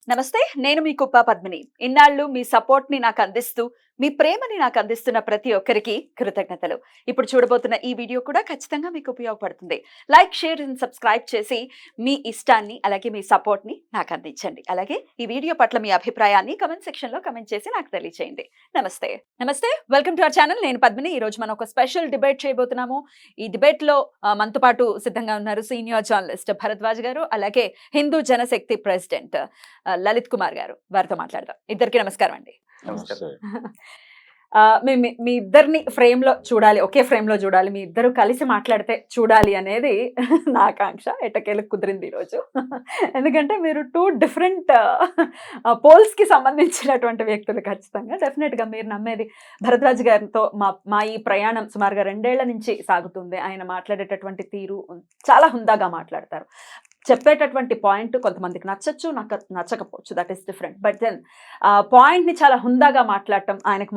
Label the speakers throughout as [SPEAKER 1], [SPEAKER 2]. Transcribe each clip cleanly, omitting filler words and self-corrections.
[SPEAKER 1] నమస్తే. నేను మీ కుప్ప పద్మిని. ఇన్నాళ్ళు మీ సపోర్ట్‌ని నాకందిస్తూ, మీ ప్రేమని నాకందిస్తున్న ప్రతి ఒక్కరికి కృతజ్ఞతలు. ఇప్పుడు చూడబోతున్న ఈ వీడియో కూడా ఖచ్చితంగా మీకు ఉపయోగపడుతుంది. లైక్, షేర్ అండ్ సబ్స్క్రైబ్ చేసి మీ ఇష్టాన్ని, అలాగే మీ సపోర్ట్‌ని నాకందించండి. అలాగే ఈ వీడియో పట్ల మీ అభిప్రాయాన్ని కామెంట్ సెక్షన్‌లో కామెంట్ చేసి నాకు తెలియజేయండి. నమస్తే. నమస్తే. Welcome to our channel. నేను పద్మిని. ఈరోజు మనం ఒక స్పెషల్ డిబేట్ చేయబోతున్నాము. ఈ డిబేట్‌లో మనతో పాటు సిద్ధంగా ఉన్నారు సీనియర్ జర్నలిస్ట్ భరద్వాజ్ గారు, అలాగే హిందూ జనశక్తి ప్రెసిడెంట్ లలిత్ కుమార్ గారు. వారితో మాట్లాడదాం. ఇద్దరికి నమస్కారం అండి. మీ ఇద్దరిని ఫ్రేమ్ లో చూడాలి, ఒకే ఫ్రేమ్ లో చూడాలి, మీ ఇద్దరు కలిసి మాట్లాడితే చూడాలి అనేది నా ఆకాంక్ష. ఎట్టకేలకు కుదిరింది ఈరోజు. ఎందుకంటే మీరు టూ డిఫరెంట్ పోల్స్ కి సంబంధించినటువంటి వ్యక్తులు. ఖచ్చితంగా డెఫినెట్ గా మీరు నమ్మేది భరద్వాజ్ గారితో మా ఈ ప్రయాణం సుమారుగా 2 ఏళ్ల నుంచి సాగుతుంది. ఆయన మాట్లాడేటటువంటి తీరు చాలా హుందాగా మాట్లాడతారు. చెప్పేటటువంటి పాయింట్ కొంతమందికి నచ్చచ్చు, నాకు నచ్చకపోవచ్చు. That is different. But then పాయింట్ని చాలా హుందాగా మాట్లాడటం ఆయనకు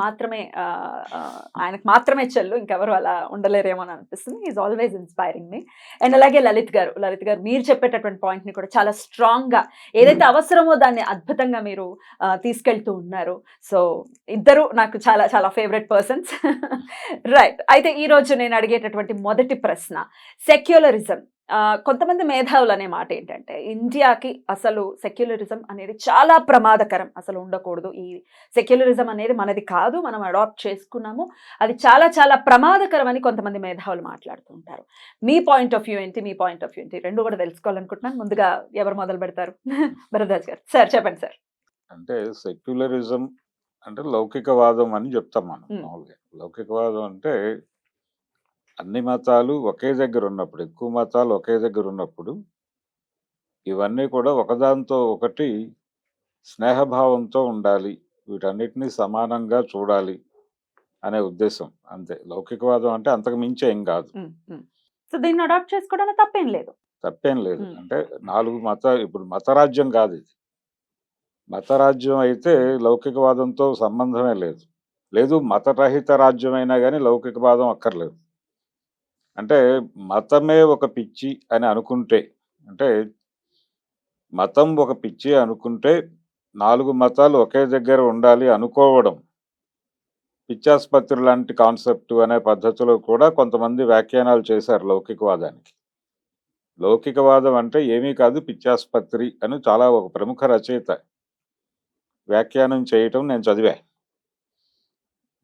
[SPEAKER 1] మాత్రమే చెల్లు. ఇంకెవరు అలా ఉండలేరేమో అని అనిపిస్తుంది. Is always inspiring me. And అలాగే లలిత్ గారు మీరు చెప్పేటటువంటి పాయింట్ని కూడా చాలా స్ట్రాంగ్గా, ఏదైతే అవసరమో దాన్ని అద్భుతంగా మీరు తీసుకెళ్తూ ఉన్నారు. సో ఇద్దరు నాకు చాలా చాలా ఫేవరెట్ పర్సన్స్. రైట్. అయితే ఈరోజు నేను అడిగేటటువంటి మొదటి ప్రశ్న, సెక్యులరిజం. కొంతమంది మేధావులు అనే మాట ఏంటంటే, ఇండియాకి అసలు సెక్యులరిజం అనేది చాలా ప్రమాదకరం, అసలు ఉండకూడదు. ఈ సెక్యులరిజం అనేది మనది కాదు, మనం అడాప్ట్ చేసుకున్నాము, అది చాలా చాలా ప్రమాదకరం అని కొంతమంది మేధావులు మాట్లాడుతూ ఉంటారు. మీ పాయింట్ ఆఫ్ వ్యూ ఏంటి? మీ పాయింట్ ఆఫ్ వ్యూ ఏంటి? రెండు కూడా తెలుసుకోవాలనుకుంటున్నాను. ముందుగా ఎవరు మొదలు పెడతారు? భరద్వాజ్ గారు. సార్ చెప్పండి సార్.
[SPEAKER 2] అంటే సెక్యులరిజం అంటే లౌకికవాదం అని చెప్తాం మనం మామూలుగా. లౌకికవాదం అంటే అన్ని మతాలు ఒకే దగ్గర ఉన్నప్పుడు, ఎక్కువ మతాలు ఒకే దగ్గర ఉన్నప్పుడు ఇవన్నీ కూడా ఒకదాంతో ఒకటి స్నేహభావంతో ఉండాలి, వీటన్నిటినీ సమానంగా చూడాలి అనే ఉద్దేశం. అంతే. లౌకికవాదం అంటే అంతకు మించి ఏం కాదు.
[SPEAKER 1] సో దీన్ని అడాప్ట్ చేసుకోవడానికి తప్పేం లేదు.
[SPEAKER 2] తప్పేం లేదు. అంటే 4 ఇప్పుడు మతరాజ్యం కాదు ఇది. మతరాజ్యం అయితే లౌకికవాదంతో సంబంధమే లేదు. లేదు, మతరహిత రాజ్యం అయినా కానీ లౌకికవాదం అక్కర్లేదు. అంటే మతమే ఒక పిచ్చి అని అనుకుంటే, అంటే మతం ఒక పిచ్చి అనుకుంటే 4 మతాలు ఒకే దగ్గర ఉండాలి అనుకోవడం పిచ్చాసుపత్రి లాంటి కాన్సెప్ట్ అనే పద్ధతిలో కూడా కొంతమంది వ్యాఖ్యానాలు చేశారు లౌకికవాదానికి. లౌకికవాదం అంటే ఏమీ కాదు, పిచ్చాసుపత్రి అని చాలా ఒక ప్రముఖ రచయిత వ్యాఖ్యానం చేయటం నేను చదివా.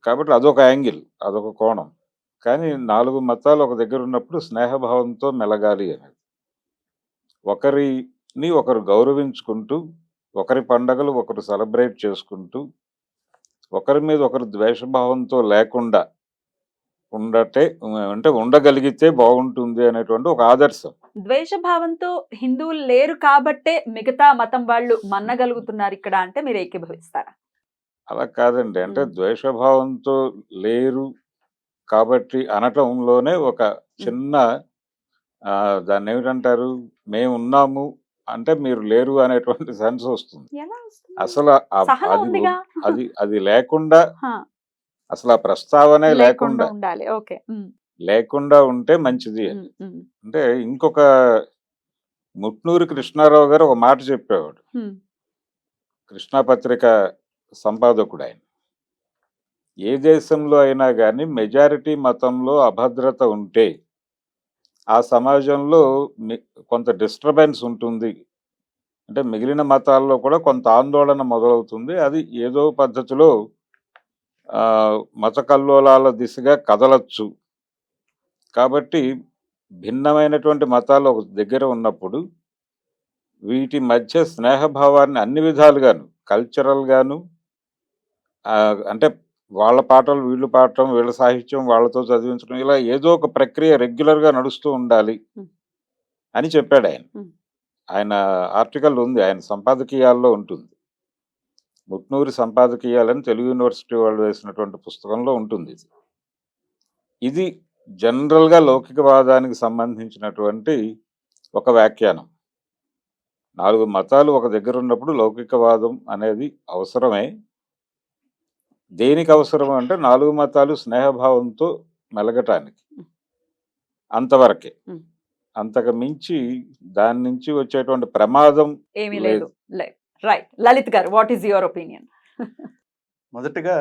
[SPEAKER 2] కాబట్టి అదొక యాంగిల్, అదొక కోణం. కానీ 4 మతాలు ఒక దగ్గర ఉన్నప్పుడు స్నేహభావంతో మెలగాలి అనేది, ఒకరిని ఒకరు గౌరవించుకుంటూ, ఒకరి పండగలు ఒకరు సెలబ్రేట్ చేసుకుంటూ, ఒకరి మీద ఒకరు ద్వేషభావంతో లేకుండా అంటే ఉండగలిగితే బాగుంటుంది అనేటువంటి ఒక ఆదర్శం.
[SPEAKER 1] ద్వేషభావంతో హిందువులు లేరు కాబట్టే మిగతా మతం వాళ్ళు మన్నగలుగుతున్నారు ఇక్కడ అంటే మీరు ఏకీభవిస్తారా?
[SPEAKER 2] అలా కాదండి. అంటే ద్వేషభావంతో లేరు కాబట్టి అనటంలోనే ఒక చిన్న దాన్ని ఏమిటంటారు, మేము ఉన్నాము అంటే మీరు లేరు అనేటువంటి సెన్స్ వస్తుంది. అసలు అది లేకుండా, అసలు ఆ ప్రస్తావనే లేకుండా ఉంటే మంచిది. అంటే ఇంకొక ముట్నూరి కృష్ణారావు గారు ఒక మాట చెప్పేవాడు. కృష్ణా పత్రిక సంపాదకుడు ఆయన. ఏ దేశంలో అయినా కానీ మెజారిటీ మతంలో అభద్రత ఉంటే ఆ సమాజంలో కొంత డిస్టర్బెన్స్ ఉంటుంది. అంటే మిగిలిన మతాల్లో కూడా కొంత ఆందోళన మొదలవుతుంది. అది ఏదో పద్ధతిలో మత కల్లోలాల దిశగా కదలచ్చు. కాబట్టి భిన్నమైనటువంటి మతాలు ఒక దగ్గర ఉన్నప్పుడు వీటి మధ్య స్నేహభావాన్ని అన్ని విధాలుగాను, కల్చరల్గాను, అంటే వాళ్ళ పాటలు వీళ్ళు పాడటం, వీళ్ళ సాహిత్యం వాళ్ళతో చదివించడం, ఇలా ఏదో ఒక ప్రక్రియ రెగ్యులర్గా నడుస్తూ ఉండాలి అని చెప్పాడు ఆయన. ఆయన ఆర్టికల్ ఉంది, ఆయన సంపాదకీయాల్లో ఉంటుంది. ముట్నూరి సంపాదకీయాలని తెలుగు యూనివర్సిటీ వాళ్ళు వేసినటువంటి పుస్తకంలో ఉంటుంది. ఇది జనరల్గా లౌకికవాదానికి సంబంధించినటువంటి ఒక వ్యాఖ్యానం. 4 మతాలు ఒక దగ్గర ఉన్నప్పుడు లౌకికవాదం అనేది అవసరమే. దేనికి అవసరం అంటే 4 మతాలు స్నేహభావంతో మెలగటానికి, అంతవరకే. అంతకు మించి దాని నుంచి వచ్చేటువంటి ప్రమాదం
[SPEAKER 1] ఏమీ లేదు. రైట్. లలిత్ గారు, వాట్ ఈస్ యువర్ ఒపీనియన్?
[SPEAKER 3] మొదటగా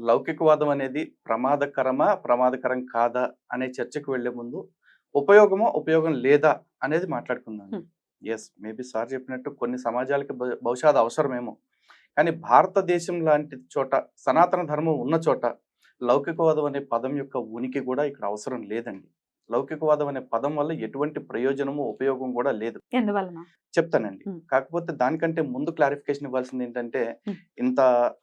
[SPEAKER 3] లౌకికవాదం అనేది ప్రమాదకరమా ప్రమాదకరం కాదా అనే చర్చకు వెళ్లే ముందు ఉపయోగమా ఉపయోగం లేదా అనేది మాట్లాడుకుందాం.
[SPEAKER 1] Hmm.
[SPEAKER 3] ఎస్, మేబీ సార్ చెప్పినట్టు కొన్ని సమాజాలకి బహుశా అది అవసరమేమో, కానీ భారతదేశం లాంటి చోట, సనాతన ధర్మం ఉన్న చోట లౌకికవాదం అనే పదం యొక్క ఉనికి కూడా ఇక్కడ అవసరం లేదండి. లౌకికవాదం అనే పదం వల్ల ఎటువంటి ప్రయోజనము ఉపయోగం కూడా లేదు.
[SPEAKER 1] ఎందువలన?
[SPEAKER 3] చెప్తానండి.
[SPEAKER 1] Hmm.
[SPEAKER 3] కాకపోతే దానికంటే ముందు క్లారిఫికేషన్ ఇవ్వాల్సింది ఏంటంటే,
[SPEAKER 1] Hmm.
[SPEAKER 3] ఇంత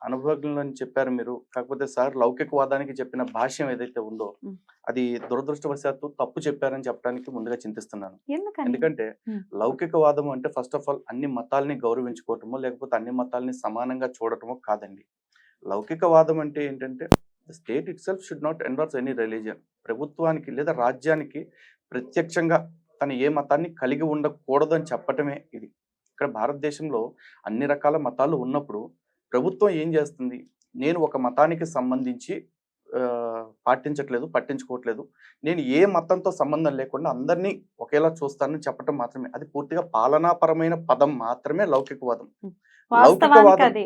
[SPEAKER 3] అనుభవజ్ఞులు అని చెప్పారు మీరు. కాకపోతే సార్ లౌకికవాదానికి చెప్పిన భాష్యం ఏదైతే ఉందో
[SPEAKER 1] Hmm.
[SPEAKER 3] అది దురదృష్టవశాత్తు తప్పు చెప్పారని చెప్పడానికి ముందుగా చింతిస్తున్నాను.
[SPEAKER 1] ఎందుకని?
[SPEAKER 3] ఎందుకంటే
[SPEAKER 1] Hmm.
[SPEAKER 3] లౌకికవాదం అంటే ఫస్ట్ ఆఫ్ ఆల్ అన్ని మతాల్ని గౌరవించుకోవటమో లేకపోతే అన్ని మతాల్ని సమానంగా చూడటమో కాదండి. లౌకికవాదం అంటే ఏంటంటే the state it self should not endorse any religion. ప్రభుత్వానికి లేదా రాజ్యానికి ప్రత్యక్షంగా తను ఏ మతాన్ని కలిగి ఉండకూడదు అని చెప్పటమే ఇది. ఇక్కడ భారతదేశంలో అన్ని రకాల మతాలు ఉన్నప్పుడు ప్రభుత్వం ఏం చేస్తుంది, నేను ఒక మతానికి సంబంధించి పాటించట్లేదు, పట్టించుకోవట్లేదు, నేను ఏ మతంతో సంబంధం లేకుండా అందరినీ ఒకేలా చూస్తానని చెప్పటం మాత్రమే. అది పూర్తిగా పాలనాపరమైన పదం మాత్రమే లౌకికవాదం.
[SPEAKER 1] వాస్తవానికి అది.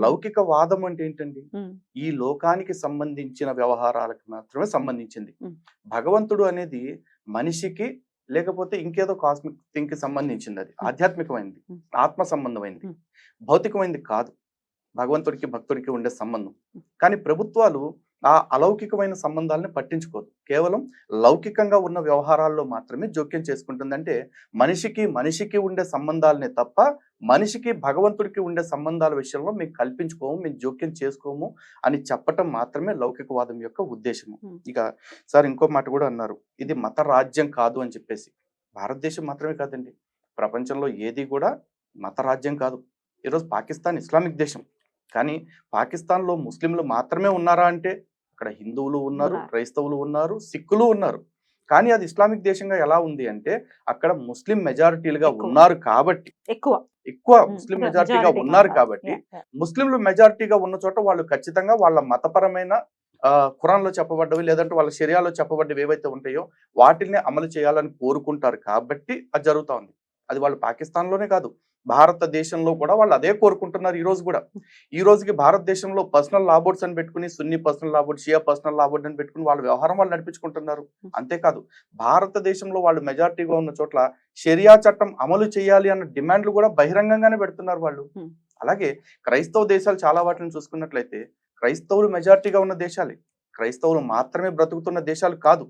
[SPEAKER 3] లౌకికవాదం అంటే ఏంటండి,
[SPEAKER 1] ఉమ్,
[SPEAKER 3] ఈ లోకానికి సంబంధించిన వ్యవహారాలకు మాత్రమే సంబంధించింది.
[SPEAKER 1] Hmm.
[SPEAKER 3] భగవంతుడు అనేది మనిషికి లేకపోతే ఇంకేదో కాస్మిక్ థింగ్ కి సంబంధించింది. అది ఆధ్యాత్మికమైనది,
[SPEAKER 1] Hmm.
[SPEAKER 3] ఆత్మ సంబంధమైనది,
[SPEAKER 1] Hmm.
[SPEAKER 3] భౌతికమైనది కాదు. భగవంతుడికి భక్తుడికి ఉండే సంబంధం. కానీ ప్రభుత్వాలు ఆ అలౌకికమైన సంబంధాలను పట్టించుకోదు. కేవలం లౌకికంగా ఉన్న వ్యవహారాల్లో మాత్రమే జోక్యం చేసుకుంటుందంటే మనిషికి ఉండే సంబంధాలనే తప్ప మనిషికి భగవంతుడికి ఉండే సంబంధాల విషయంలో మేము కల్పించుకోము, మేము జోక్యం చేసుకోము అని చెప్పటం మాత్రమే లౌకికవాదం యొక్క ఉద్దేశము.
[SPEAKER 1] Hmm.
[SPEAKER 3] ఇక సార్ ఇంకో మాట కూడా అన్నారు, ఇది మత రాజ్యం కాదు అని చెప్పేసి. భారతదేశం మాత్రమే కాదండి, ప్రపంచంలో ఏది కూడా మత రాజ్యం కాదు. ఈరోజు పాకిస్తాన్ ఇస్లామిక్ దేశం, కానీ పాకిస్తాన్లో ముస్లింలు మాత్రమే ఉన్నారా అంటే అక్కడ హిందువులు ఉన్నారు, క్రైస్తవులు ఉన్నారు, సిక్కులు ఉన్నారు. కానీ అది ఇస్లామిక్ దేశంగా ఎలా ఉంది అంటే అక్కడ ముస్లిం మెజారిటీలుగా ఉన్నారు కాబట్టి, ఎక్కువ ముస్లిం మెజారిటీగా ఉన్నారు కాబట్టి, ముస్లింలు మెజారిటీగా ఉన్న చోట వాళ్ళు ఖచ్చితంగా వాళ్ళ మతపరమైన ఖురాన్లో చెప్పబడ్డవి లేదంటే వాళ్ళ షరియాలో చెప్పబడ్డవి ఏవైతే ఉంటాయో వాటిని అమలు చేయాలని కోరుకుంటారు కాబట్టి అది జరుగుతూ ఉంది. అది వాళ్ళు పాకిస్తాన్లోనే కాదు, భారతదేశంలో కూడా వాళ్ళు అదే కోరుకుంటున్నారు. ఈ రోజు కూడా, ఈ రోజుకి భారతదేశంలో పర్సనల్ లా బోర్డ్స్ అని పెట్టుకుని, సున్నీ పర్సనల్ లా బోర్డ్, షియా పర్సనల్ లా బోర్డ్ అని పెట్టుకుని వాళ్ళ వ్యవహారం వాళ్ళు నడిపించుకుంటున్నారు. అంతేకాదు భారతదేశంలో వాళ్ళు మెజారిటీగా ఉన్న చోట్ల షరియా చట్టం అమలు చేయాలి అన్న డిమాండ్లు కూడా బహిరంగంగానే పెడుతున్నారు వాళ్ళు. అలాగే క్రైస్తవ దేశాలు చాలా వాటిని చూసుకున్నట్లయితే క్రైస్తవులు మెజారిటీగా ఉన్న దేశాలే, క్రైస్తవులు మాత్రమే బ్రతుకుతున్న దేశాలు కాదు.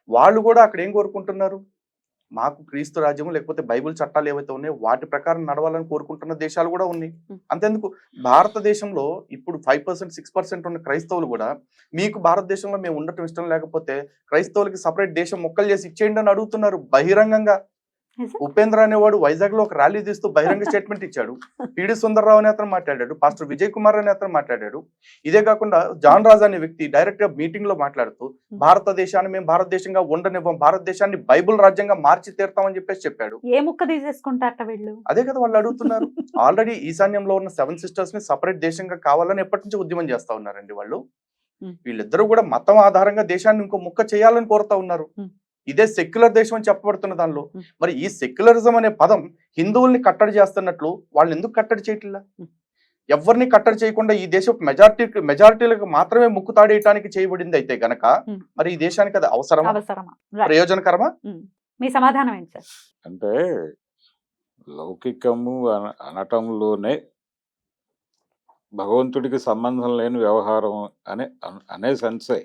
[SPEAKER 3] వాళ్ళు కూడా అక్కడ ఏం కోరుకుంటున్నారు, మాకు క్రీస్తు రాజ్యము లేకపోతే బైబిల్ చట్టాలు ఏవైతే ఉన్నాయో వాటి ప్రకారం నడవాలని కోరుకుంటున్న దేశాలు కూడా ఉన్నాయి. అంతేందుకు భారతదేశంలో ఇప్పుడు 5% 6% ఉన్న క్రైస్తవులు కూడా మీకు భారతదేశంలో మేము ఉండటం ఇష్టం లేకపోతే క్రైస్తవులకి సపరేట్ దేశం మొక్కలు చేసి ఇచ్చేయండి అని అడుగుతున్నారు బహిరంగంగా. ఉపేంద్ర అనేవాడు వైజాగ్ లో ఒక ర్యాలీ తీస్తూ బహిరంగ స్టేట్మెంట్ ఇచ్చాడు. పిడి సుందర్రావు అనే అతను మాట్లాడాడు, పాస్టర్ విజయ్ కుమార్ అనే అతను మాట్లాడాడు. ఇదే కాకుండా జాన్ రాజ్ అనే వ్యక్తి డైరెక్ట్ గా మీటింగ్ లో మాట్లాడుతూ భారతదేశాన్ని మేము భారతదేశంగా ఉండనివ్వం, భారతదేశాన్ని బైబుల్ రాజ్యంగా మార్చి తీరుతామని చెప్పేసి చెప్పాడు.
[SPEAKER 1] ఏ ముక్క తీసేసుకుంటారట వీళ్ళు?
[SPEAKER 3] అదే కదా వాళ్ళు అడుగుతున్నారు. ఆల్రెడీ ఈశాన్యంలో ఉన్న 7 సిస్టర్స్ ని సపరేట్ దేశంగా కావాలని ఎప్పటి నుంచి ఉద్యమం చేస్తా ఉన్నారండి వాళ్ళు. వీళ్ళిద్దరూ కూడా మతం ఆధారంగా దేశాన్ని ఇంకో ముక్క చేయాలని కోరుతా ఉన్నారు. ఇదే సెక్యులర్ దేశం అని చెప్పబడుతున్న దానిలో మరి ఈ సెక్యులరిజం అనే పదం హిందువుల్ని కట్టడి చేస్తున్నట్లు వాళ్ళు ఎందుకు కట్టడి చేయట్లా? ఎవరిని కట్టడి చేయకుండా ఈ దేశం మెజారిటీలకు మాత్రమే ముక్కు తాడేయటానికి చేయబడింది అయితే గనక మరి ఈ దేశానికి అది అవసరమా, ప్రయోజనకరమా?
[SPEAKER 1] మీ సమాధానం ఏంటి సార్?
[SPEAKER 2] అంటే లౌకికము అనటంలోనే భగవంతుడికి సంబంధం లేని వ్యవహారం అనే సెన్సే.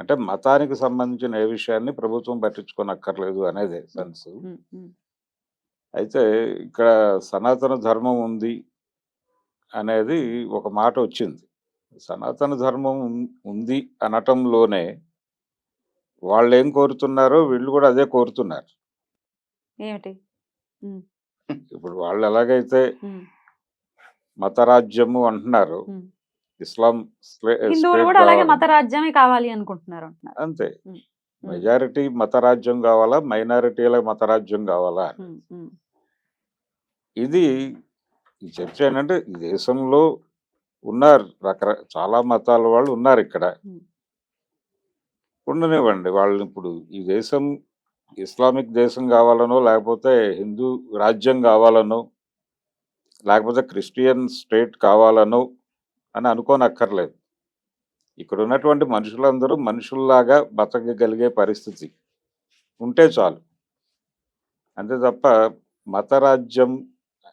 [SPEAKER 2] అంటే మతానికి సంబంధించిన ఏ విషయాన్ని ప్రభుత్వం పట్టించుకోనక్కర్లేదు అనేది సెన్స్. అయితే ఇక్కడ సనాతన ధర్మం ఉంది అనేది ఒక మాట వచ్చింది. సనాతన ధర్మం ఉంది అనటంలోనే వాళ్ళు ఏం కోరుతున్నారో వీళ్ళు కూడా అదే కోరుతున్నారు.
[SPEAKER 1] ఏమిటి?
[SPEAKER 2] ఇప్పుడు వాళ్ళు ఎలాగైతే మతరాజ్యము అంటున్నారు, ఇస్లాం
[SPEAKER 1] హిందువులు కూడా అలాగే మత రాజ్యమే కావాలి అనుకుంటున్నారు అంటున్నారు.
[SPEAKER 2] అంతే. మెజారిటీ మతరాజ్యం కావాలా, మైనారిటీల మతరాజ్యం కావాలా? ఇది ఈ చర్చ ఏంటంటే ఈ దేశంలో ఉన్నారు చాలా మతాల వాళ్ళు ఉన్నారు ఇక్కడ, ఉండనివ్వండి వాళ్ళని. ఇప్పుడు ఈ దేశం ఇస్లామిక్ దేశం కావాలనో లేకపోతే హిందూ రాజ్యం కావాలనో లేకపోతే క్రిస్టియన్ స్టేట్ కావాలనో అని అనుకోనక్కర్లేదు. ఇక్కడ ఉన్నటువంటి మనుషులందరూ మనుషుల్లాగా బతకగలిగే పరిస్థితి ఉంటే చాలు. అంతే తప్ప మతరాజ్యం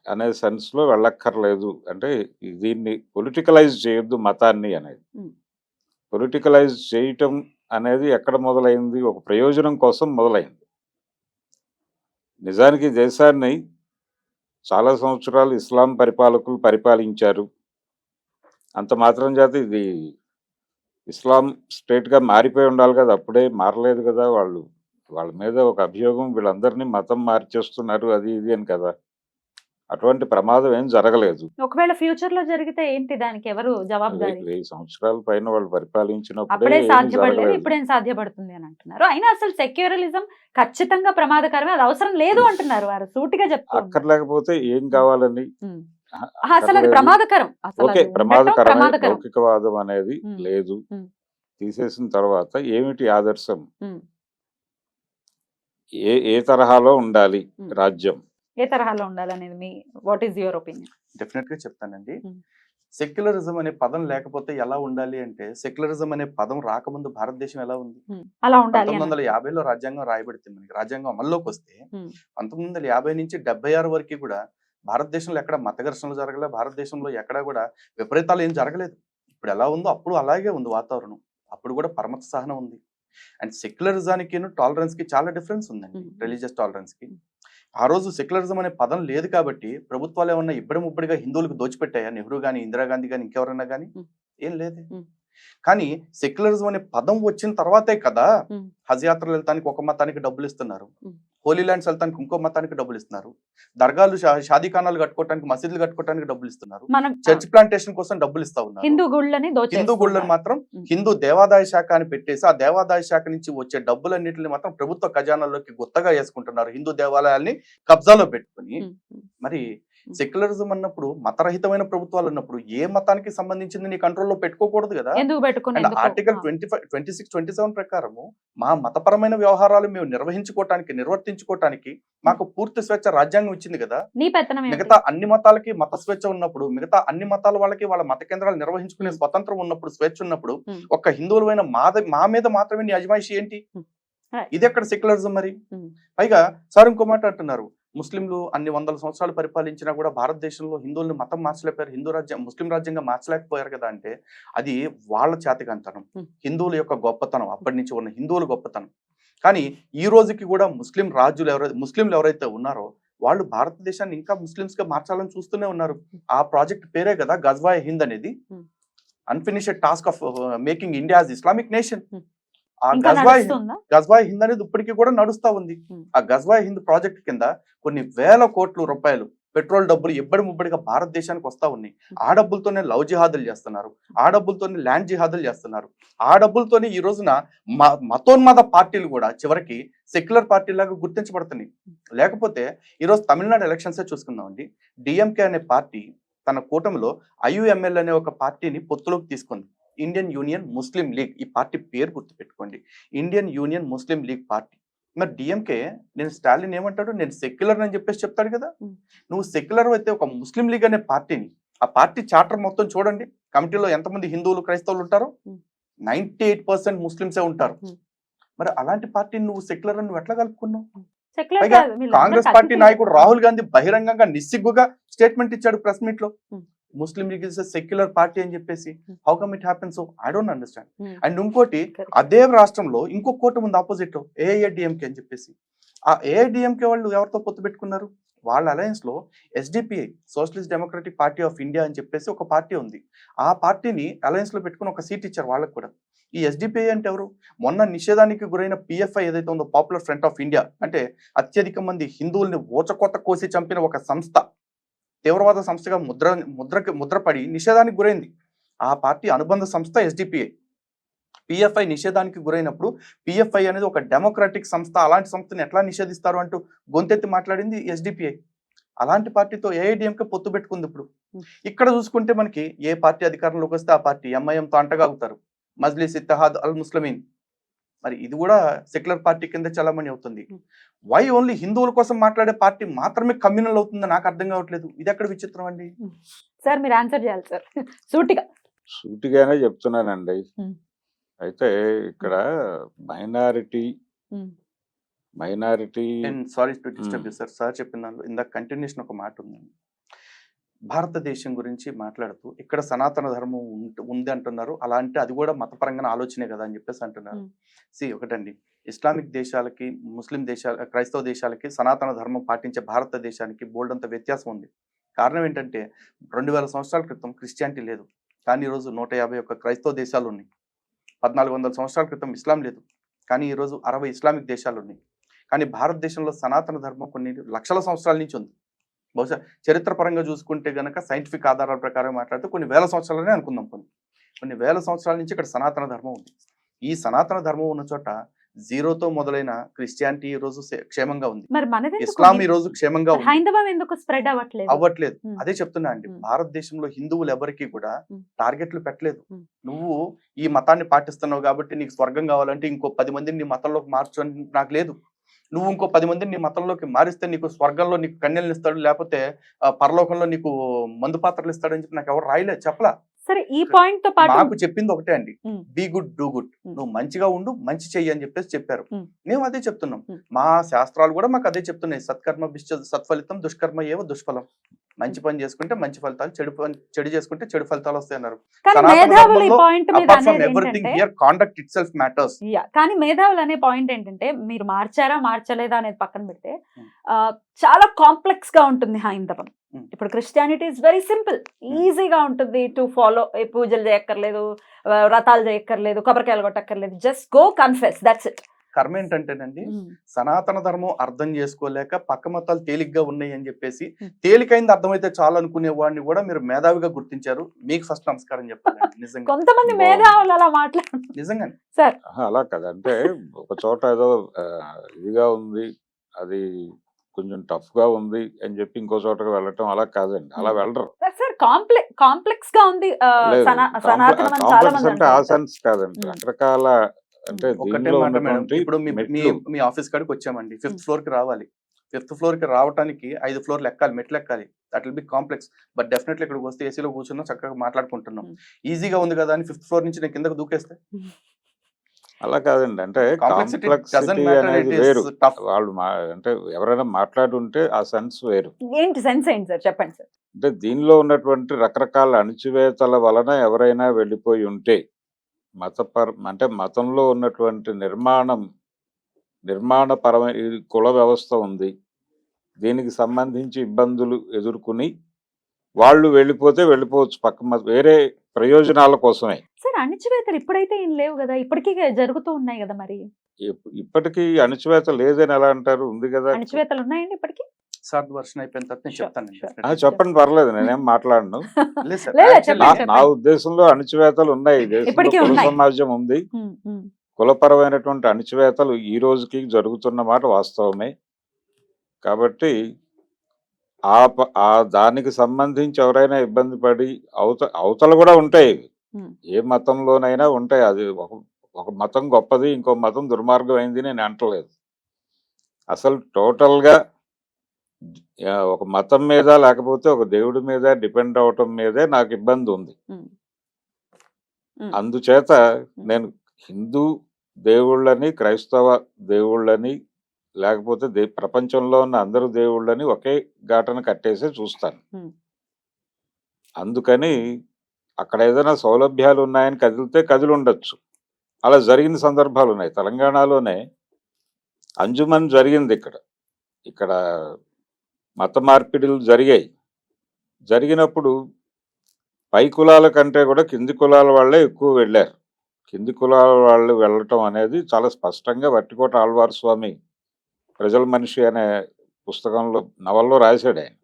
[SPEAKER 2] అనే సెన్స్‌లో వెళ్ళక్కర్లేదు. అంటే దీన్ని పొలిటికలైజ్ చేయొద్దు మతాన్ని అనేది.
[SPEAKER 1] హ్మ్.
[SPEAKER 2] పొలిటికలైజ్ చేయటం అనేది ఎక్కడ మొదలైంది? ఒక ప్రయోజనం కోసం మొదలైంది. నిజానికి దేశాన్ని చాలా సంవత్సరాలు ఇస్లాం పరిపాలకులు పరిపాలించారు. అంత మాత్రం చేత ఇది ఇస్లాం స్టేట్‌గా మారిపోయి ఉండాలి కదా! అప్పుడే మారలేదు కదా! వాళ్ళ మీద ఒక అభియోగం వీళ్ళందరినీ మతం మార్చేస్తున్నారు అది ఇది అని కదా! అటువంటి ప్రమాదం ఏం జరగలేదు.
[SPEAKER 1] ఒకవేళ ఫ్యూచర్ లో జరిగితే ఏంటి, దానికి ఎవరు జవాబుదారీ?
[SPEAKER 2] 1000 సంవత్సరాల పైన వాళ్ళు పరిపాలించినప్పుడే
[SPEAKER 1] అప్పుడే
[SPEAKER 2] ఏమీ
[SPEAKER 1] సాధ్యపడలేదు,
[SPEAKER 2] జరగలేదు.
[SPEAKER 1] ఇప్పుడేం సాధ్యపడుతుంది అని అంటున్నారు. అయినా అసలు సెక్యులరిజం ఖచ్చితంగా ప్రమాదకరమే, అది అవసరం లేదు అంటున్నారు వారు, సూటిగా చెప్తున్నారు.
[SPEAKER 2] అక్కర్లేకపోతే ఏం కావాలని?
[SPEAKER 1] ఉమ్.
[SPEAKER 2] అహ,
[SPEAKER 1] అసలు అది
[SPEAKER 2] అక్కర్లేదు.
[SPEAKER 1] ప్రమాదకరం, అసలు
[SPEAKER 2] ఓకే,
[SPEAKER 1] అది ఉండటం
[SPEAKER 2] ప్రమాదకరమే.
[SPEAKER 1] ప్రమాదకరం.
[SPEAKER 2] లౌకికవాదం అనేది
[SPEAKER 1] ఉమ్.
[SPEAKER 2] లేదు.
[SPEAKER 1] ఉమ్.
[SPEAKER 2] తీసేసిన తర్వాత ఏమిటి ఆదర్శం?
[SPEAKER 1] ఉమ్.
[SPEAKER 2] ఏ తరహాలో ఉండాలి
[SPEAKER 1] ఉమ్.
[SPEAKER 2] రాజ్యం?
[SPEAKER 1] ఏ తరహాలో ఉండాలనేది me what is your opinion?
[SPEAKER 3] డెఫినెట్గా చెప్తానండి.
[SPEAKER 1] ఉమ్.
[SPEAKER 3] సెక్యులరిజం అనే పదం లేకపోతే ఎలా ఉండాలి అంటే, సెక్యులరిజం అనే పదం రాకముందు భారతదేశం ఎలా ఉంది?
[SPEAKER 1] అలా ఉండాలి అని
[SPEAKER 3] 1950లో రాజ్యాంగం రాయబడితే మనకి రాజ్యాంగం అమల్లోకి వస్తే
[SPEAKER 1] ఉమ్.
[SPEAKER 3] 1950 నుంచి 76 వరకు కూడా భారతదేశంలో ఎక్కడ మత ఘర్షణలు జరగలేదు. భారతదేశంలో ఎక్కడ కూడా విపరీతాలు ఏం జరగలేదు. ఇప్పుడు ఎలా ఉందో అప్పుడు అలాగే ఉంది వాతావరణం. అప్పుడు కూడా పరమత సహనం ఉంది. అండ్ సెక్యులరిజానికి టాలరెన్స్ కి చాలా డిఫరెన్స్ ఉందండి.
[SPEAKER 1] ఉమ్.
[SPEAKER 3] రిలీజియస్ టాలరెన్స్ కి. ఆ రోజు సెక్యులరిజం అనే పదం లేదు కాబట్టి ప్రభుత్వాలు ఏమన్నా ఇబ్బడి ముబ్బడిగా హిందువులకు దోచిపెట్టాయా? నెహ్రూ గాని, ఇందిరాగాంధీ గాని, ఇంకెవరన్నా గాని
[SPEAKER 1] ఉమ్.
[SPEAKER 3] ఏం లేదు.
[SPEAKER 1] ఉమ్.
[SPEAKER 3] కానీ సెక్యులరిజం అనే పదం వచ్చిన తర్వాతే కదా
[SPEAKER 1] ఉమ్.
[SPEAKER 3] హజ్ యాత్రలు వెళ్తానికి ఒక మతానికి డబ్బులు ఇస్తున్నారు,
[SPEAKER 1] ఉమ్.
[SPEAKER 3] హోలీ ల్యాండ్స్ వెళ్తానికి ఇంకో మతానికి డబ్బులు ఇస్తున్నారు, దర్గాలు షాదీఖానాలు కట్టుకోవడానికి, మసీదులు కట్టుకోవడానికి డబ్బులు ఇస్తున్నారు,
[SPEAKER 1] మనం
[SPEAKER 3] చర్చ్ ప్లాంటేషన్ కోసం డబ్బులు ఇస్తా ఉన్నారు.
[SPEAKER 1] హిందూ గుళ్ళని
[SPEAKER 3] హిందూ గుళ్ళని
[SPEAKER 1] దోచేస్తున్నారు.
[SPEAKER 3] మాత్రం
[SPEAKER 1] ఉమ్.
[SPEAKER 3] హిందూ దేవాదాయ శాఖ అని పెట్టేసి ఆ దేవాదాయ శాఖ నుంచి వచ్చే డబ్బులన్నింటిని మాత్రం ప్రభుత్వ ఖజానాల్లోకి గుత్తగా వేసుకుంటున్నారు, హిందూ దేవాలయాల్ని కబ్జాలో పెట్టుకుని.
[SPEAKER 1] ఉమ్. ఉమ్.
[SPEAKER 3] మరి సెక్యులరిజం అన్నప్పుడు మతరహితమైన ప్రభుత్వాలు అన్నప్పుడు ఏ మతానికి సంబంధించింది నీ కంట్రోల్లో పెట్టుకోకూడదు కదా.
[SPEAKER 1] ఎందుకు పెట్టుకుని
[SPEAKER 3] అండ్ ఆర్టికల్ 25, 26, 27 ప్రకారము మా మతపరమైన వ్యవహారాలు మేము నిర్వర్తించుకోవటానికి మాకు పూర్తి స్వేచ్ఛ రాజ్యాంగం ఇచ్చింది కదా.
[SPEAKER 1] నీ పెత్తనం ఏమిటి?
[SPEAKER 3] మిగతా అన్ని మతాలకి మత స్వేచ్ఛ ఉన్నప్పుడు, మిగతా అన్ని మతాల వాళ్ళకి వాళ్ళ మత కేంద్రాలు నిర్వహించుకునే స్వతంత్రం ఉన్నప్పుడు, స్వేచ్ఛ ఉన్నప్పుడు, ఒక్క హిందువులమైన మా మీద మాత్రమే నీ అజమాయిషి ఏంటి? ఇది ఎక్కడ సెక్యులరిజం మరి? పైగా సార్ ఇంకో మాట అంటున్నారు, ముస్లింలు అన్ని వందల సంవత్సరాలు పరిపాలించినా కూడా భారతదేశంలో హిందువుల్ని మతం మార్చలేకపోయారు, ముస్లిం రాజ్యంగా మార్చలేకపోయారు కదా అంటే అది వాళ్ళ చేతకంతనం, హిందువుల యొక్క గొప్పతనం, అప్పటి నుంచి ఉన్న హిందువుల గొప్పతనం. కానీ ఈ రోజుకి కూడా ముస్లింలు ఎవరైతే ఉన్నారో వాళ్ళు భారతదేశాన్ని ఇంకా ముస్లిమ్స్ గా మార్చాలని చూస్తూనే ఉన్నారు. ఆ ప్రాజెక్ట్ పేరే కదా గజ్వాయ్ హింద్ అనేది, unfinished task of making India as Islamic nation. ఆ గజ్వాయ్ హింద్ అనేది ఇప్పటికీ కూడా నడుస్తా ఉంది. ఆ గజ్వాయ్ హింద్ ప్రాజెక్ట్ కింద కొన్ని వేల కోట్ల రూపాయలు పెట్రోల్ డబ్బులు ఇబ్బడి ముబ్బడిగా భారతదేశానికి వస్తా ఉన్నాయి. ఆ డబ్బులతోనే లవ్ జిహాదులు చేస్తున్నారు, ఆ డబ్బులతోనే ల్యాండ్ జిహాదులు చేస్తున్నారు, ఆ డబ్బులతోనే ఈ రోజున మతోన్మాద పార్టీలు కూడా చివరికి సెక్యులర్ పార్టీలాగా గుర్తించబడుతున్నాయి. లేకపోతే ఈరోజు తమిళనాడు ఎలక్షన్సే చూసుకుందామండి. డిఎంకే అనే పార్టీ తన కూటమిలో ఐయుఎంఎల్ అనే ఒక పార్టీని పొత్తులోకి తీసుకుంది, ఇండియన్ యూనియన్ ముస్లిం లీగ్. ఈ పార్టీ పేరు గుర్తుపెట్టుకోండి, ఇండియన్ యూనియన్ ముస్లిం లీగ్ పార్టీ. మరి డిఎంకే నేను స్టాలిన్ ఏమంటాడు, నేను సెక్యులర్ అని చెప్పేసి చెప్తాడు కదా. నువ్వు సెక్యులర్ అయితే ఒక ముస్లిం లీగ్ అనే పార్టీని, ఆ పార్టీ చార్టర్ మొత్తం చూడండి, కమిటీలో ఎంతమంది హిందువులు క్రైస్తవులు ఉంటారో 98% ముస్లింసే ఉంటారు. మరి అలాంటి పార్టీని నువ్వు సెక్యులర్ అని నువ్వు ఎట్లా కలుపుకున్నావు? పైగా కాంగ్రెస్ పార్టీ నాయకుడు రాహుల్ గాంధీ బహిరంగంగా నిస్సిగ్గుగా స్టేట్మెంట్ ఇచ్చాడు ప్రెస్ మీట్ లో, ముస్లిం లీగ్ ఇస్ సెక్యులర్ పార్టీ అని చెప్పేసి. How come it happens? I don't understand. And ఇంకోటి, అదే రాష్ట్రంలో ఇంకో కూటమి ఉంది ఆపోజిట్ లో, ఏఐఏడిఎంకే అని చెప్పేసి. ఆ ఏఐడిఎంకే వాళ్ళు ఎవరితో పొత్తు పెట్టుకున్నారు? వాళ్ళ అలయన్స్ లో SDPI, socialist democratic party of India అని చెప్పేసి ఒక పార్టీ ఉంది. ఆ పార్టీని అలయన్స్ లో పెట్టుకుని ఒక సీట్ ఇచ్చారు వాళ్ళకు కూడా. ఈ ఎస్డిపిఐ అంటే ఎవరు? మొన్న నిషేధానికి గురైన పిఎఫ్ఐ ఏదైతే ఉందో, పాపులర్ ఫ్రంట్ ఆఫ్ ఇండియా, అంటే అత్యధిక మంది హిందువుల్ని ఊచకోత కోసి చంపిన ఒక సంస్థ, తీవ్రవాద సంస్థగా ముద్రపడి నిషేధానికి గురైంది. ఆ పార్టీ అనుబంధ సంస్థ ఎస్డిపిఐ. పిఎఫ్ఐ నిషేధానికి గురైనప్పుడు పిఎఫ్ఐ అనేది ఒక డెమోక్రాటిక్ సంస్థ, అలాంటి సంస్థని ఎట్లా నిషేధిస్తారు అంటూ గొంతెత్తి మాట్లాడింది ఎస్డిపిఐ. అలాంటి పార్టీతో ఏఐడిఎంకే పొత్తు పెట్టుకుంది. ఇప్పుడు ఇక్కడ చూసుకుంటే మనకి ఏ పార్టీ అధికారంలోకి వస్తే ఆ పార్టీ ఎంఐఎంతో అంటగాగుతారు, మజ్లిస్ ఇత్తహాద్ అల్ ముస్లిమీన్. మరి ఇది కూడా సెక్యులర్ పార్టీ కింద చలామణి అవుతుంది.
[SPEAKER 1] Hmm.
[SPEAKER 3] వై ఓన్లీ హిందువుల కోసం మాట్లాడే పార్టీ మాత్రమే కమ్యూనల్ అవుతుందో నాకు అర్థం కావట్లేదు. ఇది ఎక్కడ విచిత్రం అండి?
[SPEAKER 1] సార్ మీరు ఆన్సర్ చేయాలి సార్ సూటిగా.
[SPEAKER 2] సూటిగానే చెప్తున్నానండి.
[SPEAKER 1] Hmm.
[SPEAKER 2] అయితే ఇక్కడ మైనారిటీ
[SPEAKER 1] Hmm.
[SPEAKER 2] మైనారిటీ
[SPEAKER 3] నేను sorry to disturb sir. Sir చెప్పిన దానిలో ఇందాక కంటిన్యూషన్ ఒక మాట ఉందండి. భారతదేశం గురించి మాట్లాడుతూ ఇక్కడ సనాతన ధర్మం ఉంది అంటున్నారు. అలా అంటే అది కూడా మతపరంగా ఆలోచనే కదా అని చెప్పేసి అంటున్నారు. ఒకటండి, ఇస్లామిక్ దేశాలకి, ముస్లిం దేశాల, క్రైస్తవ దేశాలకి, సనాతన ధర్మం పాటించే భారతదేశానికి బోల్డ్ అంత వ్యత్యాసం ఉంది. కారణం ఏంటంటే 2000 సంవత్సరాల క్రితం క్రిస్టియానిటీ లేదు, కానీ ఈరోజు 151 క్రైస్తవ దేశాలు ఉన్నాయి. 1400 సంవత్సరాల క్రితం ఇస్లాం లేదు, కానీ ఈరోజు 60 ఇస్లామిక్ దేశాలు ఉన్నాయి. కానీ భారతదేశంలో సనాతన ధర్మం కొన్ని లక్షల సంవత్సరాల నుంచి ఉంది. బహుశా చరిత్రపరంగా చూసుకుంటే గనక సైంటిఫిక్ ఆధారాల ప్రకారం మాట్లాడితే కొన్ని వేల సంవత్సరాలనే అనుకుందాం. కొన్ని వేల సంవత్సరాల నుంచి ఇక్కడ సనాతన ధర్మం ఉంది. ఈ సనాతన ధర్మం ఉన్న చోట జీరోతో మొదలైన క్రిస్టియానిటీ ఈ రోజు క్షేమంగా ఉంది.
[SPEAKER 1] మరి మనది
[SPEAKER 3] ఇస్లాం ఈ రోజు క్షేమంగా ఉంది.
[SPEAKER 1] హైందవం ఎందుకు స్ప్రెడ్
[SPEAKER 3] అవ్వట్లేదు? అదే చెప్తున్నా అండి. భారతదేశంలో హిందువులు ఎవరికి కూడా టార్గెట్లు పెట్టలేదు. నువ్వు ఈ మతాన్ని పాటిస్తున్నావు కాబట్టి నీకు స్వర్గం కావాలంటే ఇంకో 10 మందిని నీ మతంలోకి మార్చు అని నాకు లేదు. నువ్వు ఇంకో 10 మందిని నీ మతంలోకి మారిస్తే నీకు స్వర్గంలో నీకు కన్యలను ఇస్తాడు, లేకపోతే పరలోకంలో నీకు మందు పాత్రలు ఇస్తాడని చెప్పి నాకు ఎవరు రాయలేదు, చెప్పలా.
[SPEAKER 1] సరే, ఈ పాయింట్ తో పాటు
[SPEAKER 3] నాకు చెప్పింది ఒకటే అండి, బీ గుడ్ డూ గుడ్. నువ్వు మంచిగా ఉండు, మంచి చెయ్యి అని చెప్పేసి చెప్పారు. మేము అదే చెప్తున్నాం. మా శాస్త్రాలు కూడా మాకు అదే చెప్తున్నాయి. సత్కర్మ సత్ఫలితం, దుష్కర్మ ఏవో దుష్ఫలం. మంచి పని చేసుకుంటే మంచి ఫలితాలు, చెడు చేసుకుంటే చెడు ఫలితాలు వస్తాయి అన్నారు. Conduct it self matters.
[SPEAKER 1] కానీ మేధావులు అనే పాయింట్ ఏంటంటే, మీరు మార్చారా మార్చలేదా అనేది పక్కన పెడితే చాలా కాంప్లెక్స్ గా ఉంటుంది హైందవం. ఇప్పుడు క్రిస్టియానిటీ ఇస్ వెరీ సింపుల్, ఈజీగా ఉంటుంది టు ఫాలో. పూజలు చేయక్కర్లేదు, వ్రతాలు చేయక్కర్లేదు, కొబ్బరికాయలు కొట్టక్కర్లేదు, just go confess, that's it.
[SPEAKER 3] కర్మ ఏంటంటేనండి, సనాతన ధర్మం అర్థం చేసుకోలేక పక్క మతాలు తేలిగ్గా ఉన్నాయి అని చెప్పేసి తేలికైంది అర్థమైతే చాలు అనుకునే వాడిని కూడా మీరు మేధావిగా గుర్తించారు. మీకు ఫస్ట్ నమస్కారం చెప్పాలి. నిజంగా
[SPEAKER 1] కొంతమంది మేధావులు అలా మాట్లాడు.
[SPEAKER 3] నిజంగా
[SPEAKER 1] సార్
[SPEAKER 2] అలా కదంటే ఒక చోట ఏదో ఇదిగా ఉంది, అది కొంచెం టఫ్ గా ఉంది అని చెప్పి ఇంకో చోటకి వెళ్ళటం అలా కాదండి. అలా వెళ్ళరు
[SPEAKER 1] సార్. కాంప్లెక్స్ గా ఉంది సనాతనం అని చాలా మంది
[SPEAKER 2] అంటే ఆ సెన్స్ కాదండి. రకరకాల అంటే
[SPEAKER 3] ఒకటే మాట మేడం, ఇప్పుడు మీ ఆఫీస్ కాడికి వచ్చామండి, 5th ఫ్లోర్ కి రావాలి. 5th ఫ్లోర్ కి రావడానికి 5 ఫ్లోర్లు ఎక్కాలి, మెట్లు ఎక్కాలి. That will be complex. But definitely ఇక్కడికి వస్తే ఏసీలో కూర్చున్నాం, చక్కగా మాట్లాడుకుంటున్నాం. ఈజీగా ఉంది కదా అని 5th ఫ్లోర్ నుంచి నేను కిందకు దూకేస్తే
[SPEAKER 2] అలా కాదండి. అంటే కాంప్లెక్సిటీ అనేది వేరు. వాళ్ళు అంటే ఎవరైనా మాట్లాడుంటే ఆ సెన్స్ వేరు.
[SPEAKER 1] ఏంటి సెన్స్ ఏంటి సార్, చెప్పండి సార్.
[SPEAKER 2] అంటే దీనిలో ఉన్నటువంటి రకరకాల అణచివేతల వలన ఎవరైనా వెళ్ళిపోయి ఉంటే, అంటే మతంలో ఉన్నటువంటి నిర్మాణపరమైన కుల వ్యవస్థ ఉంది, దీనికి సంబంధించి ఇబ్బందులు ఎదుర్కొని వాళ్ళు వెళ్ళిపోతే వెళ్ళిపోవచ్చు పక్క వేరే ప్రయోజనాల కోసమే.
[SPEAKER 1] సార్, అణచివేతలు ఇప్పుడైతే ఏం లేవు కదా, ఇప్పటికీ జరుగుతూ ఉన్నాయి కదా. మరి
[SPEAKER 2] ఇప్పటికీ అణచివేత లేదని ఎలా అంటారు? ఉంది కదా,
[SPEAKER 1] అణచివేతలు ఉన్నాయండి ఇప్పటికీ.
[SPEAKER 3] సార్ వర్షన్ అయిపోయిన తర్వాత నేను చెప్తాను.
[SPEAKER 2] చెప్పండి, పర్లేదు, నేనేం మాట్లాడను. నా ఉద్దేశంలో అణచివేతలు ఉన్నాయి. కుల సమాజం ఉంది, కులపరమైనటువంటి అణచివేతలు ఈ రోజుకి జరుగుతున్న మాట వాస్తవమే. కాబట్టి దానికి సంబంధించి ఎవరైనా ఇబ్బంది పడి అవతల కూడా ఉంటాయి. ఏ మతంలోనైనా ఉంటాయి. అది ఒక మతం గొప్పది, ఇంకో మతం దుర్మార్గం అయింది నేను అంటలేదు. అసలు టోటల్గా ఒక మతం మీద లేకపోతే ఒక దేవుడి మీద డిపెండ్ అవటం మీదే నాకు ఇబ్బంది ఉంది. అందుచేత నేను హిందూ దేవుళ్ళని, క్రైస్తవ దేవుళ్ళని, లేకపోతే ప్రపంచంలో ఉన్న అందరు దేవుళ్ళని ఒకే ఘాటన కట్టేసి చూస్తాను. అందుకని అక్కడ ఏదైనా సౌలభ్యాలు ఉన్నాయని కదిలితే కదిలి ఉండొచ్చు. అలా జరిగిన సందర్భాలు ఉన్నాయి. తెలంగాణలోనే అంజుమన్ జరిగింది. ఇక్కడ మత మార్పిడులు జరిగినప్పుడు పై కులాల కంటే కూడా కింది కులాల వాళ్ళే ఎక్కువ వెళ్ళారు. కింది కులాల వాళ్ళు వెళ్ళటం అనేది చాలా స్పష్టంగా వట్టికోట ఆళ్వార్ స్వామి ప్రజల మనిషి అనే పుస్తకంలో, నవల్లో రాశాడు ఆయన.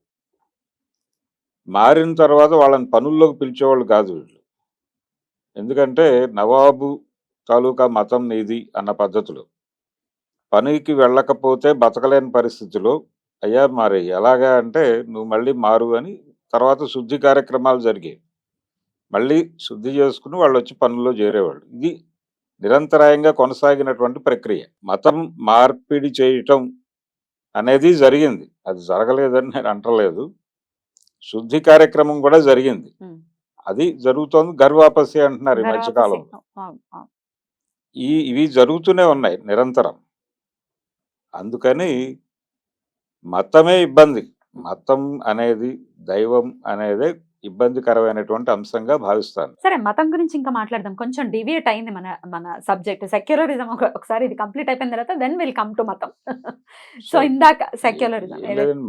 [SPEAKER 2] మారిన తర్వాత వాళ్ళని పనుల్లోకి పిలిచేవాళ్ళు కాదు వీళ్ళు. ఎందుకంటే నవాబు తాలూకా మతం నీది అన్న పద్ధతిలో, పనికి వెళ్ళకపోతే బతకలేని పరిస్థితిలో, అయ్యా మరి ఎలాగా అంటే నువ్వు మళ్ళీ మారు అని తర్వాత శుద్ధి కార్యక్రమాలు జరిగాయి. మళ్ళీ శుద్ధి చేసుకుని వాళ్ళు వచ్చి పనుల్లో చేరేవాళ్ళు. ఇది నిరంతరాయంగా కొనసాగినటువంటి ప్రక్రియ. మతం మార్పిడి చేయటం అనేది జరిగింది. అది జరగలేదని నేను అంటలేదు. శుద్ధి కార్యక్రమం కూడా జరిగింది.
[SPEAKER 1] ఉమ్.
[SPEAKER 2] అది జరుగుతోంది. గర్వాపసి అంటున్నారు ఈ
[SPEAKER 1] గర్వాపసి.
[SPEAKER 2] మధ్యకాలంలో.
[SPEAKER 1] అవును, అవును.
[SPEAKER 2] ఇవి జరుగుతూనే ఉన్నాయి నిరంతరం. అందుకని మతమే ఇబ్బంది. మతం అనేది, దైవం అనేదే ఇబ్బందికరమైనటువంటి అంశంగా భావిస్తాను.
[SPEAKER 1] సరే, మతం గురించి ఇంకా మాట్లాడదాం. కొంచెం డివియేట్ అయింది మన మన సబ్జెక్ట్. సెక్యులరిజం ఒకసారి ఇది కంప్లీట్ అయిపోయిన తర్వాత దెన్ విల్ కమ్ టు మతం. సో
[SPEAKER 2] సో
[SPEAKER 1] ఇందాక సెక్యులరిజం
[SPEAKER 2] ఏం లేదండి,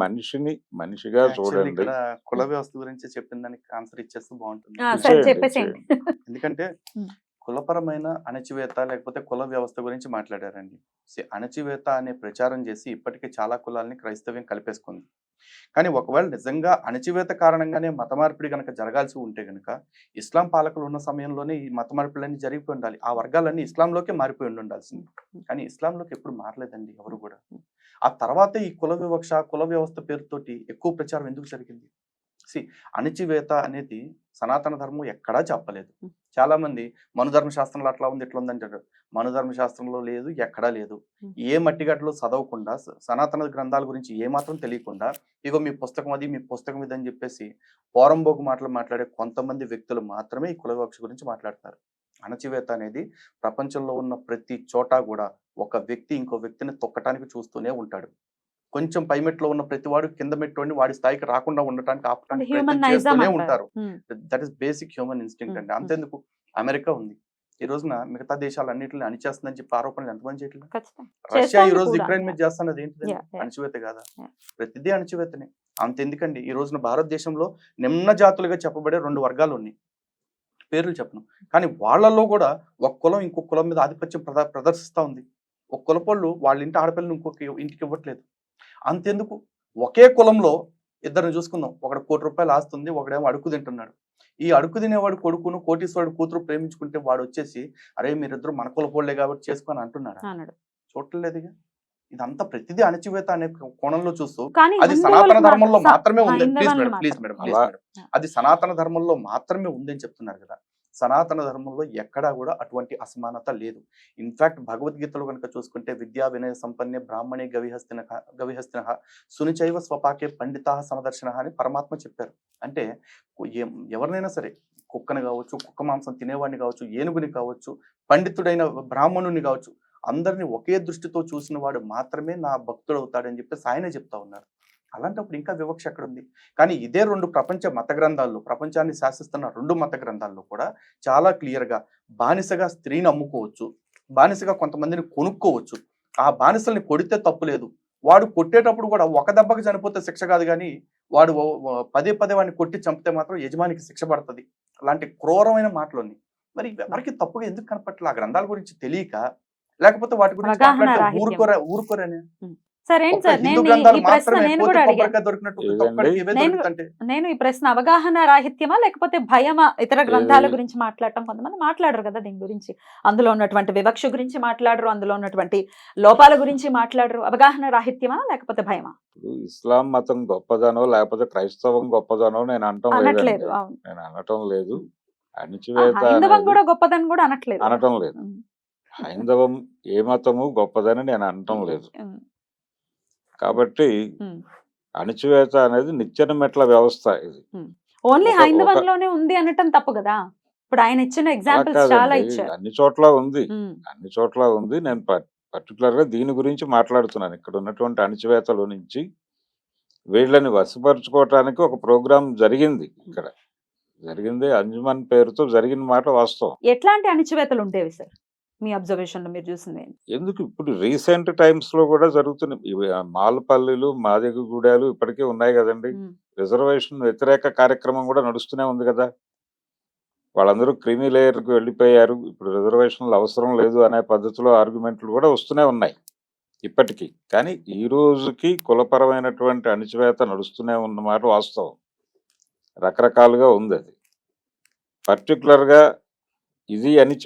[SPEAKER 2] మనిషిగా
[SPEAKER 3] యాక్చువల్లీ
[SPEAKER 2] చూడండి.
[SPEAKER 3] ఇక్కడ కుల వ్యవస్థ గురించి చెప్పిన దానికి ఆన్సర్ ఇచ్చేస్తే బాగుంటుంది.
[SPEAKER 1] సరే
[SPEAKER 2] ఇచ్చేయండి,
[SPEAKER 1] చెప్పేసేయండి.
[SPEAKER 3] ఎందుకంటే
[SPEAKER 1] ఉమ్.
[SPEAKER 3] కులపరమైన అణచివేత లేకపోతే కుల వ్యవస్థ గురించి మాట్లాడారండి. అణచివేత అనే ప్రచారం చేసి ఇప్పటికే చాలా కులాలని క్రైస్తవ్యం కలిపేసుకుంది. కానీ ఒకవేళ నిజంగా అణచివేత కారణంగానే మత మార్పిడి కనుక జరగాల్సి ఉంటే కనుక ఇస్లాం పాలకులు ఉన్న సమయంలోనే ఈ మత మార్పిడులన్నీ జరిగిపోయి ఉండాలి. ఆ వర్గాలన్నీ ఇస్లాంలోకే మారిపోయి ఉండాల్సింది. కానీ ఇస్లాంలోకి ఎప్పుడు మారలేదండి ఎవరు కూడా. ఆ తర్వాతే ఈ కుల వివక్ష, కుల వ్యవస్థ పేరుతోటి ఎక్కువ ప్రచారం ఎందుకు జరిగింది? అణచివేత అనేది సనాతన ధర్మం ఎక్కడా చెప్పలేదు. చాలా మంది మనుధర్మ శాస్త్రంలో అట్లా ఉంది, ఇట్లా ఉంది అంటారు. మనుధర్మ శాస్త్రంలో లేదు, ఎక్కడా లేదు. ఏ మట్టిగడ్డలో చదవకుండా, సనాతన గ్రంథాల గురించి ఏమాత్రం తెలియకుండా, ఇగో మీ పుస్తకం అది, మీ పుస్తకం ఇది అని చెప్పేసి పోరంబోకు మాటలు మాట్లాడే కొంతమంది వ్యక్తులు మాత్రమే ఈ కుల వివక్ష గురించి మాట్లాడతారు. అణచివేత అనేది ప్రపంచంలో ఉన్న ప్రతి చోట కూడా ఒక వ్యక్తి ఇంకో వ్యక్తిని తొక్కటానికి చూస్తూనే ఉంటాడు. కొంచెం పైమెట్లో ఉన్న ప్రతి వాడు కింద మెట్టుని వాడి స్థాయికి రాకుండా ఉండటానికి ఆపడానికి ప్రయత్నం చేస్తూనే ఉంటారు. That is basic human instinct అండి. అంతెందుకు, అమెరికా ఉంది, ఈ రోజున మిగతా దేశాలన్నింటిని అణిచేస్తుందని చెప్పి ఆరోపణలు ఎంతమంది చేయట్లేదు? రష్యా ఈ రోజు యుక్రెయిన్ మీద చేస్తున్నది ఏంటిది? అణచివేత కాదా? ప్రతిదీ అణచివేతనే. అంతెందుకండి, ఈ రోజున భారతదేశంలో నిమ్న జాతులుగా చెప్పబడే 2 వర్గాలు ఉన్నాయి, పేర్లు చెప్పను. కానీ వాళ్ళల్లో కూడా ఒక కులం ఇంకొక కులం మీద ఆధిపత్యం ప్రదర్శిస్తూ ఉంది. ఒక కులపోళ్ళు వాళ్ళ ఇంటి ఆడపిల్లని ఇంకొక ఇంటికి ఇవ్వట్లేదు. అంతెందుకు, ఒకే కులంలో ఇద్దరిని చూసుకుందాం. ఒకడు ₹1,00,00,000 ఆస్తుంది, ఒకడేమో అడుగు తింటున్నాడు. ఈ అడుగు తినేవాడు కొడుకును కోటీశ్వరుడు కూతురు ప్రేమించుకుంటే వాడు వచ్చేసి అరే మీరిద్దరు మన కులపోళ్లే కాబట్టి చేసుకొని అంటున్నాడు. చూడలేదుగా. ఇదంతా ప్రతిదీ అణచివేత అనే కోణంలో చూస్తూ అది సనాతన ధర్మంలో మాత్రమే ఉంది. ప్లీజ్ మేడం, అది సనాతన ధర్మంలో మాత్రమే ఉందని చెప్తున్నారు కదా. సనాతన ధర్మంలో ఎక్కడా కూడా అటువంటి అసమానత లేదు. ఇన్ఫాక్ట్ భగవద్గీతలో కనుక చూసుకుంటే విద్యా వినయ సంపన్నే బ్రాహ్మణే గవిహస్తిన సునిచైవ స్వపాకే పండిత సమదర్శన అని పరమాత్మ చెప్పారు. అంటే ఎవరినైనా సరే, కుక్కని కావచ్చు, కుక్క మాంసం తినేవాడిని కావచ్చు, ఏనుగుని కావచ్చు, పండితుడైన బ్రాహ్మణుని కావచ్చు, అందరినీ ఒకే దృష్టితో చూసిన వాడు మాత్రమే నా భక్తుడు అవుతాడని చెప్పేసి ఆయనే చెప్తా ఉన్నారు. అలాంటప్పుడు ఇంకా వివక్ష ఎక్కడ ఉంది? కానీ ఇదే 2 ప్రపంచ మత గ్రంథాల్లో, ప్రపంచాన్ని శాసిస్తున్న 2 మత గ్రంథాల్లో కూడా చాలా క్లియర్గా బానిసగా స్త్రీని అమ్ముకోవచ్చు, బానిసగా కొంతమందిని కొనుక్కోవచ్చు, ఆ బానిసల్ని కొడితే తప్పు లేదు, వాడు కొట్టేటప్పుడు కూడా ఒక దెబ్బకి చనిపోతే శిక్ష కాదు, కానీ వాడు పదే వాడిని కొట్టి చంపితే మాత్రం యజమానికి శిక్ష పడుతుంది. అలాంటి క్రూరమైన మాటలున్నాయి. మరి ఎవరికి తప్పుగా ఎందుకు కనపట్ల? ఆ గ్రంథాల గురించి తెలియక, లేకపోతే వాటి గురించి ఊరుకోరనే.
[SPEAKER 1] నేను ఈ ప్రశ్న అవగాహన రాహిత్యమా లేకపోతే భయమా? ఇతర గ్రంథాల గురించి మాట్లాడటం కొంతమంది మాట్లాడరు కదా దీని గురించి. అందులో ఉన్నటువంటి వివక్ష గురించి మాట్లాడరు, అందులో ఉన్నటువంటి లోపాల గురించి మాట్లాడరు. అవగాహన రాహిత్యమా లేకపోతే భయమా?
[SPEAKER 2] ఇస్లాం మతం గొప్పదనో లేకపోతే క్రైస్తవం గొప్పదనో నేను
[SPEAKER 1] అనట్లేదు.
[SPEAKER 2] అనటం లేదు. అణచివేత
[SPEAKER 1] హైందవం కూడా గొప్పదని కూడా
[SPEAKER 2] అనటం లేదు. హైందవం ఏ మతము గొప్పదని నేను అనటం లేదు. కాబట్టి అణచివేత అనేది నిచ్చెన మెట్ల వ్యవస్థ. ఇది
[SPEAKER 1] ఓన్లీ హైందవంలోనే ఉంది అనటం తప్పు కదా. ఇప్పుడు ఆయన ఇచ్చిన ఎగ్జాంపుల్స్ చాలా ఇచ్చారు.
[SPEAKER 2] అన్ని చోట్ల ఉంది, అన్ని చోట్ల ఉంది. నేను పర్టికులర్ గా దీని గురించి మాట్లాడుతున్నాను. ఇక్కడ ఉన్నటువంటి అణచివేతలో నుంచి వీళ్ళని వశపరుచుకోవటానికి ఒక ప్రోగ్రాం జరిగింది. ఇక్కడ జరిగింది, అంజుమన్ పేరుతో జరిగిన మాట వాస్తవం.
[SPEAKER 1] ఎట్లాంటి అణచివేతలు ఉండేవి సార్ మీ అబ్జర్వేషన్ లో మీరు చూసింది?
[SPEAKER 2] ఎందుకు ఇప్పుడు రీసెంట్ టైమ్స్ లో కూడా జరుగుతున్నాయి. మాలపల్లిలు, మాదిగగూడాలు ఇప్పటికే ఉన్నాయి కదండి. రిజర్వేషన్ వ్యతిరేక కార్యక్రమం కూడా నడుస్తూనే ఉంది కదా. వాళ్ళందరూ క్రిమి లేయర్కి వెళ్ళిపోయారు, ఇప్పుడు రిజర్వేషన్లు అవసరం లేదు అనే పద్ధతిలో ఆర్గ్యుమెంట్లు కూడా వస్తూనే ఉన్నాయి ఇప్పటికీ. కానీ ఈ రోజుకి కులపరమైనటువంటి అణచివేత నడుస్తూనే ఉన్నమాట వాస్తవం. రకరకాలుగా ఉంది. అది పర్టికులర్గా ఇది అని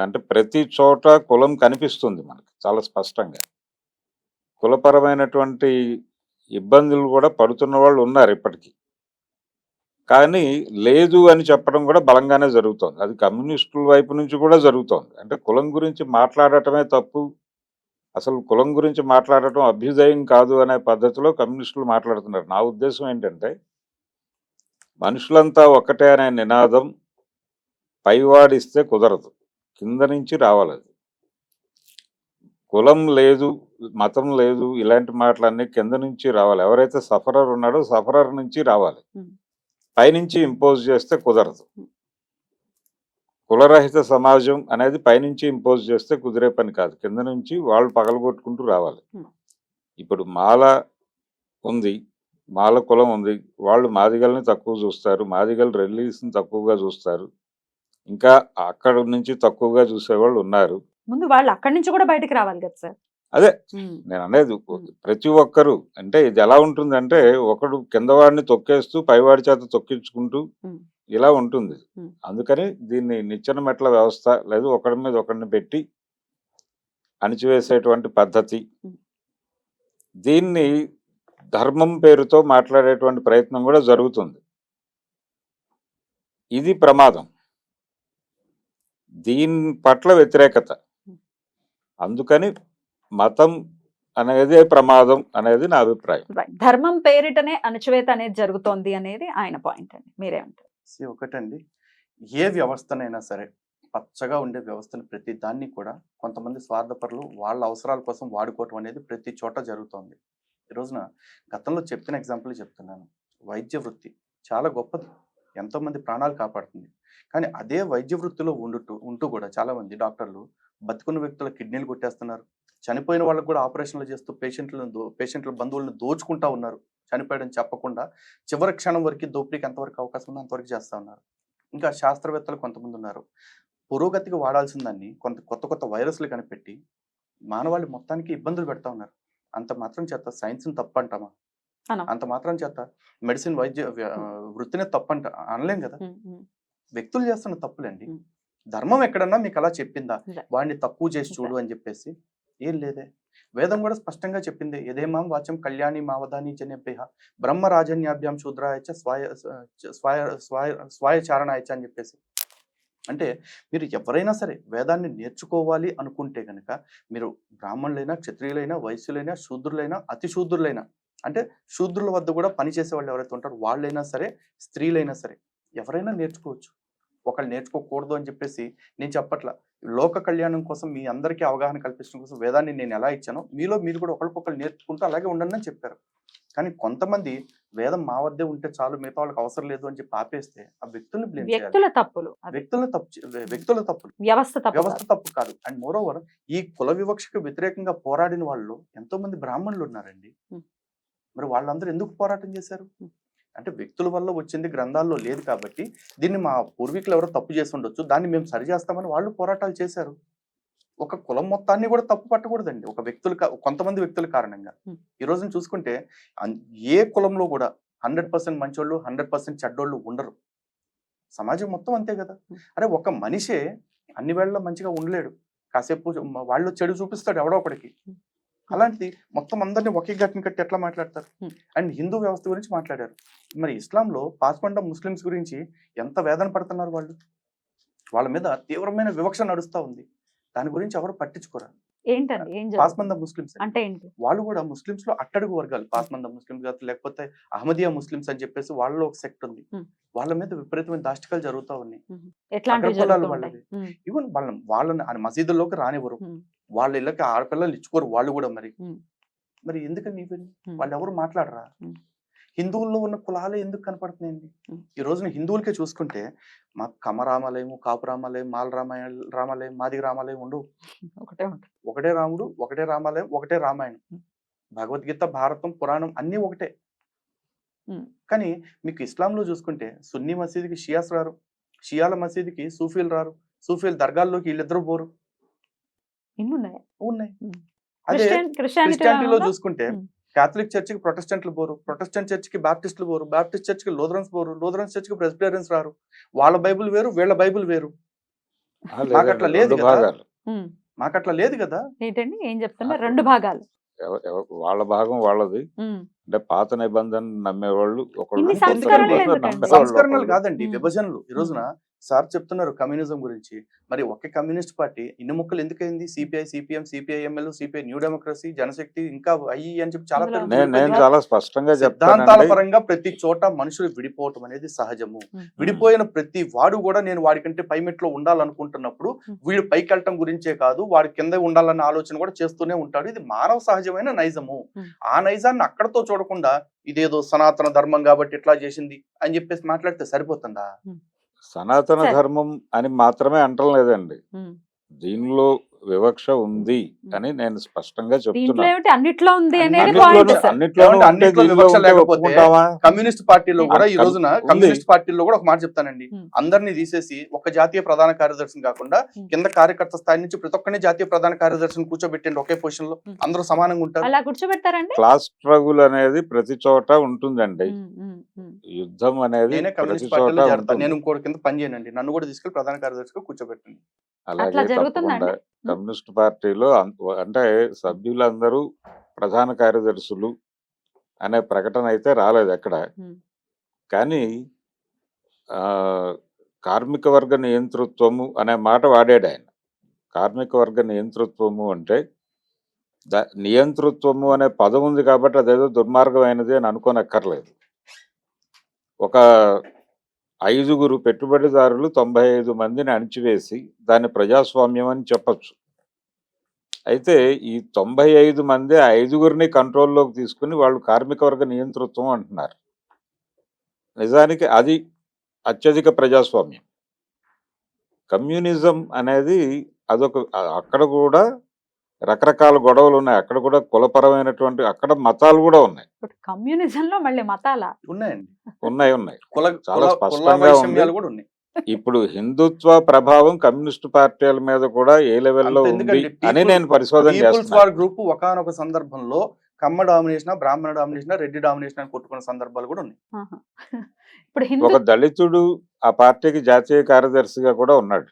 [SPEAKER 2] అంటే ప్రతి చోట కులం కనిపిస్తుంది మనకి చాలా స్పష్టంగా. కులపరమైనటువంటి ఇబ్బందులు కూడా పడుతున్న వాళ్ళు ఉన్నారు ఇప్పటికీ. కానీ లేదు అని చెప్పడం కూడా బలంగానే జరుగుతోంది. అది కమ్యూనిస్టుల వైపు నుంచి కూడా జరుగుతోంది. అంటే కులం గురించి మాట్లాడటమే తప్పు. అసలు కులం గురించి మాట్లాడటం అభ్యుదయం కాదు అనే పద్ధతిలో కమ్యూనిస్టులు మాట్లాడుతున్నారు. నా ఉద్దేశం ఏంటంటే, మనుషులంతా ఒక్కటే అనే నినాదం పైవాడిస్తే కుదరదు. కింద నుంచి రావాలది. కులం లేదు, మతం లేదు, ఇలాంటి మాటలన్నీ కింద నుంచి రావాలి. ఎవరైతే సఫరర్ ఉన్నాడో సఫరర్ నుంచి రావాలి. పైనుంచి ఇంపోజ్ చేస్తే కుదరదు. కులరహిత సమాజం అనేది పైనుంచి ఇంపోజ్ చేస్తే కుదిరే పని కాదు. కింద నుంచి వాళ్ళు పగలగొట్టుకుంటూ రావాలి. ఇప్పుడు మాల ఉంది, మాల కులం ఉంది. వాళ్ళు మాదిగల్ని తక్కువ చూస్తారు. మాదిగలు రెల్లీస్ని తక్కువగా చూస్తారు. ఇంకా అక్కడ నుంచి తక్కువగా చూసేవాళ్ళు ఉన్నారు.
[SPEAKER 1] ముందు వాళ్ళు అక్కడి నుంచి కూడా బయటకు రావాలి కదా సార్.
[SPEAKER 2] అదే నేను అనేది. ప్రతి ఒక్కరు అంటే ఇది ఎలా ఉంటుందంటే, ఒకడు కిందవాడిని తొక్కేస్తూ పైవాడి చేత తొక్కించుకుంటూ ఇలా ఉంటుంది. అందుకని దీన్ని నిచ్చెన మెట్ల వ్యవస్థ లేదు, ఒకడి మీద ఒకడిని పెట్టి అణిచివేసేటువంటి పద్ధతి. దీన్ని ధర్మం పేరుతో మాట్లాడేటువంటి ప్రయత్నం కూడా జరుగుతుంది. ఇది ప్రమాదం. దీని పట్ల వ్యతిరేకత. అందుకని మతం అనేదే ప్రమాదం అనేది నా అభిప్రాయం.
[SPEAKER 1] ధర్మం పేరిటనే అణచివేత అనేది జరుగుతోంది అనేది ఆయన పాయింట్ అండి. మీరేమంటారు?
[SPEAKER 3] ఒకటండి, ఏ వ్యవస్థనైనా సరే పచ్చగా ఉండే వ్యవస్థను ప్రతి దాన్ని కూడా కొంతమంది స్వార్థపరులు వాళ్ళ అవసరాల కోసం వాడుకోవటం అనేది ప్రతి చోట జరుగుతోంది. ఈ రోజున గతంలో చెప్పిన ఎగ్జాంపుల్ చెప్తున్నాను. వైద్య వృత్తి చాలా గొప్పది, ఎంతోమంది ప్రాణాలు కాపాడుతుంది. కానీ అదే వైద్య వృత్తిలో ఉంటూ కూడా చాలామంది డాక్టర్లు బతుకున్న వ్యక్తుల కిడ్నీలు కొట్టేస్తున్నారు. చనిపోయిన వాళ్ళకు కూడా ఆపరేషన్లు చేస్తూ పేషెంట్ల బంధువులను దోచుకుంటా ఉన్నారు. చనిపోయాడని చెప్పకుండా చివరి క్షణం వరకు దోపిడీకి ఎంతవరకు అవకాశం ఉందో అంతవరకు చేస్తూ ఉన్నారు. ఇంకా శాస్త్రవేత్తలు కొంతమంది ఉన్నారు. పురోగతికి వాడాల్సిన దాన్ని కొత్త వైరస్లు కనిపెట్టి మానవాళి మొత్తానికి ఇబ్బందులు పెడతా ఉన్నారు. అంత మాత్రం చేత సైన్స్ని తప్పంటామా? అంత మాత్రం చేత మెడిసిన్ వైద్య వృత్తినే తప్పంట అనలేం కదా. వ్యక్తులు చేస్తున్న తప్పులండి. ధర్మం ఎక్కడన్నా మీకు అలా చెప్పిందా వాడిని తక్కువ చేసి చూడు అని చెప్పేసి? ఏం లేదే. వేదం కూడా స్పష్టంగా చెప్పింది. యదేమాం వాచం కళ్యాణి మావదాని జనేభ్య బ్రహ్మరాజన్యాభ్యాం శూద్రాయచ స్వాయచారణాయచ అని చెప్పేసి. అంటే మీరు ఎవరైనా సరే వేదాన్ని నేర్చుకోవాలి అనుకుంటే కనుక మీరు బ్రాహ్మణులైనా, క్షత్రియులైనా, వైశ్యులైనా, శూద్రులైనా, అతి శూద్రులైనా, అంటే శూద్రుల వద్ద కూడా పనిచేసే వాళ్ళు ఎవరైతే ఉంటారో వాళ్ళైనా సరే, స్త్రీలైనా సరే ఎవరైనా నేర్చుకోవచ్చు. ఒకళ్ళు నేర్చుకోకూడదు అని చెప్పేసి నేను చెప్పట్లా. లోక కళ్యాణం కోసం మీ అందరికీ అవగాహన కల్పించడం కోసం వేదాన్ని నేను ఎలా ఇచ్చానో మీరు కూడా ఒకరికొకరు నేర్చుకుంటూ అలాగే ఉండండి అని చెప్పారు. కానీ కొంతమంది వేదం మా వద్దే ఉంటే చాలు, మిగతా వాళ్ళకి అవసరం లేదు అని చెప్పి ఆపేస్తే ఆ వ్యక్తుల్ని బ్లేమ్ చేయాలి. వ్యక్తుల తప్పులు, వ్యవస్థ తప్పు కాదు. అండ్ మోర్ ఓవర్ ఈ కుల వివక్షకు వ్యతిరేకంగా పోరాడిన వాళ్ళు ఎంతో మంది బ్రాహ్మణులు ఉన్నారండి. మరి వాళ్ళందరూ ఎందుకు పోరాటం చేశారు? అంటే వ్యక్తుల వల్ల వచ్చింది గ్రంథాల్లో లేదు కాబట్టి దీన్ని మా పూర్వీకులు ఎవరో తప్పు చేసి ఉండొచ్చు, దాన్ని మేము సరిచేస్తామని వాళ్ళు పోరాటాలు చేశారు. ఒక కులం మొత్తాన్ని కూడా తప్పు పట్టకూడదండి కొంతమంది వ్యక్తుల కారణంగా. ఈ రోజున చూసుకుంటే ఏ కులంలో కూడా 100% మంచోళ్ళు 100% చెడ్డోళ్ళు ఉండరు. సమాజం మొత్తం అంతే కదా. అరే ఒక మనిషే అన్ని వేళల్లో మంచిగా ఉండలేడు, కాసేపు వాళ్ళు చెడు చూపిస్తాడు ఎవడో ఒకడికి. అలాంటిది మొత్తం అందరినీ ఒకే ఘటన కట్టి ఎట్లా మాట్లాడతారు? అండ్ హిందూ వ్యవస్థ గురించి మాట్లాడారు. మరి ఇస్లాంలో పాస్మండ ముస్లిమ్స్ గురించి ఎంత వేదన పడుతున్నారు వాళ్ళు. వాళ్ళ మీద తీవ్రమైన వివక్ష నడుస్తూ ఉంది. దాని గురించి ఎవరు పట్టించుకోరా? పాస్మంద ముస్లిమ్స్ అంటే ఏంటి? వాళ్ళు కూడా ముస్లిమ్స్ లో అట్టడుగు వర్గాలు. పాస్మంద ముస్లిమ్స్ కాదు, లేకపోతే అహ్మదియా ముస్లిమ్స్ అని చెప్పేసి వాళ్ళలో ఒక సెక్ట్ ఉంది. వాళ్ళ మీద విపరీతమైన దాష్టికాలు జరుగుతూ ఉన్నాయి. వాళ్ళది ఈవెన్ వాళ్ళని మసీదుల్లోకి రానివ్వరు, వాళ్ళ ఇళ్ళకి ఆడపిల్లలు ఇచ్చుకోరు వాళ్ళు కూడా. మరి ఎందుకని వాళ్ళు ఎవరు మాట్లాడరా? హిందువుల్లో ఉన్న కులాలే ఎందుకు కనపడుతున్నాయండి? ఈ రోజున హిందువులకే చూసుకుంటే మాకు కమరామాలయం, కాపు రామాలయం, మాల రామాలయం, మాదిగ రామాలయం ఉండవు. ఒకటే రాముడు, ఒకటే రామాలయం, ఒకటే రామాయణం, భగవద్గీత, భారతం, పురాణం అన్నీ ఒకటే. కానీ మీకు ఇస్లాంలో చూసుకుంటే సున్నీ మసీదుకి షియాస్ రారు, షియాల మసీదుకి సూఫీలు రారు, సూఫీలు దర్గాల్లోకి వీళ్ళిద్దరు పోరు. ఉన్నాయి. అదే క్రిస్టియానిటీలో చూసుకుంటే కేథలిక్ చర్చికి ప్రొటెస్టెంట్లు పోరు, ప్రొటెస్టెంట్ చర్చికి బాప్టిస్టులు పోరు, బాప్టిస్ట్ చర్చికి లూథరన్స్ పోరు, లూథరన్స్ చర్చికి ప్రెస్బిటేరియన్స్ రారు. వాళ్ళ బైబుల్ వేరు, వీళ్ళ బైబుల్ వేరు. మాకట్లా లేదు కదా.
[SPEAKER 1] ఏంటండి ఏం చెప్తున్నా? 2 భాగాలు.
[SPEAKER 2] వాళ్ళ భాగం వాళ్ళది.
[SPEAKER 1] ఉమ్.
[SPEAKER 2] అంటే పాత నిబంధన నమ్మేవాళ్ళు ఒకళ్ళు,
[SPEAKER 1] ఇన్ని
[SPEAKER 2] కొత్త
[SPEAKER 1] సంస్కరణలు
[SPEAKER 2] నిబంధన
[SPEAKER 1] ఎందుకండి?
[SPEAKER 2] నమ్మేవాళ్ళు
[SPEAKER 3] సంస్కరణలు
[SPEAKER 2] ఒకళ్ళు.
[SPEAKER 3] కాదండి,
[SPEAKER 1] ఉమ్.
[SPEAKER 3] విభజనలు. ఈ రోజున సార్ చెప్తున్నారు కమ్యూనిజం గురించి. మరి ఒకే కమ్యూనిస్ట్ పార్టీ ఇన్ని ముక్కలు ఎందుకైంది? CPI, CPM, CPIML, CPI new democracy, Janashakti, ఇంకా అయ్యి అని చెప్పి చాలా
[SPEAKER 1] అందులో
[SPEAKER 3] పేర్లు
[SPEAKER 2] నేను
[SPEAKER 3] విడిపోయింది.
[SPEAKER 2] చాలా స్పష్టంగా
[SPEAKER 3] సిద్ధాంతాల
[SPEAKER 2] చెప్తానండి.
[SPEAKER 3] పరంగా ప్రతి చోట మనుషులు విడిపోవటం అనేది సహజము.
[SPEAKER 1] ఉమ్.
[SPEAKER 3] విడిపోయిన ప్రతి వాడు కూడా నేను వాడికంటే పై మెట్లో ఉండాలనుకుంటున్నప్పుడు వీడు పైకి వెళ్ళటం గురించే కాదు, వాడి కింద ఉండాలన్న ఆలోచన కూడా చేస్తూనే ఉంటాడు. ఇది మానవ సహజమైన నైజము. ఆ నైజాన్ని అక్కడతో చూడకుండా ఇదేదో సనాతన ధర్మం కాబట్టి ఇట్లా చేసింది అని చెప్పేసి మాట్లాడితే సరిపోతుందా?
[SPEAKER 2] సనాతన
[SPEAKER 1] సరే.
[SPEAKER 2] ధర్మం అని మాత్రమే అంటం లేదండి.
[SPEAKER 1] ఉమ్.
[SPEAKER 2] దీనిలో వివక్ష ఉంది అని నేను స్పష్టంగా
[SPEAKER 1] దీంట్లో
[SPEAKER 2] చెప్తున్నాను.
[SPEAKER 1] ఏమిటి అన్నిట్లో ఉంది అనేది
[SPEAKER 3] అన్నిట్లోనూ-
[SPEAKER 1] పాయింట్ సార్.
[SPEAKER 2] అన్నిట్లోనూ
[SPEAKER 3] ఏమంటే
[SPEAKER 2] ఉంటే
[SPEAKER 3] అన్నిట్లో
[SPEAKER 2] దీనిలో
[SPEAKER 3] వివక్ష
[SPEAKER 2] ఉంటే
[SPEAKER 3] లేకపోతే
[SPEAKER 2] ఒప్పుకుంటావా?
[SPEAKER 3] కమ్యూనిస్ట్ పార్టీలో కూడా ఈ
[SPEAKER 2] కమ్-
[SPEAKER 3] రోజున
[SPEAKER 2] ఉంది.
[SPEAKER 3] కమ్యూనిస్ట్ పార్టీలో కూడా ఒక మాట చెప్తానండి.
[SPEAKER 1] ఉమ్.
[SPEAKER 3] అందరినీ తీసేసి ఒక జాతీయ ప్రధాన కార్యదర్శిని కాకుండా
[SPEAKER 1] ఉమ్.
[SPEAKER 3] కింద కార్యకర్త స్థాయి నుంచి ప్రతి ఒక్కరిని జాతీయ ప్రధాన కార్యదర్శిని కూర్చోబెట్టండి ఒకే పొజిషన్ లో,
[SPEAKER 1] ఉమ్.
[SPEAKER 3] అందరూ సమానంగా ఉంటారు.
[SPEAKER 1] అలా కూర్చోబెడతారండి?
[SPEAKER 2] క్లాస్ స్ట్రగుల్ అనేది ప్రతి చోట ఉంటుందండి.
[SPEAKER 1] ఉమ్. ఉమ్. ఉమ్.
[SPEAKER 2] యుద్ధం అనేది
[SPEAKER 3] నేనే
[SPEAKER 2] ప్రతి
[SPEAKER 3] కమ్యూనిస్ట్
[SPEAKER 2] చోట
[SPEAKER 3] పార్టీలో చేరతాను,
[SPEAKER 2] ఉంటుంది.
[SPEAKER 3] నేను ఇంకోటి కింద పని చేయనండి, నన్ను కూడా తీసుకెళ్లి ప్రధాన కార్యదర్శిగా కూర్చోబెట్టండి.
[SPEAKER 1] అట్లా
[SPEAKER 2] అలాగే
[SPEAKER 1] జరుగుతుందండి?
[SPEAKER 2] తప్పకుండా కమ్యూనిస్ట్ పార్టీలో అంటే సభ్యులందరూ ప్రధాన కార్యదర్శులు అనే ప్రకటన అయితే రాలేదు ఎక్కడ.
[SPEAKER 1] ఉమ్.
[SPEAKER 2] కానీ ఆ, కార్మిక వర్గ నియంతృత్వము అనే మాట వాడాడు ఆయన. కార్మిక వర్గ నియంతృత్వము అంటే నియంతృత్వము అనే పదం ఉంది కాబట్టి అదేదో దుర్మార్గమైనది అని అనుకోనక్కర్లేదు. ఒక 5గురు పెట్టుబడిదారులు 95 మందిని అణిచివేసి దాన్ని ప్రజాస్వామ్యం అని చెప్పొచ్చు. అయితే ఈ 95 మంది ఆ 5గురిని కంట్రోల్లోకి తీసుకుని వాళ్ళు కార్మిక వర్గ నియంతృత్వం అంటున్నారు. నిజానికి అది అత్యధిక ప్రజాస్వామ్యం. కమ్యూనిజం అనేది అదొక అక్కడ కూడా రకరకాల గొడవలు ఉన్నాయి. అక్కడ కూడా కులపరమైనటువంటి అక్కడ మతాలు కూడా ఉన్నాయి.
[SPEAKER 1] ఇప్పుడు కమ్యూనిజం లో మళ్ళీ మతాల
[SPEAKER 3] ఉన్నాయండి,
[SPEAKER 2] ఉన్నాయి ఉన్నాయి
[SPEAKER 3] కుల
[SPEAKER 2] చాలా
[SPEAKER 3] కుల
[SPEAKER 2] స్పష్టంగా ఉంది.
[SPEAKER 3] వైషమ్యాలు కూడా ఉన్నాయి.
[SPEAKER 2] ఇప్పుడు హిందుత్వ ప్రభావం కమ్యూనిస్ట్ పార్టీల మీద కూడా ఏ లెవెల్లో
[SPEAKER 3] అంత
[SPEAKER 2] ఉంది
[SPEAKER 3] ఎందుకండి,
[SPEAKER 2] అని నేను పరిశోధన
[SPEAKER 3] పీపుల్స్
[SPEAKER 2] చేస్తున్నాను.
[SPEAKER 3] వార్ గ్రూప్ ఒకానొక సందర్భంలో కమ్మ డామినేషన్, బ్రాహ్మణ డామినేషన్, రెడ్డి డామినేషన్ అని కొట్టుకున్న సందర్భాలు కూడా ఉన్నాయి.
[SPEAKER 1] ఆహా. ఇప్పుడు హిందూ
[SPEAKER 2] ఒక దళితుడు ఆ పార్టీకి జాతీయ కార్యదర్శిగా కూడా ఉన్నాడు.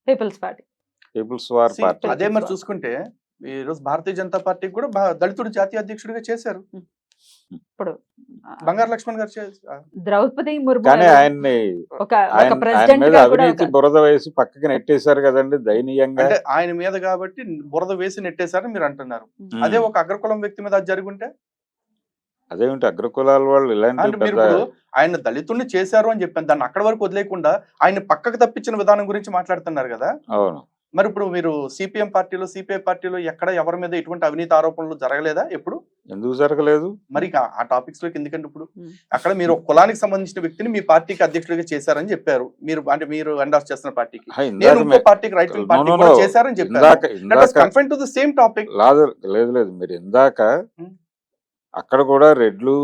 [SPEAKER 1] People's party
[SPEAKER 2] people's war
[SPEAKER 3] See,
[SPEAKER 2] party.
[SPEAKER 3] అదే మరి చూసుకుంటే ఈ రోజు భారతీయ జనతా పార్టీకి కూడా దళితుడు జాతీయ అధ్యక్షుడిగా చేశారు.
[SPEAKER 1] ఇప్పుడు
[SPEAKER 3] బంగారు లక్ష్మణ్ గారు
[SPEAKER 1] ద్రౌపది ముర్ము
[SPEAKER 2] కానీ
[SPEAKER 1] ఎవరు?
[SPEAKER 2] ఆయన్ని
[SPEAKER 1] ఒక
[SPEAKER 2] ఆయన
[SPEAKER 1] ప్రెసిడెంట్
[SPEAKER 2] మీద
[SPEAKER 1] గా కూడా
[SPEAKER 2] అవినీతి బురద వేసి పక్కకి నెట్టేశారు కదండి దయనీయంగా.
[SPEAKER 3] అంటే ఆయన మీద కాబట్టి బురద వేసి నెట్టేశారని మీరు అంటున్నారు. అదే ఒక అగ్రకులం వ్యక్తి మీద అది జరుగుంటే,
[SPEAKER 2] అదేమిటి అగ్రకులాల వాళ్ళు ఇలాంటి
[SPEAKER 3] అంటే మీరు
[SPEAKER 2] పెద్ద
[SPEAKER 3] ఇప్పుడు ఆయన దళితుడిని చేశారు అని చెప్పాను, దాన్ని అక్కడ వరకు వదిలేకుండా ఆయన పక్కకు తప్పించిన విధానం గురించి మాట్లాడుతున్నారు కదా.
[SPEAKER 2] అవును.
[SPEAKER 3] మరి ఇప్పుడు మీరు సిపిఎం పార్టీలో, సిపిఐ పార్టీలో ఎక్కడ ఎవరి మీద ఎటువంటి అవినీతి ఆరోపణలు జరగలేదా ఎప్పుడు?
[SPEAKER 2] ఎందుకు జరగలేదు?
[SPEAKER 3] మరి ఆ టాపిక్స్ లోకి ఎందుకంటే ఇప్పుడు
[SPEAKER 1] ఉమ్.
[SPEAKER 3] అక్కడ మీరు ఒక కులానికి సంబంధించిన వ్యక్తిని మీ పార్టీకి అధ్యక్షుడిగా చేశారని చెప్పారు. మీరు అంటే మీరు ఎండార్స్ చేస్తున్న పార్టీకి, నేను ఇంకో పార్టీకి రైట్ వింగ్ పార్టీ కూడా చేశారని చెప్పారు. Confine to the same topic.
[SPEAKER 2] లేదు లేదు మీరు ఇందాక
[SPEAKER 3] Hmm.
[SPEAKER 2] అక్కడ కూడా రెడ్లు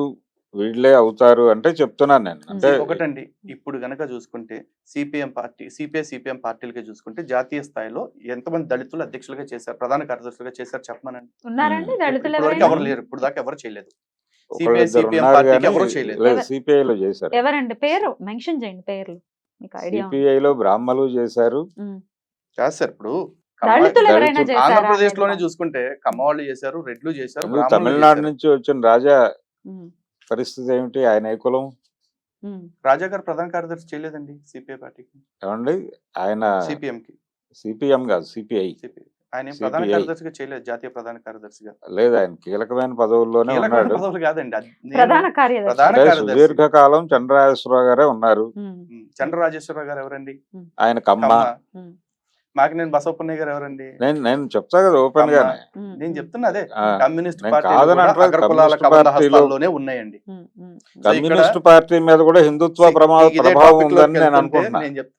[SPEAKER 2] వీళ్ళే అవుతారు అంటే చెప్తున్నాను నేను. అంటే
[SPEAKER 3] ఒకటండి, ఇప్పుడు గనక చూసుకుంటే సిపిఎం పార్టీ, సిపిఎం పార్టీలకి చూసుకుంటే జాతీయ స్థాయిలో ఎంతమంది దళితులు అధ్యక్షులుగా చేశారు, ప్రధాన కార్యదర్శులుగా చేశారు చెప్పమనండి.
[SPEAKER 1] ఉన్నారండి దళితులు
[SPEAKER 3] ఇప్పుడు
[SPEAKER 1] ఎవరైనా?
[SPEAKER 3] ఎవరు లేరు, ఇప్పుడు దాకా ఎవరు చేయలేదు.
[SPEAKER 2] ఒకళ్ళిద్దరు
[SPEAKER 3] సిపిఎం
[SPEAKER 2] ఉన్నారు
[SPEAKER 3] పార్టీకి
[SPEAKER 2] కానీ
[SPEAKER 3] ఎవరు చేయలేదు.
[SPEAKER 2] లేదు సిపిఐలో చేశారు.
[SPEAKER 1] ఎవరండి పేరు మెన్షన్ చేయండి, పేర్లు మీకు ఐడియా ఉంది.
[SPEAKER 2] సిపిఐలో బ్రాహ్మలు చేశారు.
[SPEAKER 3] చేస్తారు. ఇప్పుడు
[SPEAKER 1] దళితులు ఎవరైనా చేశారా
[SPEAKER 3] ఆంధ్రప్రదేశ్ లోనే
[SPEAKER 1] అనేది?
[SPEAKER 3] చూసుకుంటే కమ్మవాళ్ళు చేశారు, రెడ్లు చేశారు,
[SPEAKER 2] ఎందుకు
[SPEAKER 3] బ్రాహ్మణులు
[SPEAKER 2] తమిళనాడు
[SPEAKER 3] చేశారు.
[SPEAKER 2] నుంచి వచ్చిన రాజా
[SPEAKER 1] ఉమ్.
[SPEAKER 2] పరిస్థితి ఏమిటి? ఆయన ఏ కులం?
[SPEAKER 1] ఉమ్.
[SPEAKER 3] రాజా గారు ప్రధాన కార్యదర్శి చేయలేదండి సిపిఐ పార్టీకి,
[SPEAKER 2] ఏమండి ఆయన
[SPEAKER 3] సిపిఎం కి.
[SPEAKER 2] సిపిఎం కాదు సిపిఐ.
[SPEAKER 3] ఆయన ఏం ప్రధాన
[SPEAKER 2] CPI.
[SPEAKER 3] కార్యదర్శిగా చేయలేదు, జాతీయ ప్రధాన కార్యదర్శిగా.
[SPEAKER 2] లేదు ఆయన కీలకమైన పదవుల్లోనే
[SPEAKER 3] కీలకమైన
[SPEAKER 2] ఉన్నాడు.
[SPEAKER 3] పదవులు కాదండి, అది నేను-
[SPEAKER 1] ప్రధాన కార్యదర్శి.
[SPEAKER 3] ప్రధాన
[SPEAKER 2] అంటే
[SPEAKER 3] కార్యదర్శి.
[SPEAKER 2] సుదీర్ఘకాలం చంద్రరాజేశ్వరరావు గారే ఉన్నారు.
[SPEAKER 1] ఉమ్.
[SPEAKER 3] చంద్రరాజేశ్వరరావు గారు ఎవరండి?
[SPEAKER 2] ఆయన కమ్మ.
[SPEAKER 3] కమ్మ.
[SPEAKER 1] ఉమ్.
[SPEAKER 3] మాకినేని బసవపున్నయ్య గారు ఎవరండి?
[SPEAKER 2] నేను చెప్తా కదా ఓపెన్
[SPEAKER 3] కమ్మ.
[SPEAKER 2] గానే.
[SPEAKER 1] ఉమ్.
[SPEAKER 3] నేను చెప్తున్నా అదే,
[SPEAKER 2] ఆ,
[SPEAKER 3] కమ్యూనిస్ట్
[SPEAKER 2] నేను
[SPEAKER 3] పార్టీలు
[SPEAKER 2] కాదని
[SPEAKER 3] కూడా
[SPEAKER 2] అంటలేదు,
[SPEAKER 3] అగ్రకులాల
[SPEAKER 2] కమ్యూనిస్ట్
[SPEAKER 3] కబంధ
[SPEAKER 2] పార్టీలో
[SPEAKER 3] హస్తాల్లోనే ఉన్నాయండి.
[SPEAKER 1] ఉమ్. ఉమ్.
[SPEAKER 3] సో ఇక్కడ
[SPEAKER 2] కమ్యూనిస్ట్ పార్టీ మీద కూడా హిందుత్వ
[SPEAKER 3] ఇదే
[SPEAKER 2] ప్రభావం
[SPEAKER 3] టాపిక్ లోకి
[SPEAKER 2] ఉందని నేను
[SPEAKER 3] వెళ్తుంటే
[SPEAKER 2] అనుకుంటున్నా.
[SPEAKER 3] నేను చెప్తా,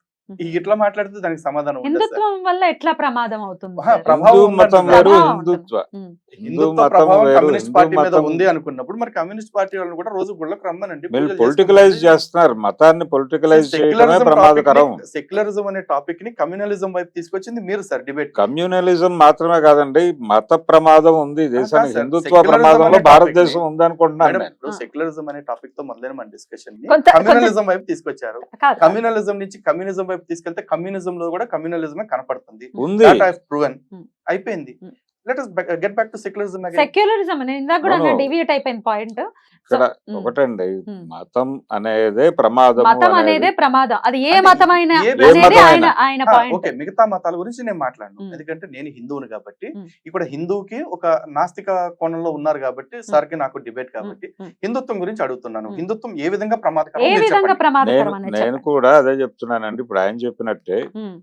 [SPEAKER 3] ఇట్లా మాట్లాడితే దానికి సమాధానం ఉండదు సార్.
[SPEAKER 1] హిందుత్వం వల్ల ఎట్లా ప్రమాదం అవుతుంది
[SPEAKER 3] ఆహా,
[SPEAKER 1] సార్?
[SPEAKER 3] ప్రభావం
[SPEAKER 2] హిందూ
[SPEAKER 3] ఉందంటున్నా.
[SPEAKER 2] మతం వేరు
[SPEAKER 1] ప్రభావం
[SPEAKER 2] హిందుత్వ.
[SPEAKER 1] ఉమ్.
[SPEAKER 2] హిందూ
[SPEAKER 3] హిందుత్వ
[SPEAKER 2] మతం
[SPEAKER 3] ప్రభావం
[SPEAKER 2] వేరు.
[SPEAKER 3] కమ్యూనిస్ట్
[SPEAKER 2] హిందూ
[SPEAKER 3] పార్టీ మీద
[SPEAKER 2] మతం
[SPEAKER 3] ఉంది అనుకున్నప్పుడు మరి కమ్యూనిస్ట్ పార్టీ వాళ్ళని కూడా రోజు గుళ్ళకు రమ్మనండి,
[SPEAKER 2] మీరు
[SPEAKER 3] పూజలు
[SPEAKER 2] పొలిటికలైజ్
[SPEAKER 3] చేసుకోమనండి.
[SPEAKER 2] చేస్తున్నారు. మతాన్ని పొలిటికలైజ్ చేయడమే ప్రమాదకరం.
[SPEAKER 3] సెక్యులరిజం అనే టాపిక్ ని కమ్యూనలిజం వైపు తీసుకొచ్చింది మీరు సార్ డిబేట్.
[SPEAKER 2] కమ్యూనలిజం మాత్రమే కాదండి, మత ప్రమాదం ఉంది దేశానికి.
[SPEAKER 3] సార్,
[SPEAKER 2] హిందుత్వ
[SPEAKER 3] secularism
[SPEAKER 2] ప్రమాదంలో
[SPEAKER 3] అనే
[SPEAKER 2] భారతదేశం
[SPEAKER 3] topic
[SPEAKER 2] ఉంది అనుకుంటున్నాను
[SPEAKER 3] మేడం,
[SPEAKER 2] నేను.
[SPEAKER 3] ఇప్పుడు సెక్యులరిజం అనే టాపిక్ తో మొదలైన మన డిస్కషన్ ని
[SPEAKER 1] కొంత-
[SPEAKER 3] కమ్యూనలిజం వైపు తీసుకొచ్చారు.
[SPEAKER 1] కాదు.
[SPEAKER 3] కమ్యూనలిజం నుంచి కమ్యూనిజం వైపు తీసుకెళ్తే కమ్యూనిజం లో కూడా కమ్యూనలిజమే కనపడుతుంది.
[SPEAKER 2] ఉంది.
[SPEAKER 3] That I have proven.
[SPEAKER 1] Hmm.
[SPEAKER 3] అయిపోయింది.
[SPEAKER 1] Hmm.
[SPEAKER 3] Let us get back to secularism again.
[SPEAKER 1] Secularism నేను ఇందాక కూడా
[SPEAKER 2] No, no.
[SPEAKER 1] డివియేట్ అయిపోయింది పాయింట్.
[SPEAKER 2] ఇక్కడ
[SPEAKER 1] ఉమ్.
[SPEAKER 2] ఒకటండి,
[SPEAKER 1] ఉమ్.
[SPEAKER 2] మతం అనేదే ప్రమాదము
[SPEAKER 1] మతం
[SPEAKER 2] అనేది.
[SPEAKER 1] అనేదే ప్రమాదం. అది ఏ
[SPEAKER 3] అంటే
[SPEAKER 1] మతమైనా
[SPEAKER 3] ఏ
[SPEAKER 1] అనేది
[SPEAKER 2] మతమైనా.
[SPEAKER 1] ఆయన పాయింట్.
[SPEAKER 3] ఓకే, మిగతా మతాల గురించి నేను మాట్లాడను,
[SPEAKER 1] ఉమ్.
[SPEAKER 3] ఎందుకంటే నేను హిందువుని కాబట్టి.
[SPEAKER 1] ఉమ్.
[SPEAKER 3] ఇక్కడ హిందువుకి ఒక నాస్తిక కోణంలో ఉన్నారు కాబట్టి సార్కి నాకు డిబేట్ కాబట్టి
[SPEAKER 1] ఉమ్.
[SPEAKER 3] హిందుత్వం గురించి అడుగుతున్నాను.
[SPEAKER 1] ఉమ్.
[SPEAKER 3] హిందుత్వం ఏ విధంగా ప్రమాదకరం
[SPEAKER 1] ఏ
[SPEAKER 3] మీరు
[SPEAKER 1] విధంగా
[SPEAKER 3] చెప్పండి.
[SPEAKER 1] ప్రమాదకరం అనేది
[SPEAKER 2] నేను
[SPEAKER 1] చెప్పండి.
[SPEAKER 2] కూడా అదే చెప్తున్నానండి. ఇప్పుడు ఆయన చెప్పినట్టే
[SPEAKER 1] ఉమ్.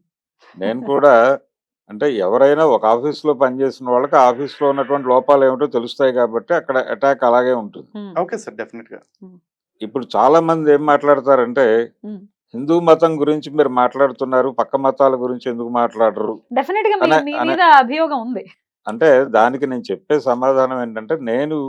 [SPEAKER 2] నేను కూడా, అంటే ఎవరైనా ఒక ఆఫీస్లో పనిచేసిన వాళ్ళకి ఆఫీస్లో ఉన్నటువంటి లోపాలు ఏమిటో తెలుస్తాయి కాబట్టి అక్కడ అటాక్ అలాగే ఉంటుంది.
[SPEAKER 1] ఉమ్.
[SPEAKER 3] ఓకే సార్, డెఫినెట్ గా.
[SPEAKER 2] ఇప్పుడు చాలా మంది ఏం మాట్లాడతారంటే,
[SPEAKER 1] ఉమ్.
[SPEAKER 2] హిందూ మతం గురించి మీరు మాట్లాడుతున్నారు, పక్క మతాల గురించి ఎందుకు మాట్లాడరు
[SPEAKER 1] డెఫినెట్ గా
[SPEAKER 2] అనే-
[SPEAKER 1] మీ
[SPEAKER 2] అనే-
[SPEAKER 1] మీద అభియోగం ఉంది.
[SPEAKER 2] అంటే దానికి నేను చెప్పే సమాధానం ఏంటంటే, నేను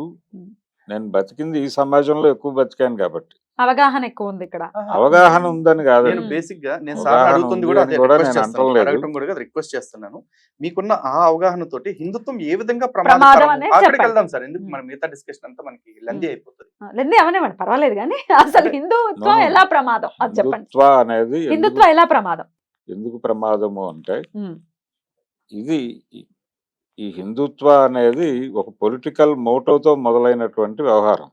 [SPEAKER 2] బతికింది ఈ సమాజంలో ఎక్కువ బతికాను కాబట్టి.
[SPEAKER 1] అవగాహన ఎక్కువ ఉంది ఇక్కడ.
[SPEAKER 2] అవగాహన ఉందని కాదు,
[SPEAKER 3] నేను
[SPEAKER 1] ఉమ్.
[SPEAKER 3] బేసిక్ గా నేను
[SPEAKER 2] అవగాహన
[SPEAKER 3] సార్ అడుగుతుంది
[SPEAKER 2] ఉంది
[SPEAKER 3] కూడా
[SPEAKER 2] అని
[SPEAKER 3] అదే
[SPEAKER 2] కూడా
[SPEAKER 3] రిక్వెస్ట్
[SPEAKER 2] నేను
[SPEAKER 3] చేస్తున్నాను,
[SPEAKER 2] అంటలేదు.
[SPEAKER 3] అడగటం కూడా రిక్వెస్ట్ చేస్తున్నాను. మీకున్న ఆ అవగాహన తోటి హిందుత్వం ఏ విధంగా
[SPEAKER 1] ప్రమాదం
[SPEAKER 3] ప్రమాదకరం
[SPEAKER 1] అనేది
[SPEAKER 3] అక్కడికి
[SPEAKER 1] చెప్పండి.
[SPEAKER 3] వెళ్దాం సార్. ఎందుకు మన మిగతా డిస్కషన్ అంతా మనకి లెంది అయిపోతుంది.
[SPEAKER 1] లెంది అవనివ్వండి, పర్వాలేదు కానీ అసలు
[SPEAKER 3] అంటే-
[SPEAKER 1] హిందుత్వం
[SPEAKER 2] No, no.
[SPEAKER 1] ఎలా ప్రమాదం అది చెప్పండి.
[SPEAKER 2] హిందుత్వ అనేది
[SPEAKER 1] హిందుత్వం ఎలా ప్రమాదం?
[SPEAKER 2] ఎందుకు ప్రమాదము అంటే,
[SPEAKER 1] ఉమ్.
[SPEAKER 2] ఇది ఈ హిందుత్వ అనేది ఒక పొలిటికల్ మోటోతో మొదలైనటువంటి వ్యవహారం.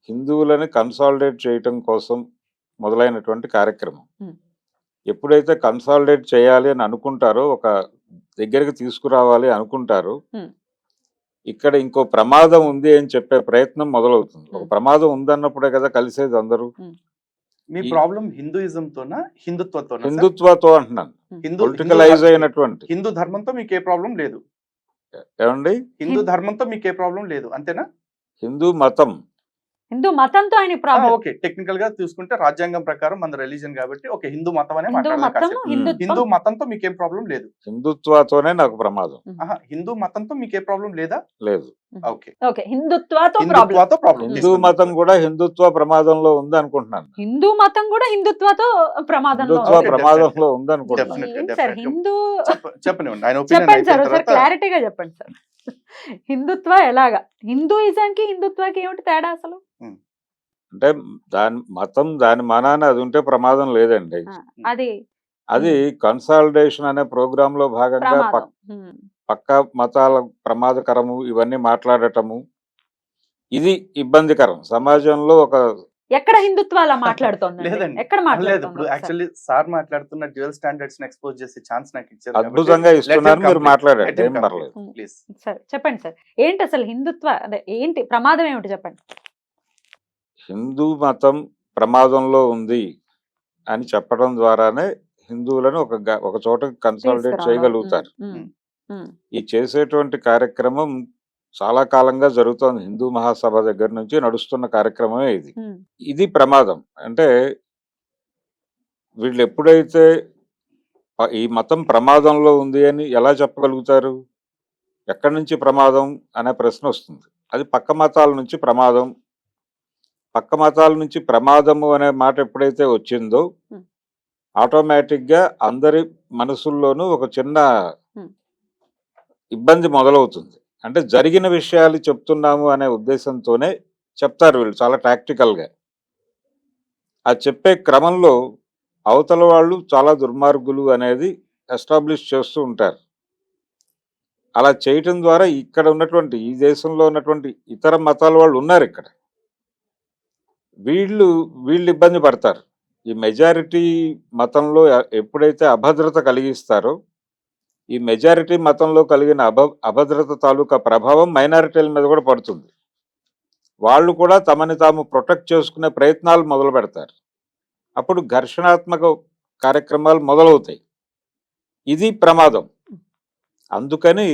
[SPEAKER 2] హిందువులని కన్సాలిడేట్ చేయటం కోసం మొదలైనటువంటి కార్యక్రమం.
[SPEAKER 1] Hmm.
[SPEAKER 2] ఎప్పుడైతే కన్సాలిడేట్ చేయాలి అని అనుకుంటారో, ఒక దగ్గరికి తీసుకురావాలి అనుకుంటారో,
[SPEAKER 1] Hmm.
[SPEAKER 2] ఇక్కడ ఇంకో ప్రమాదం ఉంది అని చెప్పే ప్రయత్నం మొదలవుతుంది. ఒక
[SPEAKER 1] Hmm.
[SPEAKER 2] ప్రమాదం ఉందన్నప్పుడే కదా కలిసేది అందరూ.
[SPEAKER 3] మీ
[SPEAKER 2] ఈ-
[SPEAKER 3] ప్రాబ్లం హిందూయిజంతోనా హిందుత్వంతోనా సార్?
[SPEAKER 2] హిందుత్వతో అంటున్నాను,
[SPEAKER 3] హిందూ
[SPEAKER 2] పొలిటికలైజ్ అయినటువంటి.
[SPEAKER 3] హిందూ ధర్మంతో మీకు ఏ ప్రాబ్లం లేదు?
[SPEAKER 2] ఏమండి,
[SPEAKER 3] హిందూ ధర్మంతో మీకు ఏ ప్రాబ్లం లేదు అంతేనా?
[SPEAKER 2] హిందూ మతం,
[SPEAKER 1] హిందూ మతంతో ఆయన ప్రాబ్లం.
[SPEAKER 3] ఓకే, టెక్నికల్ గా చూసుకుంటే రాజ్యాంగం ప్రకారం మన రిలీజన్ కాబట్టి ఓకే హిందూ మతం అనే
[SPEAKER 1] హిందూ
[SPEAKER 3] మాట్లాడదాం
[SPEAKER 1] మతం
[SPEAKER 3] కాసేపు. హిందూ
[SPEAKER 1] హిందుత్వం.
[SPEAKER 3] మతంతో మీకు ఏం ప్రాబ్లం లేదు?
[SPEAKER 2] హిందుత్వతోనే నాకు ప్రమాదం
[SPEAKER 3] హిందూ మతంతో మీకు ఏ ప్రాబ్లం లేదా?
[SPEAKER 2] లేదు.
[SPEAKER 3] ఓకే,
[SPEAKER 1] ఓకే, హిందుత్వతో ప్రాబ్లం.
[SPEAKER 3] హిందుత్వతో ప్రాబ్లం.
[SPEAKER 2] హిందూ మతం కూడా హిందుత్వ ప్రమాదంలో ఉంది అనుకుంటున్నాను.
[SPEAKER 1] హిందూ మతం కూడా హిందుత్వతో ప్రమాదంలో
[SPEAKER 2] హిందుత్వ
[SPEAKER 1] ఉంది.
[SPEAKER 3] Okay,
[SPEAKER 2] ప్రమాదంలో ఉంది అనుకుంటున్నాను.
[SPEAKER 3] Definitely.
[SPEAKER 1] ఏంటి సార్ హిందూ
[SPEAKER 3] చెప్పనివ్వండి, ఆయన
[SPEAKER 1] చెప్పండి సార్,
[SPEAKER 3] ఒపీనియన్
[SPEAKER 1] ఒకసారి క్లారిటీగా చెప్పండి సార్. హిందుత్వ ఎలాగా? హిందూయిజానికి హిందుత్వకి ఏమిటి తేడా అసలు?
[SPEAKER 2] అంటే మతం దాని మానాన అది ఉంటే ప్రమాదం లేదండి.
[SPEAKER 1] అది
[SPEAKER 2] అది కన్సాలిడేషన్ అనే ప్రోగ్రామ్ లో భాగంగా
[SPEAKER 1] ప్రమాదం.
[SPEAKER 2] పక్క మతాల ప్రమాదకరము ఇవన్నీ మాట్లాడటము, ఇది ఇబ్బందికరం. సమాజంలో ఒక
[SPEAKER 1] ఎక్కడ హిందుత్వ అలా మాట్లాడుతోంది?
[SPEAKER 3] లేదండి.
[SPEAKER 1] ఎక్కడ
[SPEAKER 3] లేదు, ఇప్పుడు
[SPEAKER 1] మాట్లాడుతుంది?
[SPEAKER 3] యాక్చువల్లీ సార్ మాట్లాడుతున్న డ్యూయల్ స్టాండర్డ్స్ ని ఎక్స్పోజ్ చేసే ఛాన్స్ నాకు ఇచ్చారు.
[SPEAKER 2] అద్భుతంగా ఇస్తున్నారు, మీరు మాట్లాడండి, ఏం పర్లేదు.
[SPEAKER 3] ప్లీజ్.
[SPEAKER 1] సరే చెప్పండి సార్, ఏంటి అసలు హిందుత్వ అదే ఏంటి ప్రమాదం ఏమిటి చెప్పండి.
[SPEAKER 2] హిందూ మతం ప్రమాదంలో ఉంది అని చెప్పడం ద్వారానే హిందువులను ఒక చోట కన్సాలిడేట్
[SPEAKER 1] తీసుకురావడం.
[SPEAKER 2] చేయగలుగుతారు. ఈ చేసేటువంటి కార్యక్రమం చాలా కాలంగా జరుగుతోంది. హిందూ మహాసభ దగ్గర నుంచి నడుస్తున్న కార్యక్రమమే ఇది. ఇది ప్రమాదం. అంటే వీళ్ళు ఎప్పుడైతే ఈ మతం ప్రమాదంలో ఉంది అని ఎలా చెప్పగలుగుతారు? ఎక్కడి నుంచి ప్రమాదం అనే ప్రశ్న వస్తుంది. అది పక్క మతాల నుంచి ప్రమాదం. పక్క మతాల నుంచి ప్రమాదము అనే మాట ఎప్పుడైతే వచ్చిందో ఆటోమేటిక్గా అందరి మనసుల్లోనూ ఒక చిన్న ఇబ్బంది మొదలవుతుంది. అంటే జరిగిన విషయాలు చెప్తున్నాము అనే ఉద్దేశంతోనే చెప్తారు వీళ్ళు చాలా టాక్టికల్గా. ఆ చెప్పే క్రమంలో అవతల వాళ్ళు చాలా దుర్మార్గులు అనేది ఎస్టాబ్లిష్ చేస్తూ ఉంటారు. అలా చేయటం ద్వారా ఇక్కడ ఉన్నటువంటి ఈ దేశంలో ఉన్నటువంటి ఇతర మతాల వాళ్ళు ఉన్నారు ఇక్కడ, వీళ్ళు ఇబ్బంది పడతారు. ఈ మెజారిటీ మతంలో ఎప్పుడైతే అభద్రత కలిగిస్తారో, ఈ మెజారిటీ మతంలో కలిగిన అభద్రత తాలూకా ప్రభావం మైనారిటీల మీద కూడా పడుతుంది. వాళ్ళు కూడా తమని తాము ప్రొటెక్ట్ చేసుకునే ప్రయత్నాలు మొదలు పెడతారు. అప్పుడు ఘర్షణాత్మక కార్యక్రమాలు మొదలవుతాయి. ఇది ప్రమాదం. అందుకని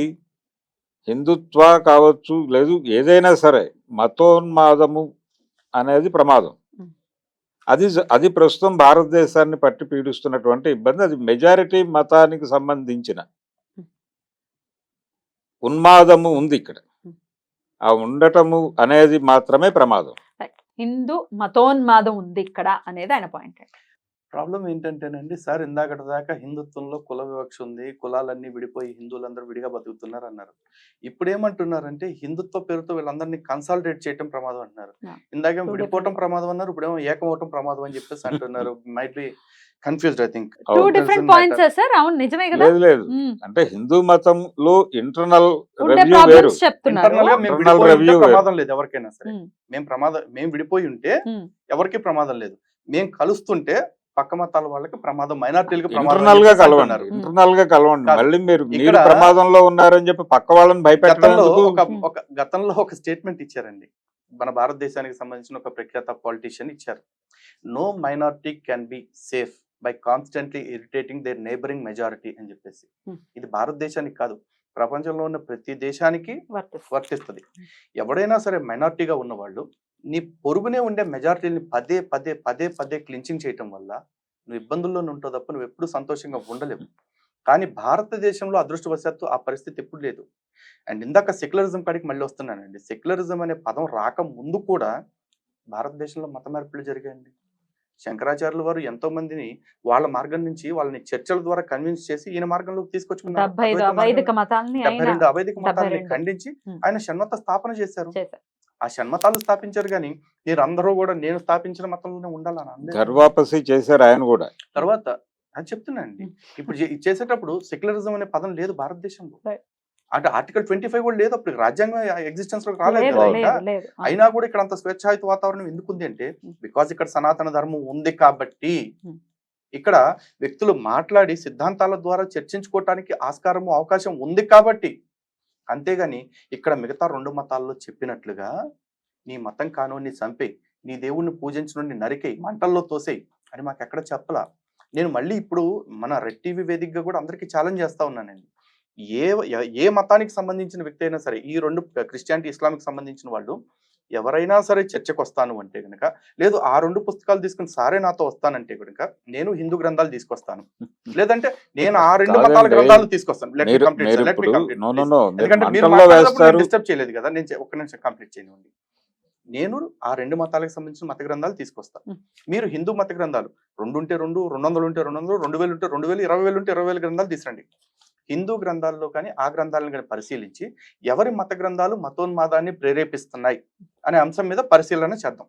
[SPEAKER 2] హిందుత్వ కావచ్చు, లేదు ఏదైనా సరే మతోన్మాదము అనేది ప్రమాదం. అది ప్రస్తుతం భారతదేశాన్ని పట్టి పీడిస్తున్నటువంటి ఇబ్బంది. అది మెజారిటీ మతానికి సంబంధించిన ఉన్మాదము ఉంది ఇక్కడ. ఆ ఉండటము అనేది మాత్రమే ప్రమాదం.
[SPEAKER 1] హిందూ మతోన్మాదం ఉంది ఇక్కడ అనేది ఆయన పాయింట్.
[SPEAKER 3] ప్రాబ్లం ఏంటంటేనండి సార్, ఇందాకటి దాకా హిందుత్వంలో కుల వివక్ష ఉంది, కులాలన్నీ విడిపోయి హిందువులందరూ విడిగా బతుకుతున్నారు అన్నారు. ఇప్పుడు ఏమంటున్నారంటే హిందుత్వ పేరుతో వీళ్ళందరినీ కన్సాలిడేట్ చేయటం ప్రమాదం అంటున్నారు.
[SPEAKER 1] Yeah.
[SPEAKER 3] ఇందాకేమో
[SPEAKER 1] Two
[SPEAKER 3] విడిపోవటం
[SPEAKER 1] different-
[SPEAKER 3] ప్రమాదం అన్నారు, ఇప్పుడేమో ఏకం అవటం ప్రమాదం అని చెప్పేసి అంటున్నారు. Might be confused I think.
[SPEAKER 1] Too
[SPEAKER 2] అవును.
[SPEAKER 1] Different points sir. అవును, నిజమే కదా.
[SPEAKER 2] లేదు లేదు అంటే హిందూ మతంలో ఇంటర్నల్
[SPEAKER 1] ఉండే
[SPEAKER 2] రివ్యూ వేరు.
[SPEAKER 1] ప్రాబ్లమ్స్ చెప్తున్నారు.
[SPEAKER 3] ఇంటర్నల్ గా మేము
[SPEAKER 2] Internal
[SPEAKER 3] విడిపోయి ఉంటే
[SPEAKER 2] review వేరు.
[SPEAKER 3] ప్రమాదం లేదు ఎవరికైనా సరే.
[SPEAKER 1] ఉమ్,
[SPEAKER 3] మేము విడిపోయి ఉంటే
[SPEAKER 1] ఉమ్.
[SPEAKER 3] ఎవరికి ప్రమాదం లేదు. మేము కలుస్తుంటే పక్క మతాల వాళ్ళకి ప్రమాదం, మైనార్టీలకు ప్రమాదం
[SPEAKER 2] ఇంటర్నల్
[SPEAKER 3] అని
[SPEAKER 2] గా
[SPEAKER 3] చెప్పేసి
[SPEAKER 2] కలవండి,
[SPEAKER 3] అంటున్నారు.
[SPEAKER 2] ఇంటర్నల్ గా కలవండి.
[SPEAKER 3] కాదు.
[SPEAKER 2] మళ్ళీ మీరు
[SPEAKER 3] ఇక్కడ
[SPEAKER 2] ప్రమాదంలో ఉన్నారని చెప్పి పక్క వాళ్ళని భయపెట్టడం
[SPEAKER 3] గతంలో
[SPEAKER 2] ఎందుకు?
[SPEAKER 3] గతంలో ఒక స్టేట్మెంట్ ఇచ్చారండి. మన భారతదేశానికి సంబంధించిన ఒక ప్రఖ్యాత పాలిటిషియన్ ఇచ్చారు. No minority can be safe by constantly irritating their neighbouring majority అని చెప్పేసి. ఇది భారతదేశానికి కాదు, ప్రపంచంలో ఉన్న ప్రతి దేశానికి వర్తిస్తుంది. ఎవడైనా సరే మైనారిటీగా ఉన్నవాళ్ళు నీ పొరుగునే ఉండే మెజారిటీని పదే పదే పదే పదే క్లించింగ్ చేయటం వల్ల నువ్వు ఇబ్బందుల్లోనే ఉంటావు తప్ప నువ్వు ఎప్పుడు సంతోషంగా ఉండలేవు. కానీ భారతదేశంలో అదృష్టవశాత్తు ఆ పరిస్థితి ఎప్పుడు లేదు. అండ్ ఇందాక సెక్యులరిజం కాడికి మళ్ళీ వస్తున్నానండి. సెక్యులరిజం అనే పదం రాక ముందు కూడా భారతదేశంలో మత మార్పులు జరిగాయండి. శంకరాచార్యుల వారు ఎంతో మందిని వాళ్ళ మార్గం నుంచి వాళ్ళని చర్చల ద్వారా కన్విన్స్ చేసి ఈయన మార్గంలోకి తీసుకొచ్చుకున్నారు.
[SPEAKER 1] 75 అవైదిక మతాల్ని ఆయన
[SPEAKER 3] 72 అవైదిక మతాలని
[SPEAKER 1] 72.
[SPEAKER 3] ఖండించి
[SPEAKER 1] ఉమ్.
[SPEAKER 3] ఆయన షణ్మత స్థాపన చేశారు.
[SPEAKER 1] చేశారు.
[SPEAKER 3] ఆ షణ్మతాలు స్థాపించారు కానీ మీరు అందరూ కూడా నేను స్థాపించిన మతంలోనే ఉండాలని అనలేదు.
[SPEAKER 2] గర్వాపసి చేశారు ఆయన కూడా.
[SPEAKER 3] తర్వాత అది చెప్తున్నానండి, ఇప్పుడు చేసేటప్పుడు సెక్యులరిజం అనే పదం లేదు భారతదేశంలో.
[SPEAKER 1] Right.
[SPEAKER 3] అంటే ఆర్టికల్ 25 కూడా లేదు, అప్పుడు రాజ్యాంగం ఎగ్జిస్టెన్స్ లోకి రాలేదు
[SPEAKER 1] లేదు,
[SPEAKER 3] కదా
[SPEAKER 1] లేదు,
[SPEAKER 3] ఇంకా.
[SPEAKER 1] లేదు.
[SPEAKER 3] అయినా కూడా ఇక్కడ అంత స్వేచ్ఛాయుత వాతావరణం ఎందుకు ఉంది అంటే బికాజ్ ఇక్కడ సనాతన ధర్మం ఉంది కాబట్టి. ఇక్కడ వ్యక్తులు మాట్లాడి సిద్ధాంతాల ద్వారా చర్చించుకోవటానికి ఆస్కారము అవకాశం ఉంది కాబట్టి. అంతేగాని ఇక్కడ మిగతా రెండు మతాల్లో చెప్పినట్లుగా నీ మతం కానోని చంపేయి, నీ దేవుణ్ణి పూజించనుని నరికేయి, మంటల్లో తోసేయి అని మాకు ఎక్కడ చెప్పలా. నేను మళ్ళీ ఇప్పుడు మన రెడ్ టీవీ వేదికగా కూడా అందరికీ ఛాలెంజ్ చేస్తా ఉన్నానండి. ఏ మతానికి సంబంధించిన వ్యక్తి అయినా సరే, ఈ రెండు క్రిస్టియానిటీ ఇస్లామిక్ సంబంధించిన వాళ్ళు ఎవరైనా సరే చర్చకు వస్తాను అంటే కనుక, లేదు ఆ రెండు పుస్తకాలు తీసుకుని సారే నాతో వస్తానంటే కనుక నేను హిందూ గ్రంథాలు తీసుకొస్తాను, లేదంటే నేను ఆ రెండు మతాల
[SPEAKER 2] కాదండి.
[SPEAKER 3] గ్రంథాలు తీసుకొస్తాను.
[SPEAKER 2] మీరు ఇప్పుడు నో నో నో మీరు
[SPEAKER 3] ఎందుకంటే మీరు
[SPEAKER 2] మంటల్లో వేస్తారు.
[SPEAKER 3] డిస్టర్బ్ చేయలేదు కదా, నేను ఒక్క నిమిషం కంప్లీట్ చేయనివ్వండి. నేను ఆ రెండు మతాలకు సంబంధించిన మత గ్రంథాలు తీసుకొస్తాను. మీరు హిందూ మత గ్రంథాలు 2 ఉంటే 2, 200 ఉంటే 200, 2000 ఉంటే 2000, 20,000 ఉంటే 20,000 గ్రంథాలు తీసురండి. హిందూ గ్రంథాల్లో కానీ ఆ గ్రంథాలను కానీ పరిశీలించి ఎవరి మత గ్రంథాలు మతోన్మాదాన్ని ప్రేరేపిస్తున్నాయి అనే అంశం మీద పరిశీలన చేద్దాం.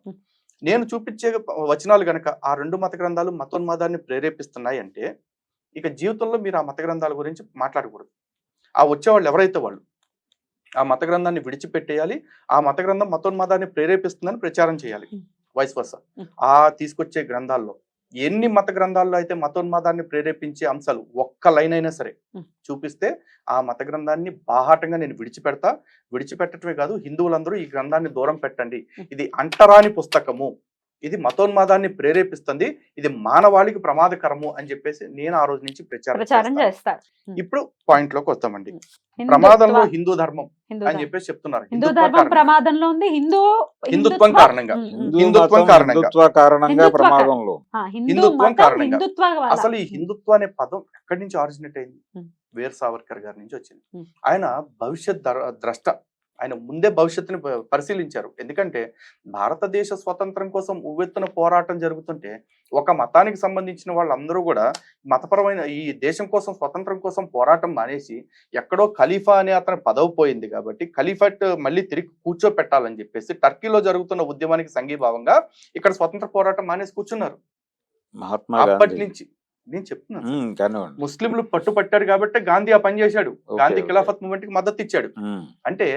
[SPEAKER 3] నేను చూపించే వచనాలు గనక ఆ రెండు మత గ్రంథాలు మతోన్మాదాన్ని ప్రేరేపిస్తున్నాయి అంటే ఇక జీవితంలో మీరు ఆ మత గ్రంథాల గురించి మాట్లాడకూడదు. ఆ వచ్చేవాళ్ళు ఎవరైతే వాళ్ళు ఆ మత గ్రంథాన్ని విడిచిపెట్టేయాలి. ఆ మత గ్రంథం మతోన్మాదాన్ని ప్రేరేపిస్తుందని ప్రచారం చేయాలి. Vice versa. ఆ తీసుకొచ్చే గ్రంథాల్లో ఎన్ని మత గ్రంథాల్లో అయితే మతోన్మాదాన్ని ప్రేరేపించే అంశాలు ఒక్క లైన్ అయినా సరే చూపిస్తే ఆ మత గ్రంథాన్ని బాహాటంగా నేను విడిచిపెట్టడమే కాదు, హిందువులందరూ ఈ గ్రంథాన్ని దూరం పెట్టండి, ఇది అంటరాని పుస్తకము, ఇది మతోన్మాదాన్ని ప్రేరేపిస్తుంది, ఇది మానవాళికి ప్రమాదకరము అని చెప్పేసి నేను ఆ రోజు నుంచి ప్రచారం
[SPEAKER 1] చేస్తారు.
[SPEAKER 3] ఇప్పుడు పాయింట్ లోకి వస్తామండి. ప్రమాదంలో హిందూ ధర్మం అని చెప్పేసి చెప్తున్నారు.
[SPEAKER 1] హిందూ ధర్మం ప్రమాదంలో ఉంది.
[SPEAKER 3] హిందుత్వం కారణంగా
[SPEAKER 2] హిందుత్వ కారణంగా ప్రమాదంలో.
[SPEAKER 3] హిందుత్వం కారణంగా. అసలు ఈ హిందుత్వ అనే పదం ఎక్కడి నుంచి ఆరిజినేట్ అయింది? వీర్ సావర్కర్ గారి నుంచి వచ్చింది. ఆయన భవిష్యత్ ద్రష్ట. ఆయన ముందే భవిష్యత్తుని పరిశీలించారు. ఎందుకంటే భారతదేశ స్వతంత్రం కోసం ఉవ్వెత్తున పోరాటం జరుగుతుంటే ఒక మతానికి సంబంధించిన వాళ్ళందరూ కూడా మతపరమైన ఈ దేశం కోసం స్వతంత్రం కోసం పోరాటం మానేసి ఎక్కడో ఖలీఫా అనే అతని పదవి పోయింది కాబట్టి ఖలీఫాట్ మళ్ళీ తిరిగి కూర్చోపెట్టాలని చెప్పేసి టర్కీలో జరుగుతున్న ఉద్యమానికి సంఘీభావంగా ఇక్కడ స్వతంత్ర పోరాటం మానేసి కూర్చున్నారు.
[SPEAKER 2] మహాత్మా
[SPEAKER 3] అప్పటి నుంచి నేను చెప్తున్నాను,
[SPEAKER 2] గాంధీ
[SPEAKER 3] ముస్లింలు పట్టుపట్టారు కాబట్టి గాంధీ ఆ పని చేశాడు. గాంధీ ఖిలాఫత్ మూవ్మెంట్ కి మద్దతు ఇచ్చాడు. అంటే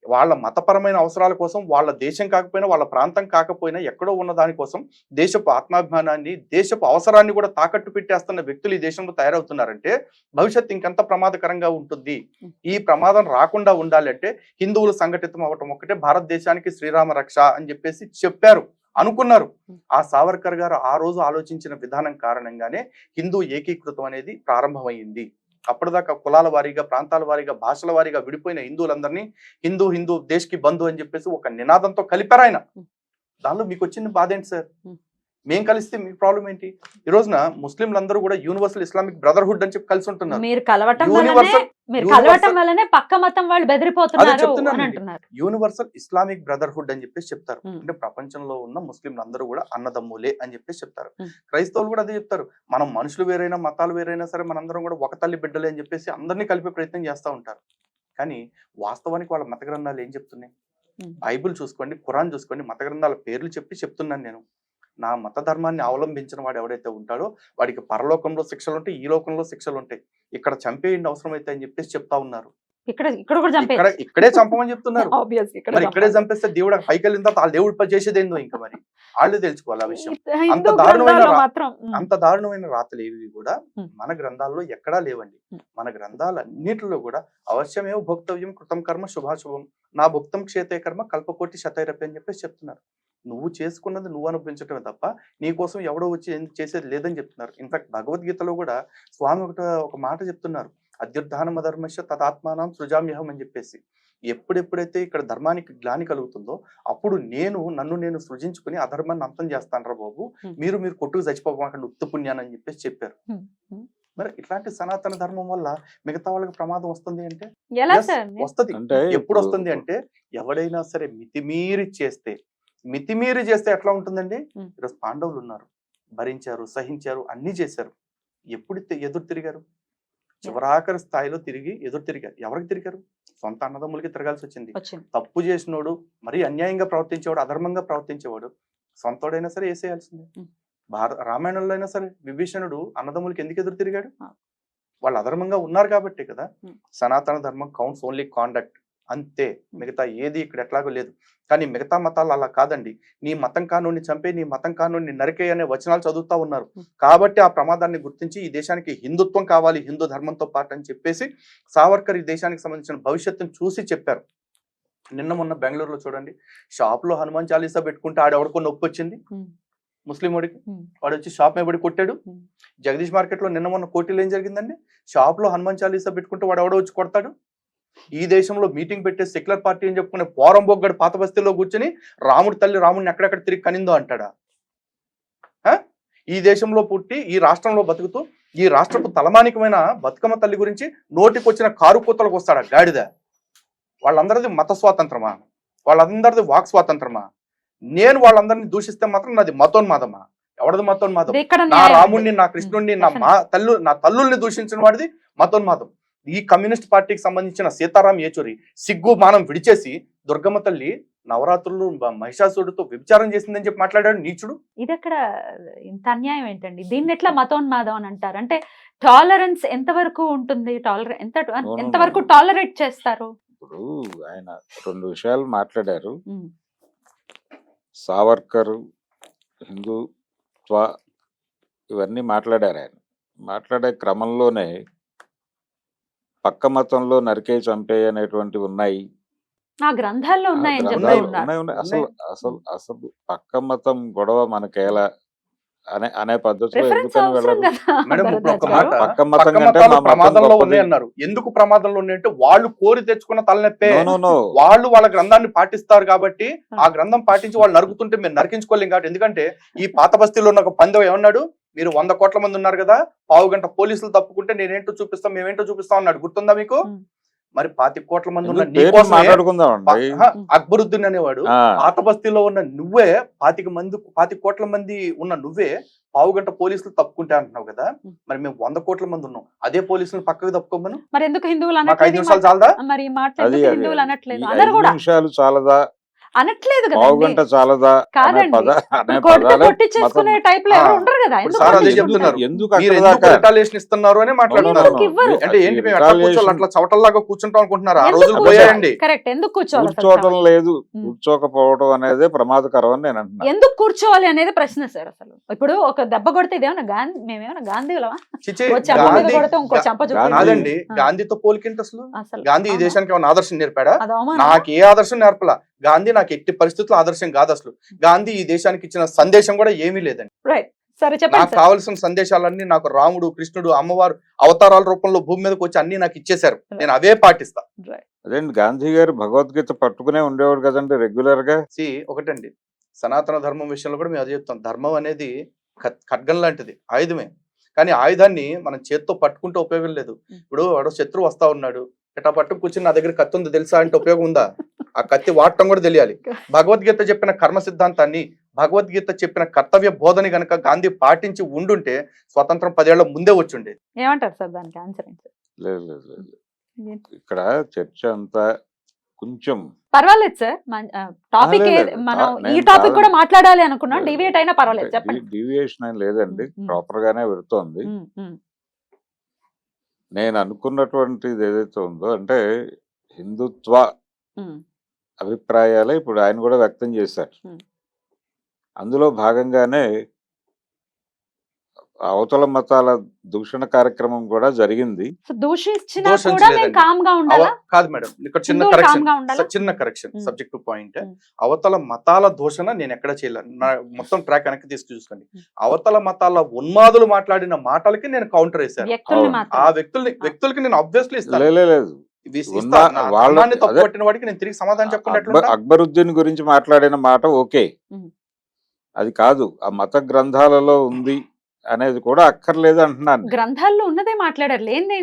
[SPEAKER 3] వాళ్ళ మతపరమైన అవసరాల కోసం, వాళ్ళ దేశం కాకపోయినా వాళ్ళ ప్రాంతం కాకపోయినా ఎక్కడో ఉన్న దానికోసం దేశపు ఆత్మాభిమానాన్ని, దేశపు అవసరాన్ని కూడా తాకట్టు పెట్టేస్తున్న వ్యక్తులు ఈ దేశంలో తయారవుతున్నారంటే భవిష్యత్తు ఇంకెంత ప్రమాదకరంగా ఉంటుంది. ఈ ప్రమాదం రాకుండా ఉండాలంటే హిందువులు సంఘటితం అవ్వటం ఒక్కటే భారతదేశానికి శ్రీరామ రక్ష అని చెప్పేసి చెప్పారు, అనుకున్నారు. ఆ సావర్కర్ గారు ఆ రోజు ఆలోచించిన విధానం కారణంగానే హిందూ ఏకీకృతం అనేది ప్రారంభమైంది. అప్పటిదాకా కులాల వారీగా, ప్రాంతాల వారీగా, భాషల వారీగా విడిపోయిన హిందువులందరినీ హిందూ దేశ్కి బంధు అని చెప్పేసి ఒక నినాదంతో కలిపారు ఆయన. దానిలో మీకు వచ్చిన బాధ ఏంటి సార్? మేము కలిస్తే మీ ప్రాబ్లం ఏంటి? ఈ రోజున ముస్లింలందరూ కూడా యూనివర్సల్ ఇస్లామిక్ బ్రదర్హుడ్ అని చెప్పి కలిసి ఉంటున్నారు.
[SPEAKER 1] మీరు కలవటం వల్లనే
[SPEAKER 3] యూనివర్సల్
[SPEAKER 1] పక్క మతం వాళ్ళు
[SPEAKER 3] అదే
[SPEAKER 1] బెదిరిపోతున్నారు అని
[SPEAKER 3] చెప్తున్నానండి.
[SPEAKER 1] అంటున్నారు.
[SPEAKER 3] యూనివర్సల్ ఇస్లామిక్ బ్రదర్హుడ్ అని చెప్పేసి చెప్తారు.
[SPEAKER 1] ఉమ్.
[SPEAKER 3] అంటే ప్రపంచంలో ఉన్న ముస్లింలందరూ కూడా అన్నదమ్ములే అని చెప్పేసి చెప్తారు.
[SPEAKER 1] ఉమ్.
[SPEAKER 3] క్రైస్తవులు కూడా అదే చెప్తారు. మనం మనుషులు వేరైనా మతాలు వేరైనా సరే మనందరం కూడా ఒక తల్లి బిడ్డలే అని చెప్పేసి అందరినీ కలిపే ప్రయత్నం చేస్తూ ఉంటారు. కానీ వాస్తవానికి వాళ్ళ మత గ్రంథాలు ఏం చెప్తున్నాయి?
[SPEAKER 1] ఉమ్.
[SPEAKER 3] బైబిల్ చూసుకోండి, ఖురాన్ చూసుకోండి, మత గ్రంథాల పేర్లు చెప్తున్నాను నేను. నా మత ధర్మాన్ని అవలంబించిన వాడు ఎవడైతే ఉంటాడో వాడికి పరలోకంలో శిక్షలు ఉంటాయి, ఈ లోకంలో శిక్షలు ఉంటాయి. ఇక్కడ చంపేయండి అవసరమైతే అని చెప్పేసి చెప్తా ఉన్నారు.
[SPEAKER 1] ఇక్కడ కూడా చంపేయచ్చు.
[SPEAKER 3] ఇక్కడే చంపమని చెప్తున్నారు.
[SPEAKER 1] Obvious, ఇక్కడ
[SPEAKER 3] మరి ఇక్కడే
[SPEAKER 1] చంపాలి.
[SPEAKER 3] చంపేస్తే దేవుడు పైకి వెళ్ళిన తర్వాత ఆ దేవుడు చేసేది ఏందో ఇంకా మరి వాళ్ళు తెలుసుకోవాలి ఆ విషయం.
[SPEAKER 1] హిందూ
[SPEAKER 3] దారుణమైన
[SPEAKER 1] గ్రంథాల్లో
[SPEAKER 3] రా-
[SPEAKER 1] మాత్రం
[SPEAKER 3] అంత దారుణమైన రాతలు ఏవి కూడా
[SPEAKER 1] ఉమ్.
[SPEAKER 3] మన గ్రంథాల్లో ఎక్కడా లేవండి.
[SPEAKER 1] ఉమ్.
[SPEAKER 3] మన గ్రంథాలన్నిటిలో కూడా అవశ్యమేవ భోక్తవ్యం కృతం కర్మ శుభాశుభం నా భుక్తం క్షేతే కర్మ కల్పకోటి శతైరపి అని చెప్పేసి చెప్తున్నారు. నువ్వు చేసుకున్నది నువ్వు అనుభవించటమే తప్ప నీ కోసం ఎవడో వచ్చి ఏం చేసేది లేదని చెప్తున్నారు. ఇన్ఫాక్ట్ భగవద్గీతలో కూడా స్వామి ఒక మాట చెప్తున్నారు, అధ్యుర్ధానమ ధర్మస్య తదాత్మానం సృజామ్యహం అని చెప్పేసి. ఎప్పుడెప్పుడైతే ఇక్కడ ధర్మానికి గ్లాని కలుగుతుందో అప్పుడు నన్ను నేను సృజించుకుని అధర్మాన్ని అంతం చేస్తానరా బాబు, మీరు కొట్టుకు చచ్చిపోకండి ఉత్తు పుణ్యాన్ని అని చెప్పేసి చెప్పారు. మరి ఇట్లాంటి సనాతన ధర్మం వల్ల మిగతా వాళ్ళకి ప్రమాదం వస్తుంది అంటే
[SPEAKER 1] ఎలా
[SPEAKER 3] Yes,
[SPEAKER 1] సార్?
[SPEAKER 3] వస్తది.
[SPEAKER 2] అంటే
[SPEAKER 3] ఎప్పుడు
[SPEAKER 2] ఇప్పుడు
[SPEAKER 3] వస్తుంది అంటే ఎవడైనా సరే మితిమీరి చేస్తే ఎట్లా ఉంటుందండి?
[SPEAKER 1] ఉమ్.
[SPEAKER 3] ఈరోజు పాండవులు ఉన్నారు, భరించారు, సహించారు, అన్ని చేశారు. ఎప్పుడు ఎదురు తిరిగారు? చివరాఖరి స్థాయిలో ఎదురు తిరిగారు. ఎవరికి తిరిగారు? సొంత అన్నదమ్ములకి తిరగాల్సి వచ్చింది.
[SPEAKER 1] వచ్చింది.
[SPEAKER 3] తప్పు చేసినోడు, మరీ అన్యాయంగా ప్రవర్తించేవాడు, అధర్మంగా ప్రవర్తించేవాడు సొంతోడైనా సరే వేసేయాల్సిందే.
[SPEAKER 1] ఉమ్.
[SPEAKER 3] రామాయణంలో అయినా సరే విభీషణుడు అన్నదమ్ములకి ఎందుకు ఎదురు తిరిగాడు?
[SPEAKER 1] ఆ.
[SPEAKER 3] వాళ్ళు అధర్మంగా ఉన్నారు కాబట్టి కదా.
[SPEAKER 1] ఉమ్.
[SPEAKER 3] సనాతన ధర్మం కౌంట్స్ ఓన్లీ కాండక్ట్ అంతే, మిగతా ఏది ఇక్కడ ఎట్లాగో లేదు. కానీ మిగతా మతాలు అలా కాదండి. నీ మతం కానూని చంపే, నీ మతం కానూని నరికే అనే వచనాలు చదువుతా ఉన్నారు. కాబట్టి ఆ ప్రమాదాన్ని గుర్తించి ఈ దేశానికి హిందుత్వం కావాలి, హిందూ ధర్మంతో పాటు అని చెప్పేసి సావర్కర్ ఈ దేశానికి సంబంధించిన భవిష్యత్తును చూసి చెప్పారు. నిన్న మొన్న బెంగళూరులో చూడండి, షాప్ లో హనుమాన్ చాలీసా పెట్టుకుంటే ఆడెవడుకో నొప్పి వచ్చింది ముస్లిం వాడికి, వాడు వచ్చి షాప్ మీద పడి కొట్టాడు. జగదీష్ మార్కెట్ లో నిన్న మొన్న కోటిలో ఏం జరిగిందండి? షాప్ లో హనుమాన్ చాలీసా పెట్టుకుంటే వాడు ఎవడో వచ్చి కొడతాడు. ఈ దేశంలో మీటింగ్ పెట్టే సెక్యులర్ పార్టీ అని చెప్పుకునే పోరం బొగ్గడు పాత బస్తీలో కూర్చొని రాముడిని ఎక్కడెక్కడ తిరిగి కనిందో అంటాడా? ఈ దేశంలో పుట్టి ఈ రాష్ట్రంలో బతుకుతూ ఈ రాష్ట్రపు తలమానికమైన బతుకమ్మ తల్లి గురించి నోటికొచ్చిన కారు కూతలకు వస్తాడా గాడిద? వాళ్ళందరిది మత స్వాతంత్రమా? వాళ్ళందరిది వాక్ స్వాతంత్రమా? నేను వాళ్ళందరినీ దూషిస్తే మాత్రం నాది మతోన్మాదమా? ఎవడది మతోన్మాదం? నా రాముణ్ణి, నా కృష్ణుణ్ణి, నా తల్లుల్ని దూషించిన వాడిది మతోన్మాదం. ఈ కమ్యూనిస్ట్ పార్టీకి సంబంధించిన సీతారాం యేచూరి సిగ్గు మానం విడిచేసి దుర్గమ్మ తల్లి నవరాత్రులు మహిషాసురుడితో వ్యభిచారం చేసిందని చెప్పి మాట్లాడాడు నీచుడు.
[SPEAKER 1] ఇది ఎక్కడ ఇంత అన్యాయం ఏంటండి? దీన్ని ఎట్లా మతోన్మాదం అని అంటారు? అంటే టాలరెన్స్ ఎంతవరకు ఉంటుంది? ఎంతవరకు టాలరేట్ చేస్తారు?
[SPEAKER 2] ఇప్పుడు ఆయన 2 విషయాలు మాట్లాడారు. సావర్కర్, హిందుత్వ ఇవన్నీ మాట్లాడారు. ఆయన మాట్లాడే క్రమంలోనే పక్క మతంలో నరికే చంపే అనేటువంటివి ఉన్నాయి.
[SPEAKER 1] ఆ గ్రంథాల్లో ఉన్నాయని చెప్తూ
[SPEAKER 2] గ్రంథాలు
[SPEAKER 1] ఉన్నారు.
[SPEAKER 2] ఉన్నాయి. అసలు పక్క మతం గొడవ మనకేలా అనే పద్ధతిలో
[SPEAKER 1] రిఫరెన్స్
[SPEAKER 2] ఎందుకని
[SPEAKER 1] అవసరం
[SPEAKER 2] వెళ్ళదు?
[SPEAKER 1] కదా
[SPEAKER 3] మేడం ఇప్పుడు ఒక
[SPEAKER 1] భరద్వాజ్
[SPEAKER 3] మాట,
[SPEAKER 1] గారు.
[SPEAKER 2] పక్క మతం
[SPEAKER 3] పక్క
[SPEAKER 2] కంటే
[SPEAKER 3] మతాలు
[SPEAKER 2] మా మతం
[SPEAKER 3] ప్రమాదంలో
[SPEAKER 2] గొప్పది.
[SPEAKER 3] ఉన్నాయి అన్నారు. ఎందుకు ప్రమాదంలో ఉన్నాయంటే వాళ్ళు కోరి తెచ్చుకున్న తలనొప్పే.
[SPEAKER 2] నో
[SPEAKER 3] వాళ్ళు వాళ్ళ గ్రంథాన్ని పాటిస్తారు కాబట్టి ఆ గ్రంథం పాటించి వాళ్ళు నరుకుతుంటే మేము నరికించుకోలేం కాబట్టి. ఎందుకంటే ఈ పాత బస్తీలో ఉన్న ఒక పందెం ఏమన్నాడు? మీరు 100 కోట్ల మంది ఉన్నారు కదా, పావు గంట పోలీసులు తప్పుకుంటే నేనేంటో చూపిస్తాం, మేమేంటో చూపిస్తాం అన్నాడు. గుర్తుందా మీకు? మరి 25 కోట్ల మంది ఉన్న
[SPEAKER 2] పేర్లు
[SPEAKER 3] నీకోసమే
[SPEAKER 2] మాట్లాడుకుందామండి.
[SPEAKER 3] అక్బరుద్దీన్ అనేవాడు పాత బస్తీలో ఉన్న నువ్వే 25 కోట్ల మంది ఉన్న నువ్వే పావు గంట పోలీసులు తప్పుకుంటే అంటున్నావు కదా. మరి మేము 100 కోట్ల మంది ఉన్నాం, అదే పోలీసులు పక్కకు తప్పుకోమను.
[SPEAKER 1] మరి ఎందుకు హిందువులు
[SPEAKER 3] మాకు 5 నిమిషాలు
[SPEAKER 1] అనట్లేదు?
[SPEAKER 3] చాలదా?
[SPEAKER 1] మరి ఈ మాట ఎందుకు హిందువులు అనట్లేదు?
[SPEAKER 2] ఈ
[SPEAKER 1] అందరు
[SPEAKER 2] 5
[SPEAKER 1] కూడా
[SPEAKER 2] నిమిషాలు చాలదా,
[SPEAKER 1] అనట్లేదు
[SPEAKER 2] పావు
[SPEAKER 1] కదండి.
[SPEAKER 2] గంట చాలదా అనే
[SPEAKER 1] కాదండి. కొట్టి
[SPEAKER 2] పదాలే
[SPEAKER 1] కొట్టించేసుకునే టైప్ లో ఎవరు ఉండరు కదా.
[SPEAKER 3] ఇప్పుడు
[SPEAKER 1] ఎందుకు
[SPEAKER 3] సార్ అదే
[SPEAKER 1] కొట్టించుకుంటారు?
[SPEAKER 3] చెప్తున్నారు.
[SPEAKER 2] ఎందుకు
[SPEAKER 3] మీరు
[SPEAKER 2] అక్కడ
[SPEAKER 3] ఎందుకు
[SPEAKER 2] దాకా?
[SPEAKER 3] రిటాలియేషన్ ఇస్తున్నారు అని మాట్లాడుతున్నారు.
[SPEAKER 1] ఎందుకు ఇవ్వరు?
[SPEAKER 3] అంటే ఏంటి మేము ఎట్లా కూర్చోాలి, అట్లా చవటల్లాగా కూర్చుంటాం అనుకుంటున్నారా? ఆ
[SPEAKER 1] ఎందుకు
[SPEAKER 3] రోజులు
[SPEAKER 1] కూర్చోవాలి?
[SPEAKER 3] పోయాయండి.
[SPEAKER 1] కరెక్ట్. ఎందుకు కూర్చోవాలి? అసలు
[SPEAKER 2] కూర్చోవటం
[SPEAKER 1] చాలు.
[SPEAKER 2] లేదు, కూర్చోకపోవడం అనేది ప్రమాదకరం అని నేను అంటున్నాను.
[SPEAKER 1] ఎందుకు కూర్చోవాలి అనేది ప్రశ్న సార్. అసలు ఇప్పుడు ఒక దెబ్బ కొడితే ఇదేమన్నా మేమేమన్నా గాంధీలమా?
[SPEAKER 3] చిచి,
[SPEAKER 1] చెంప మీద
[SPEAKER 3] గాంధీ
[SPEAKER 1] కొడితే ఇంకో చెంప చూపించాలి.
[SPEAKER 3] కాదండి, గాంధీతో పోలికింటి అసలు
[SPEAKER 1] అసలు
[SPEAKER 3] గాంధీ ఈ
[SPEAKER 1] అవునా?
[SPEAKER 3] దేశానికి ఏమైనా ఆదర్శం నేర్పాడా?
[SPEAKER 1] అది అవమానం.
[SPEAKER 3] నాకు ఏ ఆదర్శం నేర్పలా. గాంధీ నాకు ఎట్టి పరిస్థితుల్లో ఆదర్శం కాదు అసలు. గాంధీ ఈ దేశానికి ఇచ్చిన సందేశం కూడా ఏమీ లేదండి.
[SPEAKER 1] రైట్. సరే చెప్పండి
[SPEAKER 3] నాకు
[SPEAKER 1] సార్.
[SPEAKER 3] కావాల్సిన సందేశాలన్నీ నాకు రాముడు, కృష్ణుడు, అమ్మవారు అవతారాల రూపంలో భూమి మీదకి వచ్చి అన్ని నాకు ఇచ్చేశారు. నేను అవే పాటిస్తా.
[SPEAKER 2] అదేంటి గాంధీ గారు భగవద్గీత పట్టుకునే ఉండేవాడు కదండి రెగ్యులర్ గా.
[SPEAKER 3] ఒకటండి, సనాతన ధర్మం విషయంలో కూడా మేము అదే చెప్తాం. ధర్మం అనేది ఖడ్గం లాంటిది, ఆయుధమే. కానీ ఆయుధాన్ని మనం చేత్తో పట్టుకుంటే ఉపయోగం లేదు. ఇప్పుడు వాడు శత్రువు వస్తా ఉన్నాడు, ఇట్లా పట్టుకు కూర్చుని నా దగ్గర కత్తి ఉంది తెలుసా అంటే ఉపయోగం ఉందా? ఆ కత్తి వాడటం కూడా తెలియాలి. భగవద్గీత చెప్పిన కర్మ సిద్ధాంతాన్ని, భగవద్గీత చెప్పిన కర్తవ్య బోధని గనక గాంధీ పాటించి ఉండుంటే స్వతంత్రం 10 ఏళ్ల ముందే వచ్చుండే.
[SPEAKER 1] ఏమంటారు సార్ దానికి ఆన్సర్ ఏంటి?
[SPEAKER 2] లేదు లేదు లేదు, ఇక్కడ చర్చ అంతా కొంచెం
[SPEAKER 1] పర్వాలేదు సార్, టాపిక్
[SPEAKER 2] లేదు,
[SPEAKER 1] మనం ఈ
[SPEAKER 2] నేను
[SPEAKER 1] టాపిక్ కూడా
[SPEAKER 2] కాదని-
[SPEAKER 1] మాట్లాడాలి అనుకున్నాం, డివియేట్ అయినా పర్వాలేదు చెప్పండి.
[SPEAKER 2] డీవియేషన్ ఏం లేదండి,
[SPEAKER 1] ఉమ్.
[SPEAKER 2] ప్రాపర్ గానే వెళుతోంది. నేను అనుకున్నటువంటిది ఏదైతే ఉందో అంటే హిందుత్వ అభిప్రాయాలే ఇప్పుడు ఆయన కూడా వ్యక్తం చేశారు.
[SPEAKER 1] Hmm.
[SPEAKER 2] అందులో భాగంగానే అవతల మతాల దూషణ కార్యక్రమం కూడా జరిగింది.
[SPEAKER 1] సో దూషించినా
[SPEAKER 3] దూషించలేదండి.
[SPEAKER 1] కూడా మేము కామ్ గా ఉండాలా?
[SPEAKER 3] కాదు మేడం, ఇక్కడ చిన్న
[SPEAKER 1] హిందువులు
[SPEAKER 3] కరెక్షన్,
[SPEAKER 1] కామ్ గా ఉండాలా?
[SPEAKER 3] చిన్న correction,
[SPEAKER 1] um.
[SPEAKER 3] Subject to point.
[SPEAKER 1] Um.
[SPEAKER 3] అవతల మతాల దూషణ నేను ఎక్కడ చేయలేను. నా మొత్తం ట్రాక్ వెనక్కి తీసుకు చూసుకోండి. అవతల మతాల ఉన్మాదులు మాట్లాడిన మాటలకి నేను కౌంటర్ వేశాను.
[SPEAKER 1] వ్యక్తుల్ని
[SPEAKER 2] అవును.
[SPEAKER 3] ఆ
[SPEAKER 1] మాత్రం
[SPEAKER 3] వ్యక్తులకి నేను ఆబ్వియస్లీ ఇస్తాను.
[SPEAKER 2] లేదు
[SPEAKER 3] ఇస్తాను. నా
[SPEAKER 2] వాళ్ళ-
[SPEAKER 3] ధర్మాన్ని
[SPEAKER 2] అదే.
[SPEAKER 3] తప్పుపట్టిన వాడికి నేను తిరిగి సమాధానం చెప్పకుండా ఎట్లుంటా?
[SPEAKER 2] అక్బరుద్దీన్ గురించి మాట్లాడిన మాట ఓకే,
[SPEAKER 1] ఉమ్.
[SPEAKER 2] అది కాదు ఆ మత గ్రంథాలలో ఉంది అనేది కూడా అక్కర్లేదు అంటున్నాను.
[SPEAKER 1] గ్రంథాల్లో ఉన్నదే మాట్లాడారు, లేని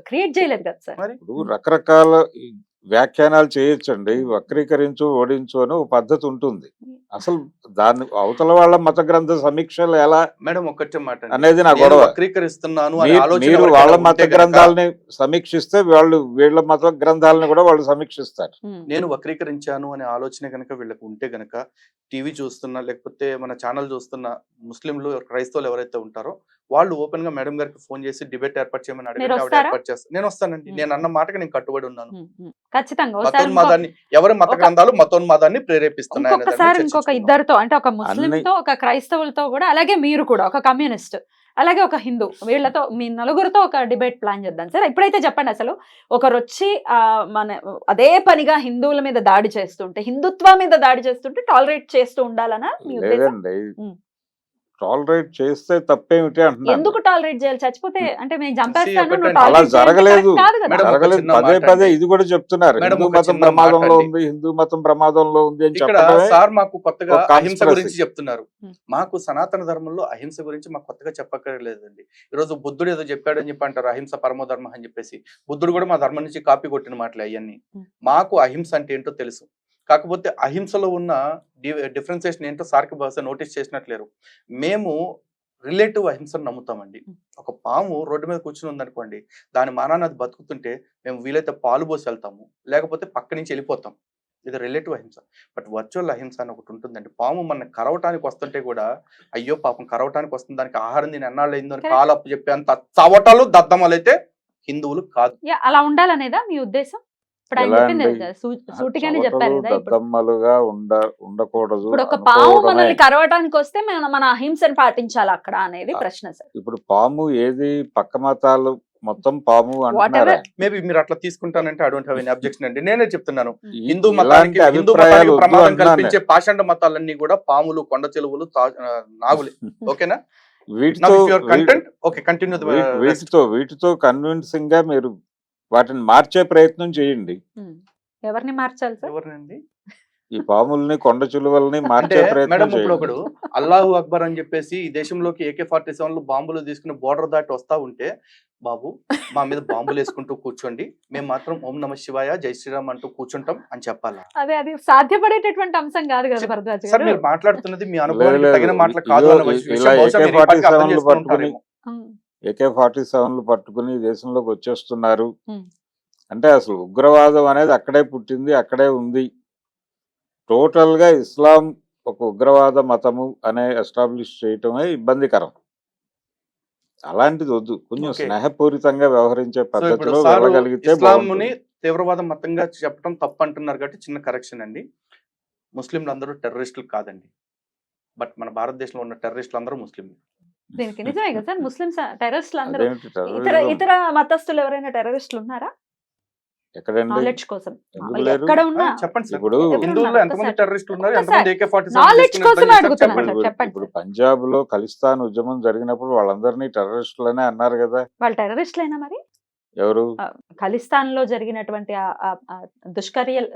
[SPEAKER 1] క్రియేట్ చేయలేదు కదా సార్.
[SPEAKER 3] మరి
[SPEAKER 2] ఇప్పుడు రకరకాల ఈ వ్యాఖ్యానాలు చేయొచ్చండి, వక్రీకరించు ఓడించు అని ఒక పద్ధతి ఉంటుంది. అసలు దాన్ని అవతల వాళ్ళ మత గ్రంథ సమీక్షలు ఎలా
[SPEAKER 3] మేడం ఒక్కటే మాట అండి.
[SPEAKER 2] అనేది నా
[SPEAKER 3] నేను
[SPEAKER 2] గొడవ.
[SPEAKER 3] వక్రీకరిస్తున్నాను అనే ఆలోచన
[SPEAKER 2] మీరు
[SPEAKER 3] ఎవరికైనా
[SPEAKER 2] వాళ్ళ మత
[SPEAKER 3] ఉంటే గనక,
[SPEAKER 2] గ్రంథాలని సమీక్షిస్తే వాళ్ళు వీళ్ళ మత గ్రంథాలను కూడా వాళ్ళు సమీక్షిస్తారు.
[SPEAKER 1] ఉమ్.
[SPEAKER 3] నేను వక్రీకరించాను అనే ఆలోచన కనుక వీళ్ళకి ఉంటే గనక, టీవీ చూస్తున్నా లేకపోతే మన ఛానల్ చూస్తున్న ముస్లింలు క్రైస్తవులు ఎవరైతే ఉంటారో వాళ్ళు ఓపెన్ గా మేడం గారికి ఫోన్ చేసి డిబేట్ ఏర్పాటు చేయమని
[SPEAKER 1] మీరు
[SPEAKER 3] అడిగితే ఆవిడ
[SPEAKER 1] వస్తారా?
[SPEAKER 3] ఏర్పాటు చేస్తాను. నేను వస్తానండి. నేను అన్న మాటకి నేను కట్టుబడి ఉన్నాను.
[SPEAKER 1] ఉమ్. ఉమ్. ఖచ్చితంగా ఒకసారి
[SPEAKER 3] మతోన్మాదాన్ని, ఎవరి మత గ్రంథాలు మతోన్మాదాన్ని ప్రేరేపిస్తున్నాయి అనే దాని మీద
[SPEAKER 1] ఇంకొకసారి ఇంకొక
[SPEAKER 3] చర్చించుకుందాం.
[SPEAKER 1] ఇద్దరితో, అంటే ఒక ముస్లింతో, ఒక క్రైస్తవులతో కూడా, అలాగే మీరు కూడా ఒక కమ్యూనిస్ట్, అలాగే ఒక హిందూ, వీళ్ళతో మీ నలుగురితో ఒక డిబేట్ ప్లాన్ చేద్దాం సార్. ఇప్పుడైతే చెప్పండి, అసలు ఒకరు వచ్చి మన అదే పనిగా హిందువుల మీద దాడి చేస్తుంటే, హిందుత్వం మీద దాడి చేస్తుంటే టాలరేట్ చేస్తూ ఉండాలనా మీ ఉద్దేశం?
[SPEAKER 2] లేదండి,
[SPEAKER 1] ఉమ్.
[SPEAKER 2] టాలరేట్ చేస్తే తప్పేమిటి అంటున్నాను.
[SPEAKER 1] ఎందుకు టాలరేట్ చేయాలి? చచ్చిపోతే అంటే మేము చంపేస్తాను,
[SPEAKER 3] ఒకటండి,
[SPEAKER 1] నువ్వు
[SPEAKER 2] అలా
[SPEAKER 1] tolerate చేయాలంటే
[SPEAKER 2] జరగలేదు.
[SPEAKER 1] correct కాదు కదా.
[SPEAKER 3] మేడం, ఒక
[SPEAKER 2] జరగలేదు.
[SPEAKER 3] చిన్న
[SPEAKER 2] పదే
[SPEAKER 3] మాట
[SPEAKER 2] పదే
[SPEAKER 3] అండి.
[SPEAKER 2] ఇది కూడా చెప్తున్నారు,
[SPEAKER 3] మేడం,
[SPEAKER 2] హిందూ
[SPEAKER 3] ఒక
[SPEAKER 2] మతం
[SPEAKER 3] చిన్న
[SPEAKER 2] ప్రమాదంలో
[SPEAKER 3] మాట అండి.
[SPEAKER 2] ఉంది, హిందూ మతం ప్రమాదంలో ఉంది అని
[SPEAKER 3] ఇక్కడ
[SPEAKER 2] చెప్పడమే
[SPEAKER 3] సార్ మాకు కొత్తగా
[SPEAKER 2] ఒక
[SPEAKER 3] అహింస
[SPEAKER 2] conspiracy.
[SPEAKER 3] గురించి చెప్తున్నారు.
[SPEAKER 1] ఉమ్.
[SPEAKER 3] మాకు సనాతన ధర్మంలో అహింస గురించి మాకు కొత్తగా చెప్పక్కర్లేదండి. ఈరోజు బుద్ధుడు ఏదో చెప్పాడు అని చెప్పి అంటారు, అహింస పరమధర్మం అని చెప్పేసి. బుద్ధుడు కూడా మా ధర్మం నుంచి కాపీ కొట్టిన మాటలే అవన్నీ.
[SPEAKER 1] ఉమ్.
[SPEAKER 3] మాకు అహింస అంటే ఏంటో తెలుసు. కాకపోతే అహింసలో ఉన్న డిఫరెన్సియేషన్ ఏంటో సార్కి బహుశా నోటీస్ చేసినట్లేరు. మేము రిలేటివ్ అహింసను నమ్ముతామండి. ఒక పాము రోడ్డు మీద కూర్చుని ఉందనుకోండి, దాని మానాన్ని అది బతుకుతుంటే మేము వీలైతే పాలు పోసి వెళ్తాము, లేకపోతే పక్క నుంచి వెళ్ళిపోతాం. ఇది రిలేటివ్ అహింస. బట్ వర్చువల్ అహింస అని ఒకటి ఉంటుందండి. పాము మన కరవటానికి వస్తుంటే కూడా, అయ్యో పాపం కరవటానికి వస్తుంది, దానికి ఆహారం దీని ఎన్నాళ్ళు అయిందో అని కాలు అప్పు చెప్పి అంత చవటాలు దద్దమలు అయితే హిందువులు కాదు.
[SPEAKER 1] యా, అలా ఉండాలనేదా మీ ఉద్దేశం? ఇప్పుడు ఆయన
[SPEAKER 2] ఎలా
[SPEAKER 1] చెప్పింది
[SPEAKER 2] అండి?
[SPEAKER 1] కదా, సూటిగానే
[SPEAKER 2] చవటలు
[SPEAKER 1] చెప్పారు కదా. ఇప్పుడు
[SPEAKER 2] దద్దమ్మలుగా ఉండకూడదు
[SPEAKER 1] ఇప్పుడు ఒక పాము
[SPEAKER 2] అనుకోవడమే.
[SPEAKER 1] మనల్ని కరవటానికి వస్తే మన అహింసను పాటించాలి అక్కడ అనేది ప్రశ్న సార్.
[SPEAKER 2] ఇప్పుడు పాము ఏది, పక్క మతాలు మొత్తం పాము
[SPEAKER 1] Whatever.
[SPEAKER 2] అంటున్నారా?
[SPEAKER 3] మేబీ మీరు అట్లా తీసుకుంటానంటే I don't have any objection అండి. నేనే చెప్తున్నాను,
[SPEAKER 2] ఈ-
[SPEAKER 3] హిందూ
[SPEAKER 2] ఇలాంటి
[SPEAKER 3] మతానికి
[SPEAKER 2] అభిప్రాయాలు వద్దు
[SPEAKER 3] ప్రమాదం
[SPEAKER 2] అంటున్నాను.
[SPEAKER 3] కల్పించే పాషండ మతాలన్నీ కూడా పాములు, కొండ చెలువులు, నాగులే. ఓకేనా?
[SPEAKER 2] వీటితో
[SPEAKER 3] కంటెంట్ ఓకే, కంటిన్యూ.
[SPEAKER 2] వీటితో కన్విన్సింగ్ గా మీరు వాటిని మార్చే ప్రయత్నం చేయండి.
[SPEAKER 1] ఎవరిని మార్చాలి సార్?
[SPEAKER 3] ఎవరినండి
[SPEAKER 2] ఈ పాముల్ని, కొండ చిలువల్ని
[SPEAKER 3] అంటే
[SPEAKER 2] మార్చే ప్రయత్నం
[SPEAKER 3] మేడం, ఇప్పుడు
[SPEAKER 2] చేయండి.
[SPEAKER 3] ఒకడు అల్లాహు అక్బర్ అని చెప్పేసి ఈ దేశంలోకి AK-47 బాంబులు తీసుకుని బోర్డర్ దాటి వస్తా ఉంటే, బాబు మా మీద బాంబులు వేసుకుంటూ కూర్చోండి, మేము మాత్రం ఓం నమ శివాయ, జై శ్రీరామ్ అంటూ కూర్చుంటాం అని చెప్పాలా?
[SPEAKER 1] అది సాధ్యపడేటటువంటి అంశం కాదు కదా భరద్వాజ్
[SPEAKER 3] సార్
[SPEAKER 1] గారు.
[SPEAKER 3] మీరు మాట్లాడుతున్నది మీ అనుభవానికి
[SPEAKER 2] లేదు,
[SPEAKER 3] తగిన మాటలు
[SPEAKER 2] ఇదిగో
[SPEAKER 3] కాదు అన్న విషయం
[SPEAKER 2] ఇలా
[SPEAKER 3] బహుశా మీరు ఈ పాటికి అర్థం
[SPEAKER 2] AK-47
[SPEAKER 3] చేసుకుని
[SPEAKER 2] పట్టుకుని
[SPEAKER 3] ఉంటారేమో.
[SPEAKER 2] AK-47 పట్టుకుని దేశంలోకి వచ్చేస్తున్నారు
[SPEAKER 1] ఉమ్.
[SPEAKER 2] అంటే అసలు ఉగ్రవాదం అనేది అక్కడే పుట్టింది, అక్కడే ఉంది. టోటల్ గా ఇస్లాం ఒక ఉగ్రవాద మతము అనే ఎస్టాబ్లిష్ చేయటమే ఇబ్బందికరం. అలాంటిది వద్దు, కొంచెం
[SPEAKER 3] Okay.
[SPEAKER 2] స్నేహపూరితంగా వ్యవహరించే
[SPEAKER 3] సో ఇప్పుడు
[SPEAKER 2] పద్ధతిలో
[SPEAKER 3] సార్
[SPEAKER 2] వెళ్ళగలిగితే
[SPEAKER 3] ఇస్లాంని
[SPEAKER 2] బాగుంటుంది.
[SPEAKER 3] తీవ్రవాద మతంగా చెప్పడం తప్పు అంటున్నారు కాబట్టి చిన్న కరెక్షన్ అండి. ముస్లింలు అందరూ టెర్రరిస్టులు కాదండి. బట్ మన భారతదేశంలో ఉన్న టెర్రరిస్టులు అందరూ ముస్లింలు.
[SPEAKER 1] దీనికి నిజమే కదా సార్, ముస్లిమ్స్ టెర్రరిస్టులు అందరూ.
[SPEAKER 2] అదేంటి
[SPEAKER 1] ఇతర
[SPEAKER 2] terrorism?
[SPEAKER 1] ఇతర మతస్థులు ఎవరైనా టెర్రరిస్టులు ఉన్నారా?
[SPEAKER 2] ఎక్కడండి?
[SPEAKER 1] నాలెడ్జ్ కోసం
[SPEAKER 2] ఎందుకు లేరు?
[SPEAKER 1] ఎక్కడ ఉన్నా
[SPEAKER 3] చెప్పండి సార్,
[SPEAKER 2] ఇప్పుడు
[SPEAKER 3] హిందువుల్లో ఎంతమంది టెర్రరిస్టులు ఉన్నారు, ఎంతమంది AK-47
[SPEAKER 1] Knowledge
[SPEAKER 3] తీసుకుని
[SPEAKER 1] కోసమే
[SPEAKER 3] యుద్ధం
[SPEAKER 1] అడుగుతున్నాను
[SPEAKER 3] చేస్తారు?
[SPEAKER 1] సార్, చెప్పండి
[SPEAKER 2] ఇప్పుడు
[SPEAKER 1] సార్.
[SPEAKER 2] పంజాబ్ లో ఖలిస్తాన్ ఉద్యమం జరిగినప్పుడు వాళ్ళందరినీ టెర్రరిస్టులనే అన్నారు కదా.
[SPEAKER 1] వాళ్ళు టెర్రరిస్టులైనా మరి?
[SPEAKER 2] ఎవరు
[SPEAKER 1] ఖలిస్తాన్ లో జరిగినటువంటి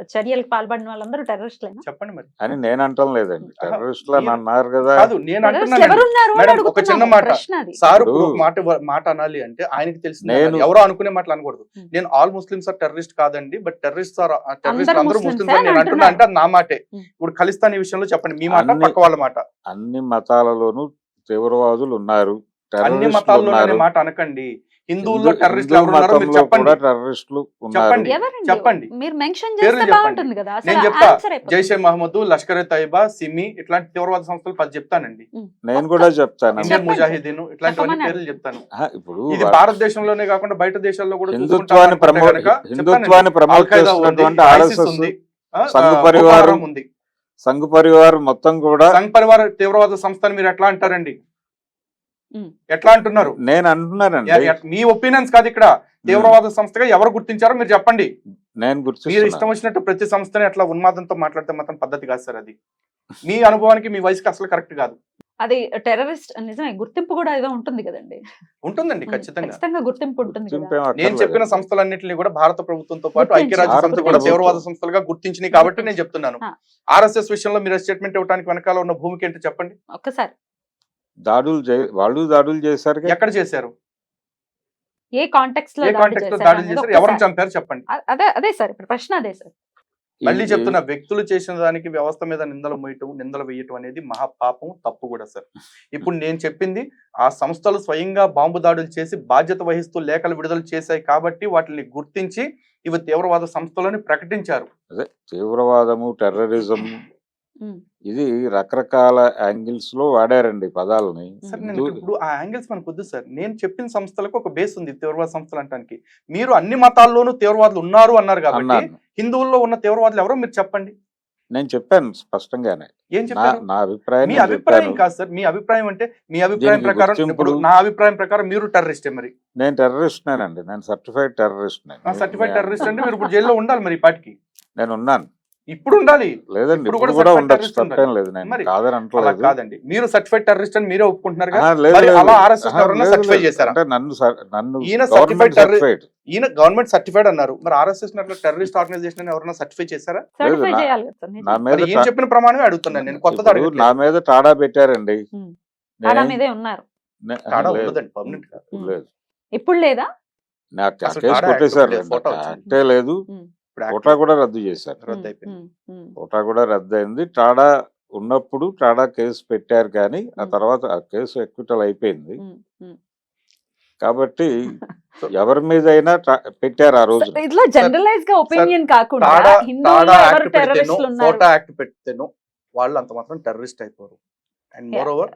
[SPEAKER 1] చర్యలకు పాల్పడిన వాళ్ళందరూ టెర్రరిస్టులేనా?
[SPEAKER 3] చెప్పండి మరి.
[SPEAKER 2] అని నేను అంటం లేదండి.
[SPEAKER 3] ఆహా,
[SPEAKER 2] టెర్రరిస్టులు అని
[SPEAKER 3] మీరు-
[SPEAKER 2] అన్నారు కదా.
[SPEAKER 3] కాదు నేను
[SPEAKER 1] టెర్రరిస్టులు
[SPEAKER 3] అంటున్నాను
[SPEAKER 1] ఎవరున్నారు అని
[SPEAKER 3] మేడం, ఒక
[SPEAKER 1] అడుగుతున్నాము.
[SPEAKER 3] చిన్న మాట.
[SPEAKER 1] ప్రశ్న అది.
[SPEAKER 3] సార్
[SPEAKER 2] ఇప్పుడు
[SPEAKER 3] ఇప్పుడు ఒక మాట అనాలి అంటే ఆయనకి తెలిసింది
[SPEAKER 2] నేను-
[SPEAKER 3] అనాలి. ఎవరో అనుకునే మాటలు అనకూడదు.
[SPEAKER 1] Hmm.
[SPEAKER 3] నేను ఆల్ ముస్లిమ్స్ ఆర్ టెర్రరిస్ట్ కాదండి, బట్ టెర్రరిస్ట్ ఆర్ టెర్రరిస్ట్
[SPEAKER 1] అందరూ
[SPEAKER 3] అందరూ
[SPEAKER 1] ముస్లిమ్సే
[SPEAKER 3] ముస్లిమ్స్ అని నేను
[SPEAKER 1] అని
[SPEAKER 3] అంటున్నా అంటే అది నా మాటే.
[SPEAKER 1] Hmm.
[SPEAKER 3] ఇప్పుడు ఖలిస్తాన్ ఈ విషయంలో చెప్పండి, మీ మాట
[SPEAKER 2] అన్ని-
[SPEAKER 3] పక్క వాళ్ళ మాట.
[SPEAKER 2] అన్ని మతాలలోనూ తీవ్రవాదులు ఉన్నారు,
[SPEAKER 3] అన్ని
[SPEAKER 2] టెర్రరిస్టులు
[SPEAKER 3] మతాల్లోనే
[SPEAKER 2] ఉన్నారు.
[SPEAKER 3] మాట అనకండి. హిందువుల్లో
[SPEAKER 2] హిందూ
[SPEAKER 3] టెర్రరిస్టులు ఎవరు ఉన్నారో మీరు
[SPEAKER 2] మతంలో కూడా
[SPEAKER 3] చెప్పండి.
[SPEAKER 2] టెర్రరిస్టులు ఉన్నారు.
[SPEAKER 3] చెప్పండి.
[SPEAKER 1] ఎవరండి?
[SPEAKER 3] చెప్పండి.
[SPEAKER 1] మీరు మెన్షన్
[SPEAKER 3] పేర్లు
[SPEAKER 1] చేస్తే
[SPEAKER 3] చెప్పండి.
[SPEAKER 1] బాగుంటుంది కదా. అసలు
[SPEAKER 3] నేను చెప్తా.
[SPEAKER 1] answer అయిపోతుంది.
[SPEAKER 3] జైషే మహమ్మద్, లష్కర్ తైబా, సిమి ఇట్లాంటి తీవ్రవాద సంస్థలు 10 చెప్తానండి.
[SPEAKER 2] నేను కూడా చెప్తాను.
[SPEAKER 3] ఇండియన్
[SPEAKER 1] చెప్పండి.
[SPEAKER 3] ముజాహిదీన్ ఇట్లాంటివన్నీ
[SPEAKER 1] చెప్పమని
[SPEAKER 3] పేర్లు చెప్తాను.
[SPEAKER 2] ఇప్పుడు
[SPEAKER 3] ఇది భారతదేశంలోనే కాకుండా బయట దేశాల్లో కూడా
[SPEAKER 2] హిందుత్వాన్ని హిందుత్వాన్ని ప్రమోట్ చేస్తున్నటువంటి ఆర్ఎస్ఎస్, సంఘ్ పరివారం
[SPEAKER 3] ఉంది.
[SPEAKER 2] సంఘ్ పరివార్ మొత్తం కూడా
[SPEAKER 3] సంఘ్ పరివార తీవ్రవాద సంస్థను మీరు ఎట్లా అంటారండి? ఎట్లా అంటున్నారు?
[SPEAKER 2] నేను అంటున్నానండి.
[SPEAKER 3] మీ ఒపీనియన్స్ కాదు ఇక్కడ. తీవ్రవాద సంస్థగా ఎవరు గుర్తించారో మీరు చెప్పండి.
[SPEAKER 2] నేను
[SPEAKER 3] మీరు
[SPEAKER 2] గుర్తిస్తున్నా.
[SPEAKER 3] ఇష్టం వచ్చినట్టు ప్రతి సంస్థని అట్లా ఉన్మాదంతో మాట్లాడితే మాత్రం పద్ధతి కాదు సార్. అది మీ అనుభవానికి మీ వయసుకి అసలు కరెక్ట్ కాదు.
[SPEAKER 1] అది టెర్రరిస్ట్ నిజమే, గుర్తింపు కూడా ఏదో ఉంటుంది కదండి.
[SPEAKER 3] ఉంటుందండి ఖచ్చితంగా.
[SPEAKER 1] ఖచ్చితంగా గుర్తింపు ఉంటుంది కదా.
[SPEAKER 2] గుర్తింపేం
[SPEAKER 3] నేను
[SPEAKER 2] అక్కర్లేదు.
[SPEAKER 3] చెప్పిన సంస్థలన్నింటినీ కూడా భారత ప్రభుత్వంతో పాటు
[SPEAKER 1] గుర్తించారు.
[SPEAKER 3] ఐక్యరాజ్య సమితి కూడా
[SPEAKER 2] భారత
[SPEAKER 3] తీవ్రవాద
[SPEAKER 2] ప్రభుత్వం.
[SPEAKER 3] సంస్థలుగా గుర్తించినాయి కాబట్టి నేను చెప్తున్నాను.
[SPEAKER 1] ఆ.
[SPEAKER 3] ఆర్ఎస్ఎస్ విషయంలో మీరు స్టేట్మెంట్ ఇవ్వడానికి వెనకాల ఉన్న భూమికి ఏంటో చెప్పండి.
[SPEAKER 1] ఒక్కసారి
[SPEAKER 2] వాళ్ళు దాడులు చేశారు కదా.
[SPEAKER 3] ఎక్కడ చేశారు?
[SPEAKER 1] ఏ కాంటెక్స్ట్ లో
[SPEAKER 3] ఏ
[SPEAKER 1] దాడి
[SPEAKER 3] కాంటెక్స్ట్ లో
[SPEAKER 1] చేశారు
[SPEAKER 3] దాడులు
[SPEAKER 1] అనేది
[SPEAKER 3] చేశారు?
[SPEAKER 1] ఒక్కసారి.
[SPEAKER 3] ఎవరిని చంపారు చెప్పండి.
[SPEAKER 1] అదే సార్ ఇప్పుడు ప్రశ్న అదే సార్.
[SPEAKER 3] మళ్ళీ
[SPEAKER 2] ఈ-
[SPEAKER 3] చెప్తున్నా, వ్యక్తులు చేసిన దానికి వ్యవస్థ మీద నిందలు వేయటం అనేది మహాపాపం, తప్పు కూడా సార్. ఇప్పుడు నేను చెప్పింది ఆ సంస్థలు స్వయంగా బాంబు దాడులు చేసి బాధ్యత వహిస్తూ లేఖలు విడుదల చేశాయి కాబట్టి వాటిని గుర్తించి ఇవి తీవ్రవాద సంస్థలని ప్రకటించారు.
[SPEAKER 2] అదే తీవ్రవాదము, టెర్రరిజం
[SPEAKER 1] ఉమ్.
[SPEAKER 2] ఇది రకరకాల యాంగిల్స్ లో వాడారండి ఈ పదాలని.
[SPEAKER 3] సార్ నేను ఇప్పుడు ఆ యాంగిల్స్ మనకు వద్దు సార్. నేను చెప్పిన సంస్థలకు ఒక బేస్ ఉంది తీవ్రవాద సంస్థలు అంటానికి. మీరు అన్ని మతాల్లోనూ తీవ్రవాదులు ఉన్నారు అన్నారు కాబట్టి
[SPEAKER 2] అన్నాను.
[SPEAKER 3] హిందువుల్లో ఉన్న తీవ్రవాదులు ఎవరో మీరు చెప్పండి.
[SPEAKER 2] నేను చెప్పాను స్పష్టంగానే.
[SPEAKER 3] ఏం చెప్పారు?
[SPEAKER 2] నా అభిప్రాయం
[SPEAKER 3] మీ
[SPEAKER 2] నేను
[SPEAKER 3] అభిప్రాయం
[SPEAKER 2] చెప్పాను.
[SPEAKER 3] కాదు సార్. మీ అభిప్రాయం అంటే మీ అభిప్రాయం
[SPEAKER 2] దీనికి
[SPEAKER 3] ప్రకారం
[SPEAKER 2] గుర్తింపులు-
[SPEAKER 3] ఇప్పుడు నా అభిప్రాయం ప్రకారం మీరు టెర్రరిస్టే. మరి
[SPEAKER 2] నేను టెర్రరిస్ట్నేనండి. నేను సర్టిఫైడ్ టెర్రరిస్ట్.
[SPEAKER 3] సర్టిఫైడ్ టెర్రరిస్ట్ అంటే మీరు ఇప్పుడు జైల్లో ఉండాలి మరి ఈ పాటికి.
[SPEAKER 2] నేను ఉన్నాను.
[SPEAKER 3] ఇప్పుడు ఉండాలి.
[SPEAKER 2] లేదండి,
[SPEAKER 3] ఇప్పుడు
[SPEAKER 2] ఇప్పుడు
[SPEAKER 3] కూడా
[SPEAKER 2] కూడా
[SPEAKER 3] certified
[SPEAKER 2] ఉండొచ్చు,
[SPEAKER 3] terrorist
[SPEAKER 2] తప్పేం
[SPEAKER 3] ఉండాలి.
[SPEAKER 2] లేదు. నేను
[SPEAKER 3] మరి
[SPEAKER 2] కాదని
[SPEAKER 3] అలా
[SPEAKER 2] అంటలేదు.
[SPEAKER 3] కాదండి. మీరు సర్టిఫైడ్ టెర్రరిస్ట్ అని మీరే ఒప్పుకుంటున్నారు
[SPEAKER 2] ఆహా,
[SPEAKER 3] కదా.
[SPEAKER 2] లేదు,
[SPEAKER 3] మరి
[SPEAKER 2] లేదు.
[SPEAKER 3] అలా RSS
[SPEAKER 2] ఆహా,
[SPEAKER 3] ఎవరన్నా
[SPEAKER 2] లేదు,
[SPEAKER 3] certify
[SPEAKER 2] లేదు.
[SPEAKER 3] చేశారా?
[SPEAKER 2] అంటే నన్ను
[SPEAKER 3] ఈయన
[SPEAKER 2] గవర్నమెంట్
[SPEAKER 3] certified
[SPEAKER 2] సర్టిఫైడ్.
[SPEAKER 3] ఈయన గవర్నమెంట్ సర్టిఫైడ్ అన్నారు. మరి ఆర్ఎస్ఎస్ టెర్రరిస్ట్ ఆర్గనైజేషన్ అని ఎవరైనా సర్టిఫై చేశారా?
[SPEAKER 1] సర్టిఫై
[SPEAKER 2] నా-
[SPEAKER 1] చేయాలి కదా సార్.
[SPEAKER 2] నా
[SPEAKER 1] నిజం.
[SPEAKER 2] మీద
[SPEAKER 3] మరి ఈయన చెప్పిన ప్రమాణమే అడుగుతున్నాను నేను. కొత్తది
[SPEAKER 2] ఇప్పుడు నా
[SPEAKER 3] అడగట్లేదు.
[SPEAKER 2] మీద టాడా పెట్టారండి.
[SPEAKER 1] ఉమ్.
[SPEAKER 2] నేనేం-
[SPEAKER 1] తాడా మీదే ఉన్నారు.
[SPEAKER 3] తాడా
[SPEAKER 2] లేదు,
[SPEAKER 3] ఉండదండి, పర్మనెంట్ కాదు.
[SPEAKER 1] ఉమ్.
[SPEAKER 2] లేదు.
[SPEAKER 1] ఇప్పుడు లేదా?
[SPEAKER 2] నాకు
[SPEAKER 3] అసలు
[SPEAKER 2] కేసు
[SPEAKER 3] టాడా
[SPEAKER 2] కొట్టేశారు.
[SPEAKER 3] యాక్ట్ ఫోటో వచ్చింది.
[SPEAKER 2] యాక్టే లేదు.
[SPEAKER 1] ఉమ్.
[SPEAKER 3] ఇప్పుడు
[SPEAKER 2] కోటా కూడా రద్దు చేశారు.
[SPEAKER 3] రద్దు అయిపోయింది.
[SPEAKER 1] ఉమ్. ఉమ్.
[SPEAKER 2] కోటా కూడా రద్దు అయింది. టాడా ఉన్నప్పుడు టాడా కేసు పెట్టారు కానీ ఆ తర్వాత ఆ కేసు ఎక్విటల్ అయిపోయింది.
[SPEAKER 1] ఉమ్. ఉమ్.
[SPEAKER 2] కాబట్టి ఎవరి మీదైనా పెట్టారు ఆ రోజు.
[SPEAKER 1] ఇట్లా జనరలైజ్ గా ఒపీనియన్ కాకుండా
[SPEAKER 3] టాడా
[SPEAKER 1] హిందువుల్లో
[SPEAKER 3] టాడా
[SPEAKER 1] ఎవరు
[SPEAKER 3] యాక్ట్ పెడితేనో
[SPEAKER 1] టెర్రరిస్టులు ఉన్నారు?
[SPEAKER 3] ఫోటో యాక్ట్ పెడితేనో వాళ్ళు అంత మాత్రం టెర్రరిస్ట్ అయిపోరు. అండ్ మోర్ ఓవర్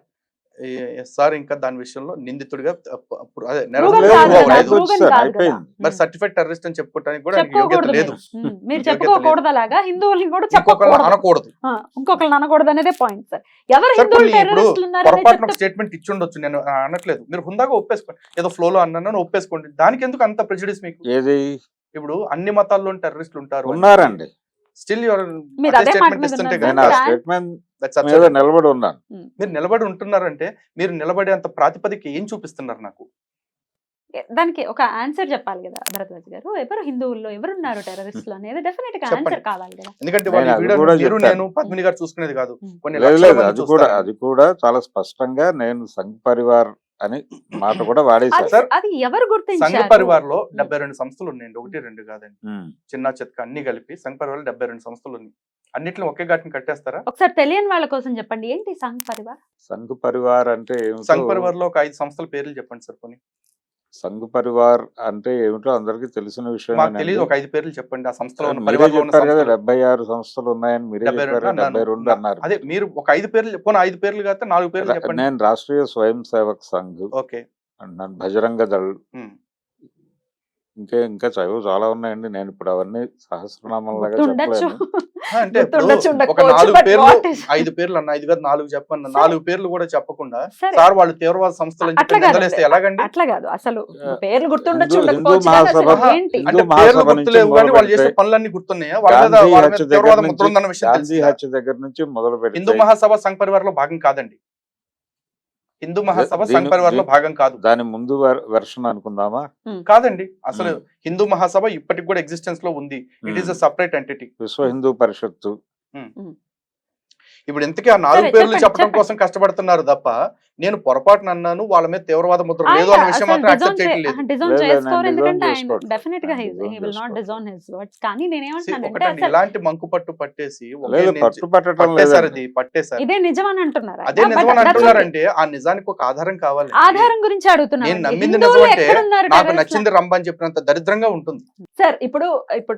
[SPEAKER 3] సార్ ఇంకా దాని విషయంలో నిందితుడిగా అప్పుడు అదే నేరం
[SPEAKER 1] Proven
[SPEAKER 2] లేదు,
[SPEAKER 1] కాదు
[SPEAKER 3] prove
[SPEAKER 1] కదా,
[SPEAKER 3] అవ్వలేదు.
[SPEAKER 1] proven
[SPEAKER 2] వచ్చేసారు,
[SPEAKER 1] కాదు కదా.
[SPEAKER 2] అయిపోయింది.
[SPEAKER 3] మరి సర్టిఫైడ్ టెర్రరిస్ట్ అని చెప్పుకోవడానికి కూడా ఆయనకి యోగ్యత
[SPEAKER 1] చెప్పుకోకూడదు
[SPEAKER 3] లేదు.
[SPEAKER 1] మీరు. మీరు
[SPEAKER 3] యోగ్యత
[SPEAKER 1] చెప్పుకోకూడదు అలాగా, హిందువుల్ని కూడా
[SPEAKER 3] ఇంకొకళ్ళు
[SPEAKER 1] చెప్పకూడదు.
[SPEAKER 3] అనకూడదు.
[SPEAKER 1] ఇంకొకళ్ళు అనకూడదు అనేదే పాయింట్ సార్. ఎవరు
[SPEAKER 3] సార్
[SPEAKER 1] హిందువులు
[SPEAKER 3] కొన్ని ఇప్పుడు
[SPEAKER 1] టెర్రరిస్టులు ఉన్నారనే
[SPEAKER 3] పొరపాటున
[SPEAKER 1] చెప్తే
[SPEAKER 3] స్టేట్మెంట్ ఇచ్చి ఉండొచ్చు. నేను అనట్లేదు. మీరు హుందాగా ఒప్పేసుకోండి. ఏదో ఫ్లోలో అన్నాను ఒప్పేసుకోండి. దానికి ఎందుకు అంత ప్రెజుడిస్ మీకు?
[SPEAKER 2] ఏది
[SPEAKER 3] ఇప్పుడు అన్ని మతాల్లో టెర్రరిస్టులు ఉంటారు.
[SPEAKER 2] ఉన్నారండి.
[SPEAKER 3] స్టిల్
[SPEAKER 1] మీరు అదే మాట
[SPEAKER 3] స్టేట్మెంట్
[SPEAKER 1] మీద
[SPEAKER 3] ఇస్తుంటే
[SPEAKER 1] ఉన్నారు.
[SPEAKER 2] నేను ఆ
[SPEAKER 1] దాని-
[SPEAKER 2] స్టేట్మెంట్
[SPEAKER 3] that's
[SPEAKER 2] మీద
[SPEAKER 3] absurd.
[SPEAKER 2] నిలబడి ఉన్నాను.
[SPEAKER 3] మీరు నిలబడి ఉంటున్నారంటే మీరు నిలబడే అంత ప్రాతిపదిక ఏం చూపిస్తున్నారు నాకు?
[SPEAKER 1] దానికి ఒక ఆన్సర్ చెప్పాలి కదా భరద్వాజ్ గారు. ఎవరు హిందువుల్లో ఎవరున్నారు టెర్రరిస్టులు అనేది డెఫినెట్ గా
[SPEAKER 3] చెప్పండి.
[SPEAKER 1] ఆన్సర్ కావాలి కదా.
[SPEAKER 3] ఎందుకంటే
[SPEAKER 2] నేను
[SPEAKER 3] వాళ్ళు
[SPEAKER 2] అది
[SPEAKER 3] వీడియో
[SPEAKER 2] కూడా
[SPEAKER 3] మీరు
[SPEAKER 2] చెప్తాను.
[SPEAKER 3] నేను పద్మిని గారు చూసుకునేది కాదు. కొన్ని
[SPEAKER 2] లేదు
[SPEAKER 3] లక్షల
[SPEAKER 2] లేదు,
[SPEAKER 3] మంది చూస్తారు.
[SPEAKER 2] అది కూడా చాలా స్పష్టంగా నేను సంఘ్ పరివార్ అని మాట కూడా వాడేశాను.
[SPEAKER 3] సార్,
[SPEAKER 1] అది ఎవరు
[SPEAKER 3] సంఘ
[SPEAKER 1] గుర్తించారు?
[SPEAKER 3] పరివార్ లో 72 సంస్థలు ఉన్నాయండి. 1, 2 కాదండి.
[SPEAKER 2] ఉమ్.
[SPEAKER 3] చిన్న చెత్త అన్ని కలిపి సంఘ పరివార్ 72 సంస్థలు ఉన్నాయి. అన్నిటిని ఒకే ఘాటిని కట్టేస్తారా?
[SPEAKER 1] ఒకసారి తెలియని వాళ్ళ కోసం చెప్పండి, ఏంటి సంఘ్ పరివార్?
[SPEAKER 2] సంఘ్ పరివార్ అంటే ఏమిటో,
[SPEAKER 3] సంఘ పరివార్ లో ఒక 5 సంస్థల పేర్లు చెప్పండి సార్. కొన్ని
[SPEAKER 2] సంఘ్ పరివార్ అంటే ఏమిటో అందరికీ తెలిసిన విషయం.
[SPEAKER 3] మాకు తెలియదు. ఒక 5 పేర్లు చెప్పండి. ఆ సంస్థలో ఉన్న
[SPEAKER 2] మీరే
[SPEAKER 3] పరివార్ లో ఉన్న
[SPEAKER 2] చెప్పారు కదా
[SPEAKER 3] సంస్థలు.
[SPEAKER 2] 76 సంస్థలు ఉన్నాయని మీరే
[SPEAKER 3] 72
[SPEAKER 2] చెప్పారు.
[SPEAKER 3] అన్నాను.
[SPEAKER 2] 72 అన్నారు.
[SPEAKER 3] అదే మీరు ఒక 5 పేర్లు పోనీ 5 పేర్లు కాకపోతే 4 పేర్లు చెప్పండి.
[SPEAKER 2] నేను రాష్ట్రీయ స్వయం సేవక్ సంఘ్
[SPEAKER 3] ఓకే.
[SPEAKER 2] అంటున్నాను, బజరంగ దళ్,
[SPEAKER 3] ఉమ్.
[SPEAKER 2] ఇంకా చాలా ఉన్నాయండి. నేను ఇప్పుడు అవన్నీ సహస్రనామం లాగా
[SPEAKER 1] గుర్తుండొచ్చు.
[SPEAKER 2] చెప్పలేను.
[SPEAKER 3] అంటే ఇప్పుడు
[SPEAKER 1] గుర్తుండొచ్చు,
[SPEAKER 3] ఒక
[SPEAKER 1] ఉండకపోవచ్చు,
[SPEAKER 3] 4
[SPEAKER 1] but
[SPEAKER 3] పేర్లు
[SPEAKER 1] what is-
[SPEAKER 3] 5 పేర్లు అన్న 5 కాదు 4 చెప్పన్న.
[SPEAKER 1] సరే.
[SPEAKER 3] 4 పేర్లు కూడా చెప్పకుండా
[SPEAKER 1] సరే.
[SPEAKER 3] సార్ వాళ్ళు తీవ్రవాద సంస్థలు అని
[SPEAKER 1] అట్లా
[SPEAKER 3] చెప్పి
[SPEAKER 1] కాదు,
[SPEAKER 3] నిందలేస్తే ఎలాగండి?
[SPEAKER 1] అట్లా కాదు. అసలు పేర్లు గుర్తుండొచ్చు,
[SPEAKER 2] హిందూ
[SPEAKER 1] ఉండకపోవచ్చు, కానీ అసలు
[SPEAKER 2] మహాసభ-
[SPEAKER 1] ఏంటి?
[SPEAKER 2] హిందూ
[SPEAKER 3] అంటే
[SPEAKER 2] మహాసభ
[SPEAKER 3] పేర్లు
[SPEAKER 2] నుంచి
[SPEAKER 3] గుర్తులేవు కానీ వాళ్ళు చేసే
[SPEAKER 2] మొదలుపెడితే
[SPEAKER 3] పనులన్నీ గుర్తున్నాయా? వాళ్ళ మీద
[SPEAKER 2] గాంధీ
[SPEAKER 3] వాళ్ళ
[SPEAKER 2] హత్య
[SPEAKER 3] మీద
[SPEAKER 2] దగ్గర
[SPEAKER 3] తీవ్రవాద
[SPEAKER 2] నుంచి
[SPEAKER 3] ముద్ర ఉందన్న విషయం
[SPEAKER 2] గాంధీ
[SPEAKER 3] తెలుసు.
[SPEAKER 2] హత్య దగ్గర నుంచి మొదలు
[SPEAKER 3] హిందూ
[SPEAKER 2] పెడితే
[SPEAKER 3] మహాసభ సంఘ పరివార్ లో భాగం కాదండి. హిందూ మహాసభ
[SPEAKER 2] దీని-
[SPEAKER 3] సంఘ్ పరివార్ లో భాగం కాదు.
[SPEAKER 2] దాని ముందు వెర్షన్ అనుకుందామా?
[SPEAKER 3] కాదండి, అసలు
[SPEAKER 2] Hmm.
[SPEAKER 3] హిందూ మహాసభ ఇప్పటికి కూడా ఎగ్జిస్టెన్స్ లో ఉంది. It is a separate entity.
[SPEAKER 2] విశ్వ హిందూ పరిషత్తు.
[SPEAKER 3] ఇప్పుడు ఇంతకీ ఆ 4
[SPEAKER 1] సరే,
[SPEAKER 3] పేర్లు
[SPEAKER 1] చెప్పండి,
[SPEAKER 3] చెప్పడం
[SPEAKER 1] చెప్పండి.
[SPEAKER 3] కోసం కష్టపడుతున్నారు తప్ప నేను పొరపాటున అన్నాను వాళ్ళ మీద తీవ్రవాద ముద్ర లేదు అన్న విషయం మాత్రం యాక్సెప్ట్ చేయట్లేదు.
[SPEAKER 1] డిజోన్
[SPEAKER 2] లేదు,
[SPEAKER 1] చేసుకోరు,
[SPEAKER 2] నేను
[SPEAKER 1] ఎందుకంటే
[SPEAKER 2] disown
[SPEAKER 1] ఆయన
[SPEAKER 2] చేసుకోవట్లేదు.
[SPEAKER 1] డెఫినెట్ గా
[SPEAKER 2] నేను
[SPEAKER 1] హీ
[SPEAKER 2] disown
[SPEAKER 1] విల్ నాట్
[SPEAKER 2] చేసుకోవట్లేదు.
[SPEAKER 1] Disown his words. కానీ నేనేమంటున్నానంటే
[SPEAKER 3] ఒకటండి,
[SPEAKER 1] అసలు
[SPEAKER 3] ఇలాంటి మంకు పట్టు పట్టేసి ఒకే
[SPEAKER 2] లేదు,
[SPEAKER 3] నేను
[SPEAKER 2] పట్టు పట్టడం
[SPEAKER 3] పట్టేశారు,
[SPEAKER 2] లేదండి.
[SPEAKER 3] ఇది పట్టేశారు.
[SPEAKER 1] ఇదే నిజం అని అంటున్నారు.
[SPEAKER 3] అదే నిజమని అంటున్నారంటే ఆ నిజానికి ఒక ఆధారం కావాలి.
[SPEAKER 1] ఆధారం గురించి అడుగుతున్నాను.
[SPEAKER 3] నేను నమ్మింది
[SPEAKER 1] హిందువులు
[SPEAKER 3] నిజం అంటే
[SPEAKER 1] ఎక్కడున్నారు
[SPEAKER 3] నాకు
[SPEAKER 1] terrorist లు?
[SPEAKER 3] నచ్చింది రంబ అని చెప్పినంత దరిద్రంగా ఉంటుంది.
[SPEAKER 1] సార్, ఇప్పుడు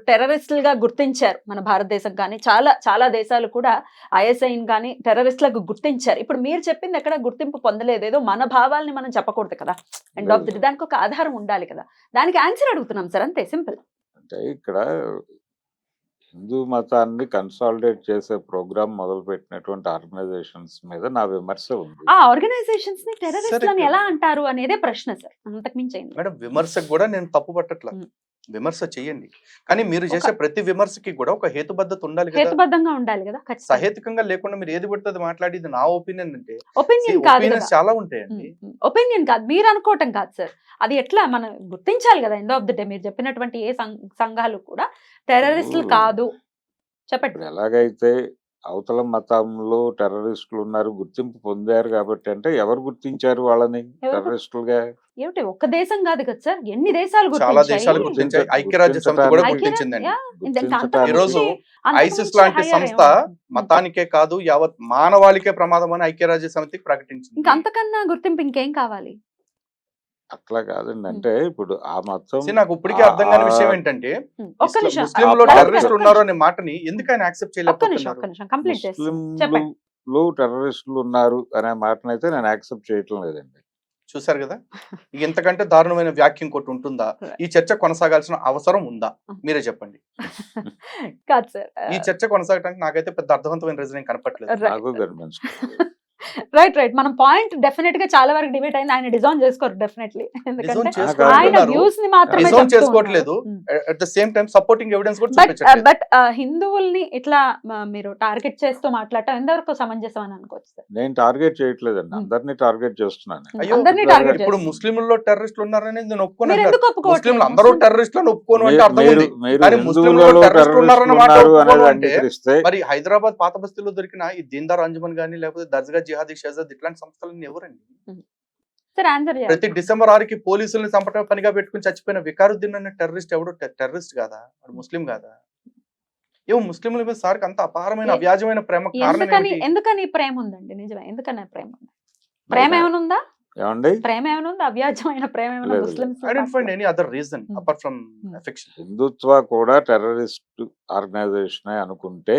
[SPEAKER 1] టెర్రరిస్టులుగా గుర్తించారు మన భారతదేశం కానీ చాలా చాలా దేశాలు కూడా ఐఎస్ఐని కానీ టెర్రరిస్టులకు గుర్తించారు. ఇప్పుడు మీరు చెప్పింది ఎక్కడ గుర్తింపు పొందలేదు, ఏదో మన భావాల్ని మనం చెప్పకూడదు కదా. అండ్ ఆఫ్ ది దానికి ఒక ఆధారం ఉండాలి కదా. దానికి ఆన్సర్ అడుగుతున్నాం సార్, అంతే సింపుల్.
[SPEAKER 2] అంటే ఇక్కడ హిందూ మతాన్ని కన్సాలిడేట్ చేసే ప్రోగ్రామ్ మొదలు పెట్టినటువంటి ఆర్గనైజేషన్స్ మీద నా విమర్శ ఉంది.
[SPEAKER 1] ఆ ఆర్గనైజేషన్స్ ని టెర్రరిస్టులు అని
[SPEAKER 3] సరే,
[SPEAKER 1] ఎలా అంటారు అనేదే ప్రశ్న సార్, అంతకు మించి ఏం లేదు.
[SPEAKER 3] మేడం, విమర్శకు కూడా నేను తప్పు పట్టట్లా.
[SPEAKER 1] ఉమ్.
[SPEAKER 3] విమర్శ చెయ్యండి, కానీ మీరు చేసే ప్రతి విమర్శకి కూడా ఒక హేతుబద్ధత ఉండాలి కదా.
[SPEAKER 1] హేతుబద్ధంగా ఉండాలి కదా, ఖచ్చితంగా.
[SPEAKER 3] సహేతుకంగా లేకుండా మీరు ఏది పడితే అది మాట్లాడి ఇది నా ఒపీనియన్ అంటే
[SPEAKER 1] ఒపీనియన్ కాదు కదా.
[SPEAKER 3] ఒపీనియన్స్ చాలా ఉంటాయండి.
[SPEAKER 1] ఒపీనియన్ కాదు, మీరు అనుకోవటం కాదు సార్. అది ఎట్లా మనం గుర్తించాలి కదా. ఎండ్ ఆఫ్ ది డే మీరు చెప్పినటువంటి ఏ సంఘాలు కూడా టెర్రరిస్టులు కాదు. చెప్పండి.
[SPEAKER 2] ఇప్పుడు ఎలాగైతే అవతల మతంలో టెర్రరిస్టులు ఉన్నారు, గుర్తింపు పొందారు కాబట్టి, అంటే ఎవరు గుర్తించారు వాళ్ళని
[SPEAKER 1] ఎవరు?
[SPEAKER 2] టెర్రరిస్టులుగా?
[SPEAKER 1] ఏమిటి ఒక్క దేశం కాదు కదా సార్, ఎన్ని దేశాలు
[SPEAKER 3] చాలా దేశాలు
[SPEAKER 1] గుర్తించాయి.
[SPEAKER 3] గుర్తించాయి. ఐక్యరాజ్య సమితి కూడా
[SPEAKER 2] ఐక్యరాజ్య-
[SPEAKER 3] గుర్తించిందండి.
[SPEAKER 2] గుర్తించటానికి-
[SPEAKER 3] ఈరోజు
[SPEAKER 1] అంతకు
[SPEAKER 3] ఐసిస్
[SPEAKER 1] మించి
[SPEAKER 3] లాంటి
[SPEAKER 1] higher
[SPEAKER 3] సంస్థ
[SPEAKER 1] ఏమో.
[SPEAKER 3] మతానికే కాదు యావత్ మానవాళికే ప్రమాదం అని ఐక్యరాజ్య సమితికి ప్రకటించింది.
[SPEAKER 1] ఇంకా అంతకన్నా గుర్తింపు ఇంకేం కావాలి.
[SPEAKER 2] అట్లా కాదండి. అంటే ఇప్పుడు ఆ మతం
[SPEAKER 3] See, నాకు ఇప్పటికీ అర్థం కాని విషయం ఏంటంటే
[SPEAKER 1] ఒక్క నిమిషం
[SPEAKER 3] ముస్లింలో
[SPEAKER 2] ఆ
[SPEAKER 3] టెర్రరిస్ట్
[SPEAKER 2] ఒక్క
[SPEAKER 3] ఉన్నారు అనే మాటని ఎందుకు ఆయన యాక్సెప్ట్
[SPEAKER 1] ఒక్క నిమిషం
[SPEAKER 3] చేయలేకపోతున్నారు?
[SPEAKER 1] కంప్లీట్ చేస్తాను. చెప్పండి.
[SPEAKER 2] ముస్లింలు టెర్రరిస్టులు ఉన్నారు అనే మాటనైతే నేను యాక్సెప్ట్ చేయటం లేదండి.
[SPEAKER 3] చూసారు కదా, ఇక ఇంతకంటే దారుణమైన వ్యాఖ్య ఇంకోటి ఉంటుందా? ఈ చర్చ కొనసాగాల్సిన అవసరం ఉందా? మీరే చెప్పండి.
[SPEAKER 1] కాదు సార్.
[SPEAKER 3] ఈ చర్చ కొనసాగడానికి నాకైతే పెద్ద అర్థవంతమైన రీజన్ ఏం కనపట్లేదు.
[SPEAKER 2] నాకు కనిపించలేదు.
[SPEAKER 1] రైట్ మనం పాయింట్ డెఫినెట్ గా చాలా వరకు డిబేట్ అయింది. ఆయన డిజైన్ చేసుకోరు డెఫినెట్లీ, ఎందుకంటే
[SPEAKER 3] Disown
[SPEAKER 1] ఆయన
[SPEAKER 3] చేసుకోవాలంటున్నారు.
[SPEAKER 1] వ్యూస్ ని మాత్రమే
[SPEAKER 3] Disown
[SPEAKER 1] చెప్తూ
[SPEAKER 3] చేసుకోవట్లేదు.
[SPEAKER 1] ఉన్నారు.
[SPEAKER 3] At the same time supporting evidence కూడా చూపించట్లేదు.
[SPEAKER 1] బట్ హిందువుల్ని ఇట్లా మీరు టార్గెట్ చేస్తూ మాట్లాడటం ఎంతవరకు సమంజసం అని అనుకోవచ్చు సార్?
[SPEAKER 2] నేను టార్గెట్ చేయట్లేదండి, అందరినీ టార్గెట్ చేస్తున్నాను.
[SPEAKER 3] అయ్యో,
[SPEAKER 1] అందరినీ టార్గెట్
[SPEAKER 3] ఇప్పుడు ముస్లింలలో టెర్రరిస్టులు ఉన్నారని నేను
[SPEAKER 1] మీరు
[SPEAKER 3] ఒప్పుకోను.
[SPEAKER 1] ఎందుకు ఒప్పుకోవట్లేదు?
[SPEAKER 3] ముస్లింలు అందరూ టెర్రరిస్టులను ఒప్పుకోను అంటే అర్థం ఉంది.
[SPEAKER 2] మీరు
[SPEAKER 3] కానీ ముస్లింలలో
[SPEAKER 2] హిందువులలో
[SPEAKER 3] టెర్రరిస్టులు ఉన్నారన్న మాట
[SPEAKER 2] టెర్రరిస్టులు
[SPEAKER 3] ఒప్పుకోను
[SPEAKER 2] అనేది
[SPEAKER 3] అంటే
[SPEAKER 2] అంగీకరిస్తే
[SPEAKER 3] మరి హైదరాబాద్ పాత బస్తీలో దొరికిన ఈ దీన్దార్ అంజుమన్ గానీ లేకపోతే దర్జగా జిహాదీ షహజాద్ ఇట్లాంటి సంస్థలన్నీ ఎవరండి?
[SPEAKER 1] సార్ ఆన్సర్
[SPEAKER 3] ప్రతి డిసెంబర్ 6కి పోలీసుల్ని చంపటం పనిగా పెట్టుకుని చచ్చిపోయిన వికారుద్దీన్ అనే టెర్రరిస్ట్ ఎవడు టెర్రరిస్ట్ కాదా? వాడు ముస్లిం కాదా? ఏమో ముస్లింల మీద సార్కి అంత అపారమైన అవ్యాజమైన ప్రేమ కారణం ఏంటి?
[SPEAKER 1] ఎందుకని ప్రేమ ఉందండి? నిజమే, ఎందుకని ప్రేమ ఉంది? ప్రేమ ఏమైనా ఉందా?
[SPEAKER 2] ఏమండి,
[SPEAKER 1] ప్రేమ ఏమైనా ఉందా? అవ్యాజమైన ప్రేమ ఏమైనా
[SPEAKER 2] లేదు.
[SPEAKER 1] Muslims
[SPEAKER 3] I didn't find any other reason apart from affection.
[SPEAKER 2] హిందుత్వ కూడా టెర్రరిస్ట్ ఆర్గనైజేషన్ అనుకుంటే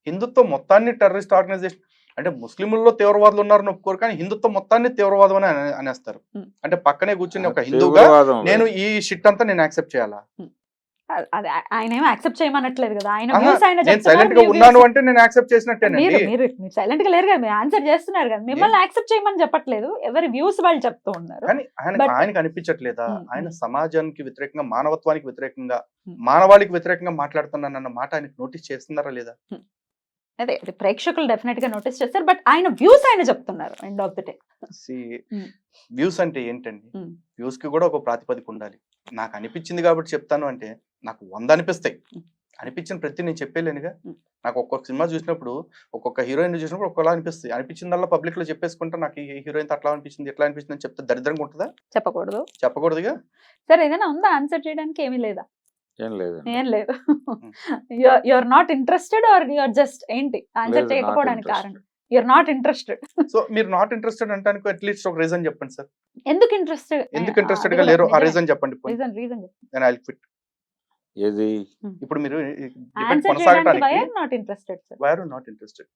[SPEAKER 3] హిందుత్వం మొత్తాన్ని టెర్రరిస్ట్ ఆర్గనైజేషన్ అంటే ముస్లింలలో తీవ్రవాదులు ఉన్నారని ఒప్పుకోరు, కానీ హిందుత్వం మొత్తాన్ని తీవ్రవాదం అని అనేస్తారు. అంటే పక్కనే కూర్చుని ఒక హిందూగా
[SPEAKER 2] తీవ్రవాదం
[SPEAKER 3] నేను ఈ షిట్ అంతా నేను యాక్సెప్ట్ చేయాలా?
[SPEAKER 1] అది ఆయన ఏమో యాక్సెప్ట్ చేయమనట్లేదు కదా. ఆయన
[SPEAKER 3] ఆహా,
[SPEAKER 1] వ్యూస్ ఆయన
[SPEAKER 3] నేను
[SPEAKER 1] చెప్తున్నారు,
[SPEAKER 3] సైలెంట్ గా
[SPEAKER 1] మీ
[SPEAKER 3] ఉన్నాను
[SPEAKER 1] views-
[SPEAKER 3] అంటే నేను యాక్సెప్ట్ చేసినట్టేనండి.
[SPEAKER 1] మీరు సైలెంట్ గా లేరు కదా, మీరు ఆన్సర్ చేస్తున్నారు కదా. మిమ్మల్ని యాక్సెప్ట్ చేయమని చెప్పట్లేదు, ఎవరి వ్యూస్ వాళ్ళు చెప్తూ ఉన్నారు.
[SPEAKER 3] కానీ ఆయనకు అనిపించట్లేదా ఆయన
[SPEAKER 1] ఉమ్.
[SPEAKER 3] సమాజానికి వ్యతిరేకంగా, మానవత్వానికి వ్యతిరేకంగా,
[SPEAKER 1] ఉమ్.
[SPEAKER 3] మానవాళికి వ్యతిరేకంగా మాట్లాడుతున్నానన్న మాట ఆయనకు నోటీస్ చేస్తున్నారా లేదా?
[SPEAKER 1] అదే అది ప్రేక్షకులు డెఫినెట్ గా నోటీస్ చేస్తారు. బట్ ఆయన వ్యూస్ ఆయన చెప్తున్నారు end of the day. Um.
[SPEAKER 3] Views అంటే ఏంటండి?
[SPEAKER 1] ఉమ్.
[SPEAKER 3] వ్యూస్ కి కూడా ఒక ప్రాతిపదిక ఉండాలి. నాకు అనిపించింది కాబట్టి చెప్తాను అంటే నాకు 100 అనిపిస్తాయి. అనిపించిన ప్రతి నేను చెప్పేలేనుగా. నాకు ఒక్కొక్క సినిమా చూసినప్పుడు ఒక్కొక్క హీరోయిన్ చూసినప్పుడు ఒక్కొక్కలా అనిపిస్తుంది. అనిపించిందల్లా పబ్లిక్ లో చెప్పేసుకుంటే నాకు ఈ హీరోయిన్ అట్లా అనిపించింది ఎట్లా అనిపించింది అని చెప్తే దరిద్రంగా ఉంటుందా?
[SPEAKER 1] చెప్పకూడదు.
[SPEAKER 3] చెప్పకూడదుగా.
[SPEAKER 1] సరే ఏదైనా ఉందా ఆన్సర్ చేయడానికి? ఏమీ లేదా?
[SPEAKER 2] ఏం లేదండి.
[SPEAKER 1] ఏం లేదు. You're not interested or you're just ఏంటి ఆన్సర్
[SPEAKER 2] లేదు,
[SPEAKER 1] చేయకపోవడానికి
[SPEAKER 2] not
[SPEAKER 1] కారణం? You're not interested.
[SPEAKER 3] సో మీరు నాట్ ఇంట్రెస్టెడ్ అంటానికి అట్లీస్ట్ ఒక రీజన్ చెప్పండి సార్.
[SPEAKER 1] ఎందుకు ఇంట్రెస్టెడ్?
[SPEAKER 3] ఎందుకు ఇంట్రెస్టెడ్ గా లేరు ఆ రీజన్ చెప్పండి.
[SPEAKER 1] రీజన్
[SPEAKER 3] నేను ఐ క్విట్.
[SPEAKER 2] ఏది
[SPEAKER 3] ఇప్పుడు మీరు డిబేట్
[SPEAKER 1] ఆన్సర్ చేయడానికి
[SPEAKER 3] కొనసాగడానికి
[SPEAKER 1] why are not interested sir?
[SPEAKER 3] Why're not interested.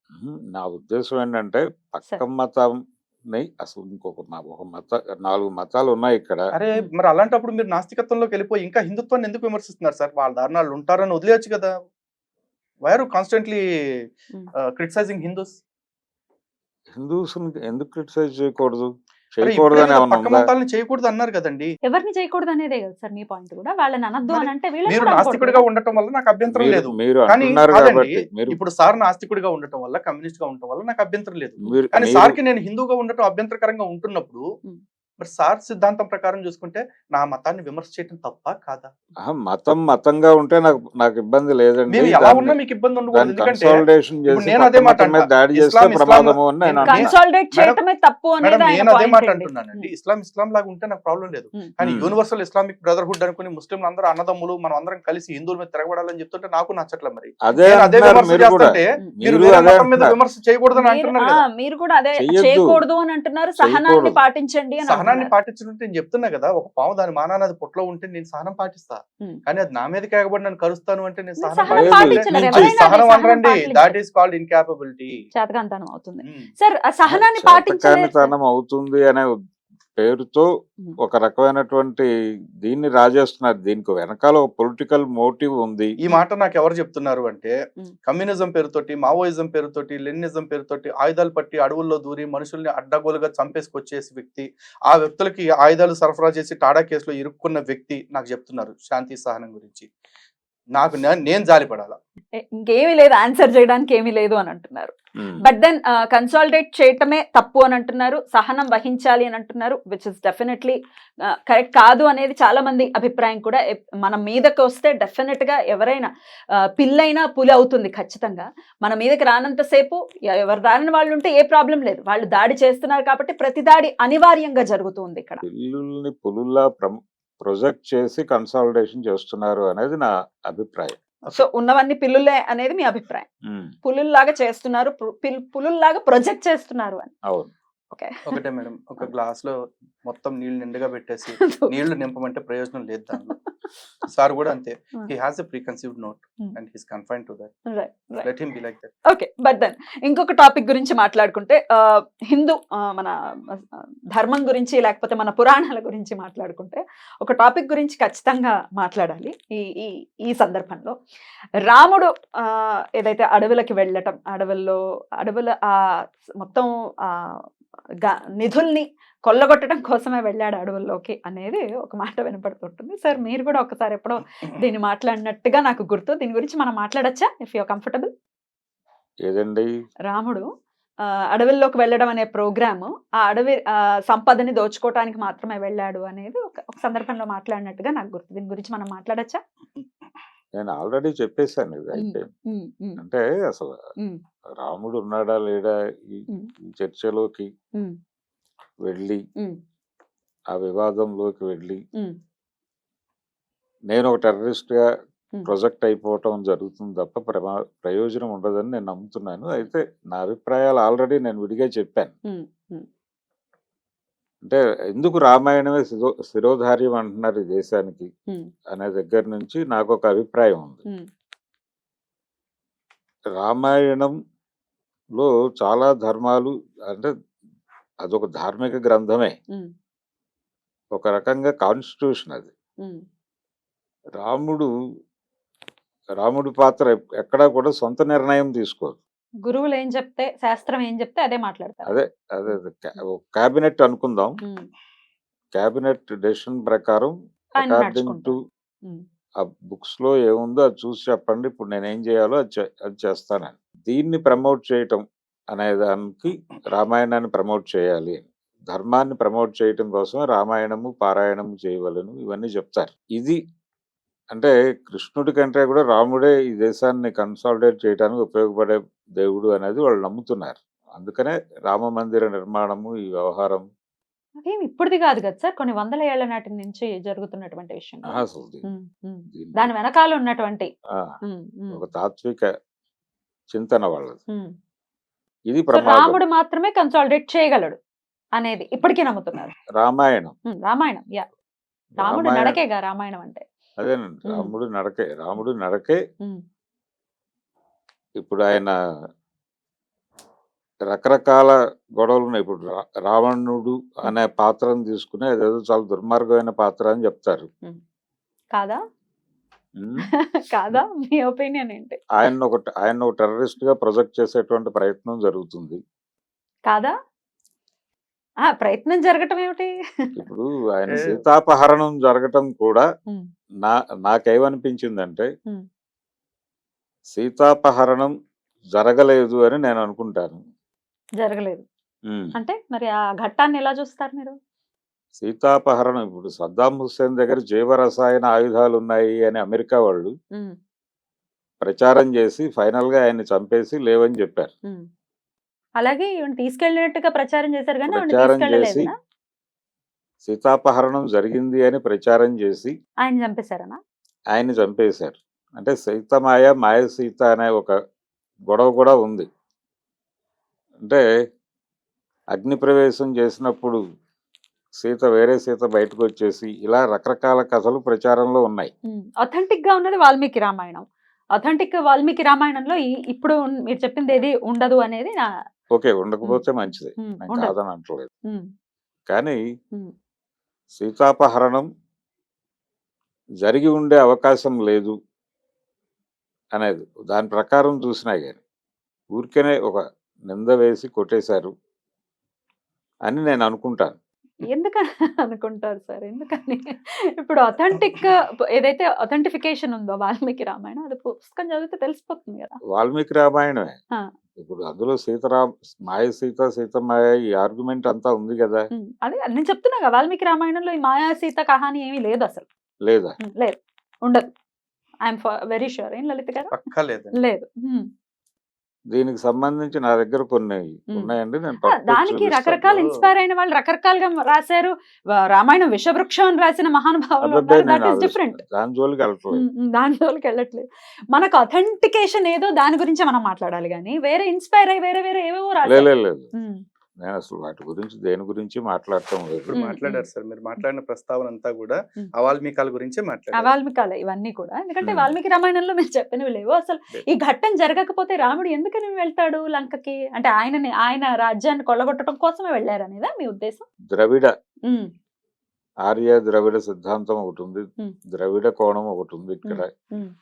[SPEAKER 2] నా ఉద్దేశం ఏంటంటే పక్క మతాన్ని అసలు ఒక 4 మతాలు ఉన్నాయి ఇక్కడ.
[SPEAKER 3] అరే మరి అలాంటప్పుడు మీరు నాస్తికత్వంలోకి వెళ్ళిపోయి ఇంకా హిందుత్వాన్ని ఎందుకు విమర్శిస్తున్నారు సార్? వాళ్ళ దారుణాలు ఉంటారని వదిలేయచ్చు కదా. Why're constantly criticising Hindus?
[SPEAKER 2] Hindus ఎందుకు క్రిటిసైజ్ చేయకూడదు?
[SPEAKER 3] అరే
[SPEAKER 2] చేయకూడదని
[SPEAKER 3] ఇప్పుడే
[SPEAKER 2] ఏమన్నా
[SPEAKER 3] పక్క
[SPEAKER 2] ఉందా?
[SPEAKER 3] మతాలను చేయకూడదు అన్నారు కదండి.
[SPEAKER 1] ఎవరిని చేయకూడదు అనేదే కదా సార్ మీ పాయింట్ కూడా. వాళ్ళని అనద్దు
[SPEAKER 3] మరి
[SPEAKER 1] అని అంటే వీళ్ళని
[SPEAKER 3] మీరు
[SPEAKER 1] కూడా అనకూడదు
[SPEAKER 3] నాస్తికుడిగా
[SPEAKER 1] కదా.
[SPEAKER 3] ఉండటం వల్ల నాకు అభ్యంతరం
[SPEAKER 2] మీరు
[SPEAKER 3] లేదు.
[SPEAKER 2] మీరు
[SPEAKER 3] కానీ
[SPEAKER 2] అంటున్నారు
[SPEAKER 3] కాదండి,
[SPEAKER 2] కాబట్టి మీరు
[SPEAKER 3] ఇప్పుడు సార్ నాస్తికుడిగా ఉండటం వల్ల, కమ్యూనిస్ట్ గా ఉండటం వల్ల నాకు అభ్యంతరం లేదు.
[SPEAKER 2] మీరు
[SPEAKER 3] కానీ
[SPEAKER 2] మీరు
[SPEAKER 3] సార్కి నేను హిందూగా ఉండటం అభ్యంతరకరంగా ఉంటున్నప్పుడు
[SPEAKER 1] ఉమ్.
[SPEAKER 3] మరి సార్ సిద్ధాంతం ప్రకారం చూసుకుంటే నా మతాన్ని విమర్శ చేయటం తప్ప కాదా?
[SPEAKER 2] మతంగా ఉంటే నాకు ఇబ్బంది లేదండి.
[SPEAKER 3] మేము ఎలా ఉన్నా
[SPEAKER 2] దాన్ని
[SPEAKER 3] మీకు ఇబ్బంది ఉండకూడదు.
[SPEAKER 2] దాన్ని
[SPEAKER 3] ఎందుకంటే
[SPEAKER 2] కన్సాలిడేషన్
[SPEAKER 3] ఇప్పుడు
[SPEAKER 2] చేసి
[SPEAKER 3] నేను
[SPEAKER 2] పక్క
[SPEAKER 3] అదే మాట
[SPEAKER 2] మతం మీద
[SPEAKER 3] అంటా.
[SPEAKER 2] దాడి చేస్తే
[SPEAKER 3] ఇస్లాం
[SPEAKER 2] ప్రమాదము అని నేను అంటున్నా.
[SPEAKER 1] కన్సాలిడేట్
[SPEAKER 3] మేడం
[SPEAKER 1] చేయటమే తప్పు
[SPEAKER 3] మేడం
[SPEAKER 1] అనేది ఆయన
[SPEAKER 3] నేను అదే మాట
[SPEAKER 1] పాయింట్ అండి.
[SPEAKER 3] అంటున్నానండి. ఇస్లాం లాగా ఉంటే నాకు ప్రాబ్లం లేదు.
[SPEAKER 1] ఉమ్.
[SPEAKER 3] కానీ
[SPEAKER 2] ఉమ్.
[SPEAKER 3] యూనివర్సల్ ఇస్లామిక్ బ్రదర్హుడ్ అనుకుని ముస్లింలు అందరూ అన్నదమ్ములు మనం అందరం కలిసి హిందువుల మీద తిరగబడాలని చెప్తుంటే నాకు నచ్చట్లేదు. మరి
[SPEAKER 2] అదే
[SPEAKER 3] నేను అదే
[SPEAKER 2] అంటున్నారు
[SPEAKER 3] విమర్శ
[SPEAKER 2] మీరు కూడా.
[SPEAKER 3] చేస్తుంటే మీరు
[SPEAKER 2] మీరు
[SPEAKER 3] వేరే
[SPEAKER 2] అదే
[SPEAKER 3] మతం మీద
[SPEAKER 2] అంటున్నారు.
[SPEAKER 3] విమర్శ చేయకూడదని అంటున్నారు కదా.
[SPEAKER 1] మీరు కూడా అదే
[SPEAKER 2] చెయ్యొద్దు.
[SPEAKER 1] చేయకూడదు అని అంటున్నారు, సహనాన్ని
[SPEAKER 2] చేయకూడదు.
[SPEAKER 1] పాటించండి అని
[SPEAKER 3] సహనాన్ని
[SPEAKER 1] అంటున్నారు.
[SPEAKER 3] పాటించుంటే నేను చెప్తున్నా కదా, ఒక పాము దాని మానాన్ని పొట్టలో ఉంటే నేను సహనం పాటిస్తా.
[SPEAKER 1] ఉమ్.
[SPEAKER 3] కానీ అది నా మీద కేగబడి నన్ను కరుస్తాను అంటే నేను
[SPEAKER 1] మీరు
[SPEAKER 3] సహనం
[SPEAKER 1] సహనం
[SPEAKER 2] లేదు,
[SPEAKER 1] పాటించలేరు.
[SPEAKER 2] ఇట్నుంచి
[SPEAKER 3] అది
[SPEAKER 1] ఎవరైనా అదే
[SPEAKER 3] సహనం
[SPEAKER 1] సహనం
[SPEAKER 3] అనరండి.
[SPEAKER 1] పాటించలేరు.
[SPEAKER 3] That is called incapability.
[SPEAKER 1] చేతకాంతనం అవుతుంది. సార్ ఆ సహనాన్ని
[SPEAKER 2] చేతకాని
[SPEAKER 1] పాటించలేరు సార్.
[SPEAKER 2] తనం అవుతుంది అనే పేరుతో
[SPEAKER 1] ఉమ్.
[SPEAKER 2] ఒక రకమైనటువంటి దీన్ని రాజేస్తున్నారు. దీనికి వెనకాల ఒక పొలిటికల్ మోటివ్ ఉంది.
[SPEAKER 3] ఈ మాట నాకు ఎవరు చెప్తున్నారు అంటే,
[SPEAKER 1] ఉమ్.
[SPEAKER 3] కమ్యూనిజం పేరుతోటి, మావోయిజం పేరుతోటి, లెనినిజం పేరుతోటి ఆయుధాలు పట్టి అడవుల్లో దూరి మనుషుల్ని అడ్డగోలుగా చంపేసుకొచ్చేసి వ్యక్తి, ఆ వ్యక్తులకి ఆయుధాలు సరఫరా చేసి టాడా కేసులో ఇరుక్కున్న వ్యక్తి నాకు చెప్తున్నారు శాంతి సహనం గురించి. నాకు నేను జాలిపడాలా?
[SPEAKER 1] ఇంకేమీ లేదు, ఆన్సర్ చేయడానికి ఏమీ లేదు అని అంటున్నారు.
[SPEAKER 2] ఉమ్.
[SPEAKER 1] బట్ దెన్ కన్సాలిడేట్ చేయటమే తప్పు అని అంటున్నారు, సహనం వహించాలి అని అంటున్నారు, విచ్ ఇస్ డెఫినెట్లీ కరెక్ట్ కాదు అనేది చాలా మంది అభిప్రాయం కూడా. మన మీదకి వస్తే డెఫినెట్ గా ఎవరైనా పిల్లైనా పులి అవుతుంది ఖచ్చితంగా. మన మీదకి రానంతసేపు ఎవరి దారిని వాళ్ళు ఉంటే ఏ ప్రాబ్లం లేదు. వాళ్ళు దాడి చేస్తున్నారు కాబట్టి ప్రతి దాడి అనివార్యంగా జరుగుతుంది ఇక్కడ.
[SPEAKER 2] పిల్లుల్ని పులుల్లా ప్రొజెక్ట్ చేసి కన్సాలిడేషన్ చేస్తున్నారు అనేది నా అభిప్రాయం.
[SPEAKER 1] సో ఉన్నవన్నీ పిల్లులే అనేది మీ అభిప్రాయం.
[SPEAKER 2] ఉమ్.
[SPEAKER 1] పులుల్లాగా చేస్తున్నారు, పులుల్లాగా ప్రొజెక్ట్ చేస్తున్నారు అని.
[SPEAKER 2] అవును.
[SPEAKER 1] ఓకే.
[SPEAKER 3] ఒకటే మేడం, ఒక గ్లాస్ లో మొత్తం నీళ్లు నిండుగా పెట్టేసి నీళ్లు నింపమంటే ప్రయోజనం లేదు దానిలో. సార్ కూడా అంతే. He has a preconceived note and he's confined to that. Let him be like that.
[SPEAKER 1] Okay. But then ఇంకొక టాపిక్ గురించి మాట్లాడుకుంటే హిందూ మన ధర్మం గురించి లేకపోతే మన పురాణాల గురించి మాట్లాడుకుంటే ఒక టాపిక్ గురించి ఖచ్చితంగా మాట్లాడాలి ఈ సందర్భంలో. రాముడు ఏదైతే అడవులకి వెళ్ళటం, అడవుల మొత్తం నిధుల్ని కొల్లగొట్టడం కోసమే వెళ్ళాడు అడవుల్లోకి అనేది ఒక మాట వినపడుతుంటుంది. సార్ మీరు కూడా ఒకసారి ఎప్పుడో దీన్ని మాట్లాడినట్టుగా నాకు గుర్తు. దీని గురించి మనం మాట్లాడచ్చా ఇఫ్ యూ కంఫర్టబుల్?
[SPEAKER 2] ఏదండి?
[SPEAKER 1] రాముడు అడవుల్లోకి వెళ్ళడం అనే ప్రోగ్రాము ఆ అడవి సంపదని దోచుకోవటానికి మాత్రమే వెళ్ళాడు అనేది ఒక సందర్భంలో మాట్లాడినట్టుగా నాకు గుర్తు. దీని గురించి మనం మాట్లాడచ్చా?
[SPEAKER 2] నేను ఆల్రెడీ చెప్పేశాను ఇది అయితే. అంటే అసలు రాముడు ఉన్నాడా లేడా ఈ చర్చలోకి వెళ్ళి ఆ వివాదంలోకి వెళ్ళి నేను ఒక టెర్రరిస్ట్ గా ప్రొజెక్ట్ అయిపోవటం జరుగుతుంది తప్ప ప్రయోజనం ఉండదని నేను నమ్ముతున్నాను. అయితే నా అభిప్రాయాలు ఆల్రెడీ నేను విడిగా చెప్పాను. అంటే ఎందుకు రామాయణమే శిరోధార్యం అంటున్నారు ఈ దేశానికి అనే దగ్గర నుంచి నాకు ఒక అభిప్రాయం ఉంది. రామాయణంలో చాలా ధర్మాలు, అంటే అదొక ధార్మిక గ్రంథమే, ఒక రకంగా కాన్స్టిట్యూషన్ అది. రాముడి పాత్ర ఎక్కడా కూడా సొంత నిర్ణయం తీసుకోదు.
[SPEAKER 1] గురువులు ఏం చెప్తే, శాస్త్రం ఏం చెప్తే అదే మాట్లాడతారు.
[SPEAKER 2] అదే క్యాబినెట్ అనుకుందాం. క్యాబినెట్ డెసిషన్ ప్రకారం అకార్డింగ్ టు ఆ బుక్స్ లో ఏముందో అది చూసి చెప్పండి, ఇప్పుడు నేను ఏం చేయాలో అది చేస్తానని. దీన్ని ప్రమోట్ చేయటం అనే దానికి రామాయణాన్ని ప్రమోట్ చేయాలి, ధర్మాన్ని ప్రమోట్ చేయటం కోసం రామాయణము పారాయణము చేయవలను, ఇవన్నీ చెప్తారు. ఇది అంటే కృష్ణుడి కంటే కూడా రాముడే ఈ దేశాన్ని కన్సాలిడేట్ చేయడానికి ఉపయోగపడే దేవుడు అనేది వాళ్ళు నమ్ముతున్నారు. అందుకనే రామ మందిర నిర్మాణము, ఈ వ్యవహారం
[SPEAKER 1] అదేం ఇప్పుడుది కాదు కదా సార్, కొన్ని వందల ఏళ్ల నాటి నుంచి జరుగుతున్నటువంటి విషయం.
[SPEAKER 2] అసలు
[SPEAKER 1] దాని వెనకాల ఉన్నటువంటి
[SPEAKER 2] ఒక తాత్విక చింతన వాళ్ళది. ఇది
[SPEAKER 1] రాముడు మాత్రమే కన్సాలిడేట్ చేయగలడు అనేది ఇప్పటికీ నమ్ముతున్నారు.
[SPEAKER 2] రామాయణం
[SPEAKER 1] రాముడు నడకేగా రామాయణం అంటే.
[SPEAKER 2] అదేనండి, రాముడు నడకే. ఇప్పుడు ఆయన రకరకాల గొడవలు ఉన్నాయి. ఇప్పుడు రావణుడు అనే పాత్రను తీసుకుని అదేదో చాలా దుర్మార్గమైన పాత్ర అని చెప్తారు.
[SPEAKER 1] కాదా? కాదా? మీ ఒపీనియన్ ఏంటి?
[SPEAKER 2] ఆయన ఒక టెర్రరిస్ట్ గా ప్రొజెక్ట్ చేసేటువంటి ప్రయత్నం జరుగుతుంది.
[SPEAKER 1] కాదా? ప్రయత్నం జరగటం ఏమిటి?
[SPEAKER 2] ఇప్పుడు ఆయన
[SPEAKER 3] ఏ-
[SPEAKER 2] సీతాపహరణం జరగటం కూడా
[SPEAKER 1] ఉమ్,
[SPEAKER 2] నాకేమనిపించిందంటే
[SPEAKER 1] ఉమ్.
[SPEAKER 2] సీతాపహరణం జరగలేదు అని నేను అనుకుంటాను.
[SPEAKER 1] జరగలేదు
[SPEAKER 2] ఉమ్.
[SPEAKER 1] అంటే మరి ఆ ఘట్టాన్ని ఎలా చూస్తారు మీరు?
[SPEAKER 2] సీతాపహరణం ఇప్పుడు సద్దాం హుస్సేన్ దగ్గర జీవరసాయన ఆయుధాలు ఉన్నాయి అని అమెరికా వాళ్ళు
[SPEAKER 1] ఉమ్,
[SPEAKER 2] ప్రచారం చేసి ఫైనల్ గా ఆయన్ని చంపేసి లేవని చెప్పారు.
[SPEAKER 1] ఉమ్. అలాగే ఈవిడ తీసుకెళ్ళినట్టుగా ప్రచారం చేశారు కానీ ఆవిడ
[SPEAKER 2] ప్రచారం
[SPEAKER 1] తీసుకెళ్ళలేదు.
[SPEAKER 2] చేసి సీతాపహరణం జరిగింది అని ప్రచారం చేసి
[SPEAKER 1] ఆయన చంపేశారనా?
[SPEAKER 2] ఆయన్ని చంపేశారు. అంటే సీతమాయ మాయ సీత అనే ఒక గొడవ కూడా ఉంది. అంటే అగ్ని ప్రవేశం చేసినప్పుడు వేరే సీత బయటకు వచ్చేసి ఇలా రకరకాల కథలు ప్రచారంలో ఉన్నాయి.
[SPEAKER 1] అథెంటిక్ గా ఉన్నది వాల్మీకి రామాయణం. అథెంటిక్ వాల్మీకి రామాయణంలో ఇప్పుడు మీరు చెప్పింది ఏది ఉండదు అనేది నా
[SPEAKER 2] ఓకే, ఉండకపోతే మంచిది,
[SPEAKER 1] ఉమ్,
[SPEAKER 2] నేను
[SPEAKER 1] ఉండదు.
[SPEAKER 2] కాదని అంటలేదు.
[SPEAKER 1] ఉమ్,
[SPEAKER 2] కానీ
[SPEAKER 1] ఉమ్,
[SPEAKER 2] సీతాపహరణం జరిగి ఉండే అవకాశం లేదు అనేది దాని ప్రకారం చూసినా కానీ ఊరికనే ఒక నింద వేసి కొట్టేశారు అని నేను అనుకుంటాను.
[SPEAKER 1] ఎందుకని అనుకుంటారు సార్? ఎందుకని? ఇప్పుడు అథెంటిక్ ఏదైతే అథెంటిఫికేషన్ ఉందో వాల్మీకి రామాయణం, అది పుస్తకం చదివితే తెలిసిపోతుంది కదా.
[SPEAKER 2] వాల్మీకి రామాయణమే.
[SPEAKER 1] ఆ,
[SPEAKER 2] ఇప్పుడు అందులో మాయ సీతమాయ ఈ ఆర్గ్యుమెంట్ అంతా ఉంది కదా.
[SPEAKER 1] అదే నేను చెప్తున్నా కదా, వాల్మీకి రామాయణంలో ఈ మాయా సీత కహాని ఏమీ లేదు అసలు.
[SPEAKER 2] లేదా?
[SPEAKER 1] లేదు, ఉండదు. I'm very sure. ఏం లలిత గారు?
[SPEAKER 3] పక్కా లేదండి.
[SPEAKER 1] లేదు.
[SPEAKER 2] దీనికి సంబంధించి నా దగ్గర కొన్ని ఉన్నాయండి, నేను
[SPEAKER 1] దానికి
[SPEAKER 2] చూపిస్తాను.
[SPEAKER 1] రకరకాల ఇన్స్పైర్ అయిన వాళ్ళు రకరకాలుగా రాశారు. రామాయణం విషవృక్షం అని రాసిన మహానుభావులు
[SPEAKER 2] అబ్బబ్బే,
[SPEAKER 1] ఉన్నారు. దట్
[SPEAKER 2] నేను
[SPEAKER 1] ఈస్ డిఫరెంట్.
[SPEAKER 2] దాని జోలికి వెళ్ళట్లేదు.
[SPEAKER 1] దానిలోకి వెళ్ళట్లేదు. మనకు అథెంటికేషన్ ఏదో దాని గురించే మనం మాట్లాడాలి కానీ వేరే ఇన్స్పైర్ అయ్యి వేరే వేరే ఏవేవో రాశారు.
[SPEAKER 2] లేదు, నేను అసలు వాటి గురించి దేని గురించి మాట్లాడటం లేదు.
[SPEAKER 3] ఇప్పుడు మాట్లాడారు సార్, మీరు మాట్లాడిన ప్రస్తావన అంతా కూడా అవాల్మీకాల గురించే మాట్లాడారు.
[SPEAKER 1] వాల్మీకాలే ఇవన్నీ కూడా. ఎందుకంటే
[SPEAKER 2] మ్మ్.
[SPEAKER 1] వాల్మీకి రామాయణంలో మీరు చెప్పినవి లేవు అసలు. ఈ ఘట్టం జరగకపోతే రాముడు ఎందుకని వెళ్తాడు లంకకి? అంటే ఆయన రాజ్యాన్ని కొల్లగొట్టడం కోసమే వెళ్ళారు అనేదా మీ ఉద్దేశం?
[SPEAKER 2] ద్రవిడ
[SPEAKER 1] ఉమ్,
[SPEAKER 2] ఆర్య ద్రవిడ సిద్ధాంతం ఒకటి ఉంది,
[SPEAKER 1] మ్మ్.
[SPEAKER 2] ద్రవిడ కోణం ఒకటి ఉంది ఇక్కడ.
[SPEAKER 1] ఉమ్,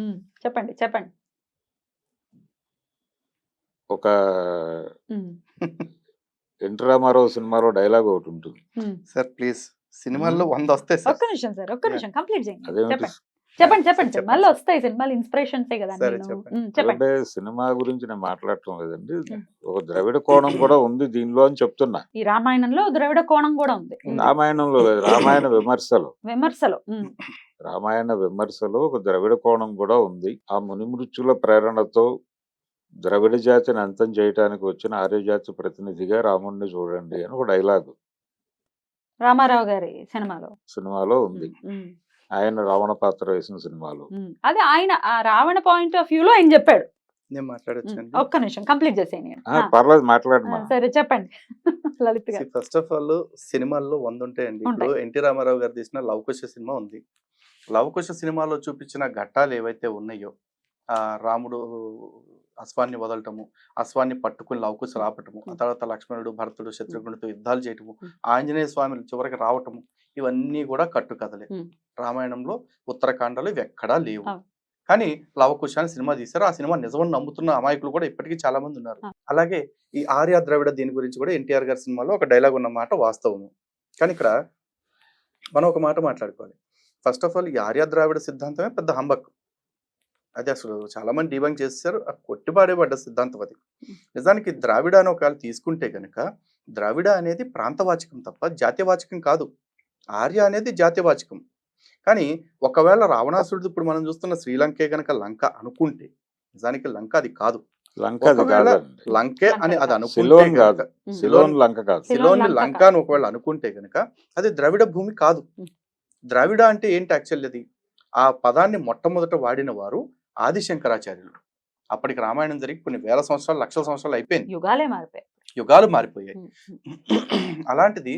[SPEAKER 1] ఉమ్, చెప్పండి చెప్పండి.
[SPEAKER 2] ఒక
[SPEAKER 1] ఉమ్,
[SPEAKER 2] ఎన్టీ రామారావు సినిమాలో డైలాగ్ ఒకటి ఉంటుంది.
[SPEAKER 1] సార్
[SPEAKER 3] ప్లీజ్, సినిమాల్లో 100 వస్తాయి సార్.
[SPEAKER 1] ఒక్క నిమిషం సార్, ఒక్క నిమిషం కంప్లీట్ చేయండి.
[SPEAKER 2] అదేమిటి?
[SPEAKER 1] చెప్పండి చెప్పండి చెప్పండి.
[SPEAKER 3] చెప్పండి.
[SPEAKER 1] మళ్ళీ వస్తాయి సినిమాలు, ఇన్స్పిరేషన్సే కదా.
[SPEAKER 3] సరే,
[SPEAKER 1] నేను
[SPEAKER 3] చెప్పండి.
[SPEAKER 1] చెప్పండి.
[SPEAKER 2] అంటే సినిమా గురించి నేను మాట్లాడటం లేదండి,
[SPEAKER 1] మ్మ్.
[SPEAKER 2] ఒక ద్రవిడ కోణం కూడా ఉంది దీనిలో అని చెప్తున్నా.
[SPEAKER 1] ఈ రామాయణంలో ద్రవిడ కోణం కూడా ఉంది.
[SPEAKER 2] రామాయణంలో లేదు, రామాయణ విమర్శలో
[SPEAKER 1] విమర్శలు.
[SPEAKER 2] ఒక ద్రవిడ కోణం కూడా ఉంది. ఆ మునిమృత్యుల ప్రేరణతో ద్రవిడ జాతిని అంతం చేయటానికి వచ్చిన ఆర్య జాతి ప్రతినిధిగా రాముణ్ణి చూడండి అని ఒక డైలాగ్
[SPEAKER 1] రామారావు గారి
[SPEAKER 2] సినిమాలో ఉంది.
[SPEAKER 1] ఉమ్,
[SPEAKER 2] ఆయన రావణ పాత్ర వేసిన సినిమాలో.
[SPEAKER 1] అదే ఆయన ఆ రావణ పాయింట్ ఆఫ్ వ్యూలో ఆయన చెప్పాడు.
[SPEAKER 3] నేను మాట్లాడొచ్చండి.
[SPEAKER 1] ఒక్క నిమిషం కంప్లీట్ చేసేయండి.
[SPEAKER 2] పర్లేదు, మాట్లాడమా.
[SPEAKER 1] సరే చెప్పండి లలిత్ గారు.
[SPEAKER 3] ఫస్ట్ ఆఫ్ ఆల్ సినిమాల్లో 100 ఉంటాయండి. ఇప్పుడు ఎన్టీ రామారావు గారు తీసిన లవకుశ సినిమా ఉంది. లవకుశ సినిమాలో చూపించిన ఘట్టాలు ఏవైతే ఉన్నాయో, రాముడు అశ్వాన్ని వదలటము, అశ్వాన్ని పట్టుకుని లవకుశ రావటము, ఆ తర్వాత లక్ష్మణుడు భరతుడు శత్రుఘ్నుడితో యుద్ధాలు చేయటము, ఆంజనేయ స్వామి చివరికి రావటము, ఇవన్నీ కూడా కట్టుకథలే. రామాయణంలో ఉత్తరాఖండలో ఇవి ఎక్కడా లేవు. కానీ లవకుశ అని సినిమా తీశారు. ఆ సినిమా నిజమని నమ్ముతున్న అమాయకులు కూడా ఇప్పటికీ చాలా మంది ఉన్నారు. అలాగే ఈ ఆర్య ద్రవిడ దీని గురించి కూడా ఎన్టీఆర్ గారి సినిమాలో ఒక డైలాగ్ ఉన్న మాట వాస్తవము. కానీ ఇక్కడ మనం ఒక మాట మాట్లాడుకోవాలి. ఫస్ట్ ఆఫ్ ఆల్ ఈ ఆర్య ద్రావిడ సిద్ధాంతమే పెద్ద హంబక్. అది అసలు చాలా మంది డిబంక్ చేశారు. కొట్టిపాడేబడ్డ సిద్ధాంతం అది. నిజానికి ద్రావిడ అని ఒకవేళ తీసుకుంటే కనుక ద్రావిడ అనేది ప్రాంతవాచకం తప్ప జాతీయవాచకం కాదు. ఆర్య అనేది జాతీయవాచకం. కానీ ఒకవేళ రావణాసురుడు ఇప్పుడు మనం చూస్తున్న శ్రీలంకే గనక లంక అనుకుంటే నిజానికి లంక అది కాదు. లంకే అని అది అనుకుంటే
[SPEAKER 2] సిలోన్
[SPEAKER 3] లంక అని ఒకవేళ అనుకుంటే గనక అది ద్రవిడ భూమి కాదు. ద్రావిడ అంటే ఏంటి యాక్చువల్? అది ఆ పదాన్ని మొట్టమొదట వాడిన వారు ఆదిశంకరాచార్యులు. అప్పటికి రామాయణం జరిగి కొన్ని వేల సంవత్సరాలు, లక్షల సంవత్సరాలు అయిపోయింది. యుగాలు మారిపోయాయి. అలాంటిది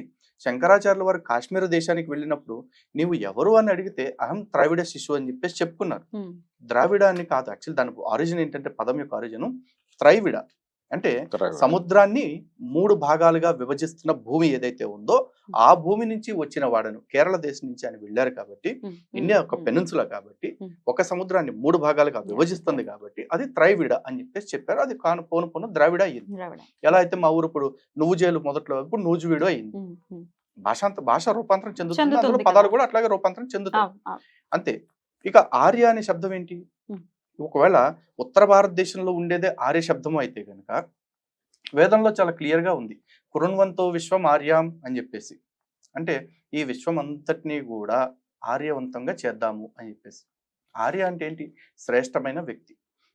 [SPEAKER 3] శంకరాచార్యుల వారు కాశ్మీర దేశానికి వెళ్ళినప్పుడు నీవు ఎవరు అని అడిగితే అహం ద్రావిడ శిశువు అని చెప్పేసి చెప్పుకున్నారు. ద్రావిడ అని కాదు యాక్చువల్, దాని ఆరిజిన్ ఏంటంటే పదం యొక్క ఆరిజిన్ త్రైవిడ. అంటే
[SPEAKER 2] ఉత్తరాఖండ్.
[SPEAKER 3] సముద్రాన్ని 3 భాగాలుగా విభజిస్తున్న భూమి ఏదైతే ఉందో ఆ భూమి నుంచి వచ్చిన వాడను కేరళ దేశం నుంచి ఆయన వెళ్ళారు కాబట్టి ఇండియా ఒక పెనిన్సులా కాబట్టి ఒక సముద్రాన్ని 3 భాగాలుగా విభజిస్తుంది కాబట్టి అది త్రైవిడ అని చెప్పేసి చెప్పారు. అది పోను పోను ద్రావిడ అయ్యింది. ఎలా అయితే మా ఊరు ఇప్పుడు నువ్వుజేలు మొదట్లో ఇప్పుడు నూజువీడు అయింది. భాష రూపాంతరం చెందుతుంది, అందులో
[SPEAKER 1] చెందుతుంది
[SPEAKER 3] పదాలు
[SPEAKER 1] కదా.
[SPEAKER 3] కూడా అట్లాగే రూపాంతరం చెందుతాయి. అంతే. ఇక ఆర్య అనే శబ్దం ఏంటి? ఒకవేళ ఉత్తర భారతదేశంలో ఉండేదే ఆర్య శబ్దము అయితే కనుక వేదంలో చాలా క్లియర్ గా ఉంది, కురుణ్వంతో విశ్వం ఆర్యాం అని చెప్పేసి. అంటే ఈ విశ్వం అంతటినీ కూడా ఆర్యవంతంగా చేద్దాము అని చెప్పేసి. ఆర్య అంటే ఏంటి? శ్రేష్టమైన వ్యక్తి.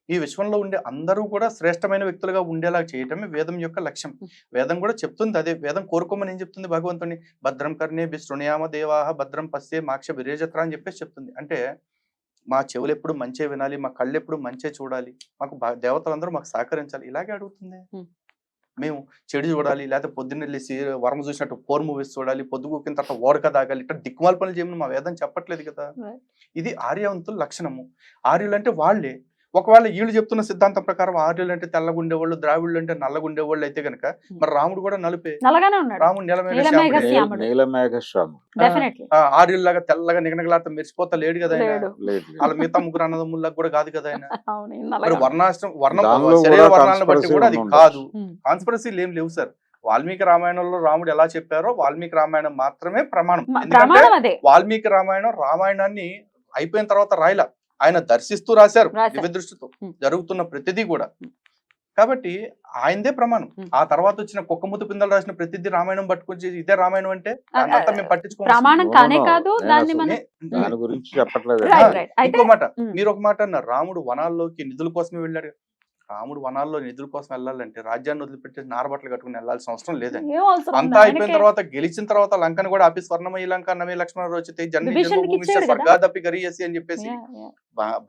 [SPEAKER 3] ఈ విశ్వంలో ఉండే అందరూ కూడా శ్రేష్టమైన వ్యక్తులుగా ఉండేలా చేయటమే వేదం యొక్క లక్ష్యం. వేదం కూడా చెప్తుంది అదే. వేదం కోరుకోమని ఏం చెప్తుంది? భగవంతుని భద్రం కర్ణే శృణుయామ దేవాహ భద్రం పశ్యే మాక్ష విరేజత్ర అని చెప్పేసి చెప్తుంది. అంటే మా చెవులు ఎప్పుడు మంచే వినాలి, మా కళ్ళు ఎప్పుడు మంచే చూడాలి, మాకు దేవతలందరూ మాకు సహకరించాలి, ఇలాగే అడుగుతుంది. మేము చెడు చూడాలి, లేకపోతే పొద్దున్న లేసి వరం చూసినట్టు 4 మూవీస్ చూడాలి, పొద్దుగుకిన తర్వాత ఓడక దాగాలి, ఇట్లా దిక్కుమాల పనులు చేయమని మా వేదం చెప్పట్లేదు కదా. ఇది ఆర్యవంతుల లక్షణము. ఆర్యులు అంటే వాళ్ళే. ఒకవేళ వీళ్ళు చెప్తున్న సిద్ధాంతం ప్రకారం ఆర్యులు అంటే తెల్లగుండేవాళ్ళు, ద్రావిడులు అంటే నల్లగుండేవాళ్ళు అయితే కనుక మరి రాముడు కూడా నలుపే.
[SPEAKER 1] నల్లగానే ఉన్నాడు.
[SPEAKER 3] రాముడు
[SPEAKER 1] నీలమేఘ
[SPEAKER 2] నీలమేఘశ్యాముడు.
[SPEAKER 1] డెఫినెట్లీ
[SPEAKER 3] ఆర్యుల్లాగా తెల్లగా నిగనగలాడుతూ మెరిసిపోతా లేడు కదా ఆయన.
[SPEAKER 1] లేడు.
[SPEAKER 2] లేదు,
[SPEAKER 3] వాళ్ళ మిగతా ముగ్గురు అన్నదమ్ములకు కూడా కాదు కదా ఆయన.
[SPEAKER 1] అవును,
[SPEAKER 3] మరి
[SPEAKER 1] నల్లగా.
[SPEAKER 3] వర్ణం
[SPEAKER 2] దానిలో
[SPEAKER 3] శరీర
[SPEAKER 2] కూడా
[SPEAKER 3] వర్ణాలను బట్టి కూడా అది
[SPEAKER 2] conspiracy
[SPEAKER 3] కాదు.
[SPEAKER 1] ఉమ్.
[SPEAKER 3] కాన్స్పిరసీలు ఏం లేవు సార్. వాల్మీకి రామాయణంలో రాముడు ఎలా చెప్పారో వాల్మీకి రామాయణం మాత్రమే ప్రమాణం. ఎందుకంటే
[SPEAKER 1] ప్రమాణం అదే.
[SPEAKER 3] వాల్మీకి రామాయణాన్ని అయిపోయిన తర్వాత రాయలా, ఆయన దర్శిస్తూ రాశారు దివ్య దృష్టితో జరుగుతున్న ప్రతిదీ కూడా. కాబట్టి ఆయనదే ప్రమాణం. ఆ తర్వాత వచ్చిన కుక్కముతు పిందలు రాసిన ప్రతిదీ రామాయణం పట్టుకొచ్చి ఇదే రామాయణం అంటే దాన్నంతా మేము పట్టించుకోవాలి.
[SPEAKER 1] ప్రమాణం కానే కాదు
[SPEAKER 2] నేను
[SPEAKER 1] దాన్ని
[SPEAKER 2] అసలు
[SPEAKER 1] మనం
[SPEAKER 2] దాని గురించి చెప్పట్లేదు.
[SPEAKER 1] Right right. అయితే
[SPEAKER 3] ఇంకో మాట,
[SPEAKER 1] ఉమ్.
[SPEAKER 3] మీరు ఒక మాట అన్నారు, రాముడు వనాల్లోకి నిధుల కోసమే వెళ్ళాడు. రాముడు వనాల్లో నిధుల కోసం వెళ్ళాలంటే రాజ్యాన్ని వదిలిపెట్టేసి నారబట్టలు కట్టుకుని వెళ్ళాల్సిన అవసరం లేదండి.
[SPEAKER 1] ఏం అవసరం
[SPEAKER 3] అంతా
[SPEAKER 1] ఉంది?
[SPEAKER 3] అయిపోయిన
[SPEAKER 1] ఆయనకే
[SPEAKER 3] తర్వాత గెలిచిన తర్వాత లంకను కూడా ఆపి స్వర్ణమయ లంక నమే లక్ష్మణ రోచితే జన్మి
[SPEAKER 1] విభీషణుడికి
[SPEAKER 3] జన్మభూమి
[SPEAKER 1] ఇచ్చాడు కదా.
[SPEAKER 3] స్వర్గాదపి గరియేసి అని చెప్పేసి
[SPEAKER 1] Yeah, yeah.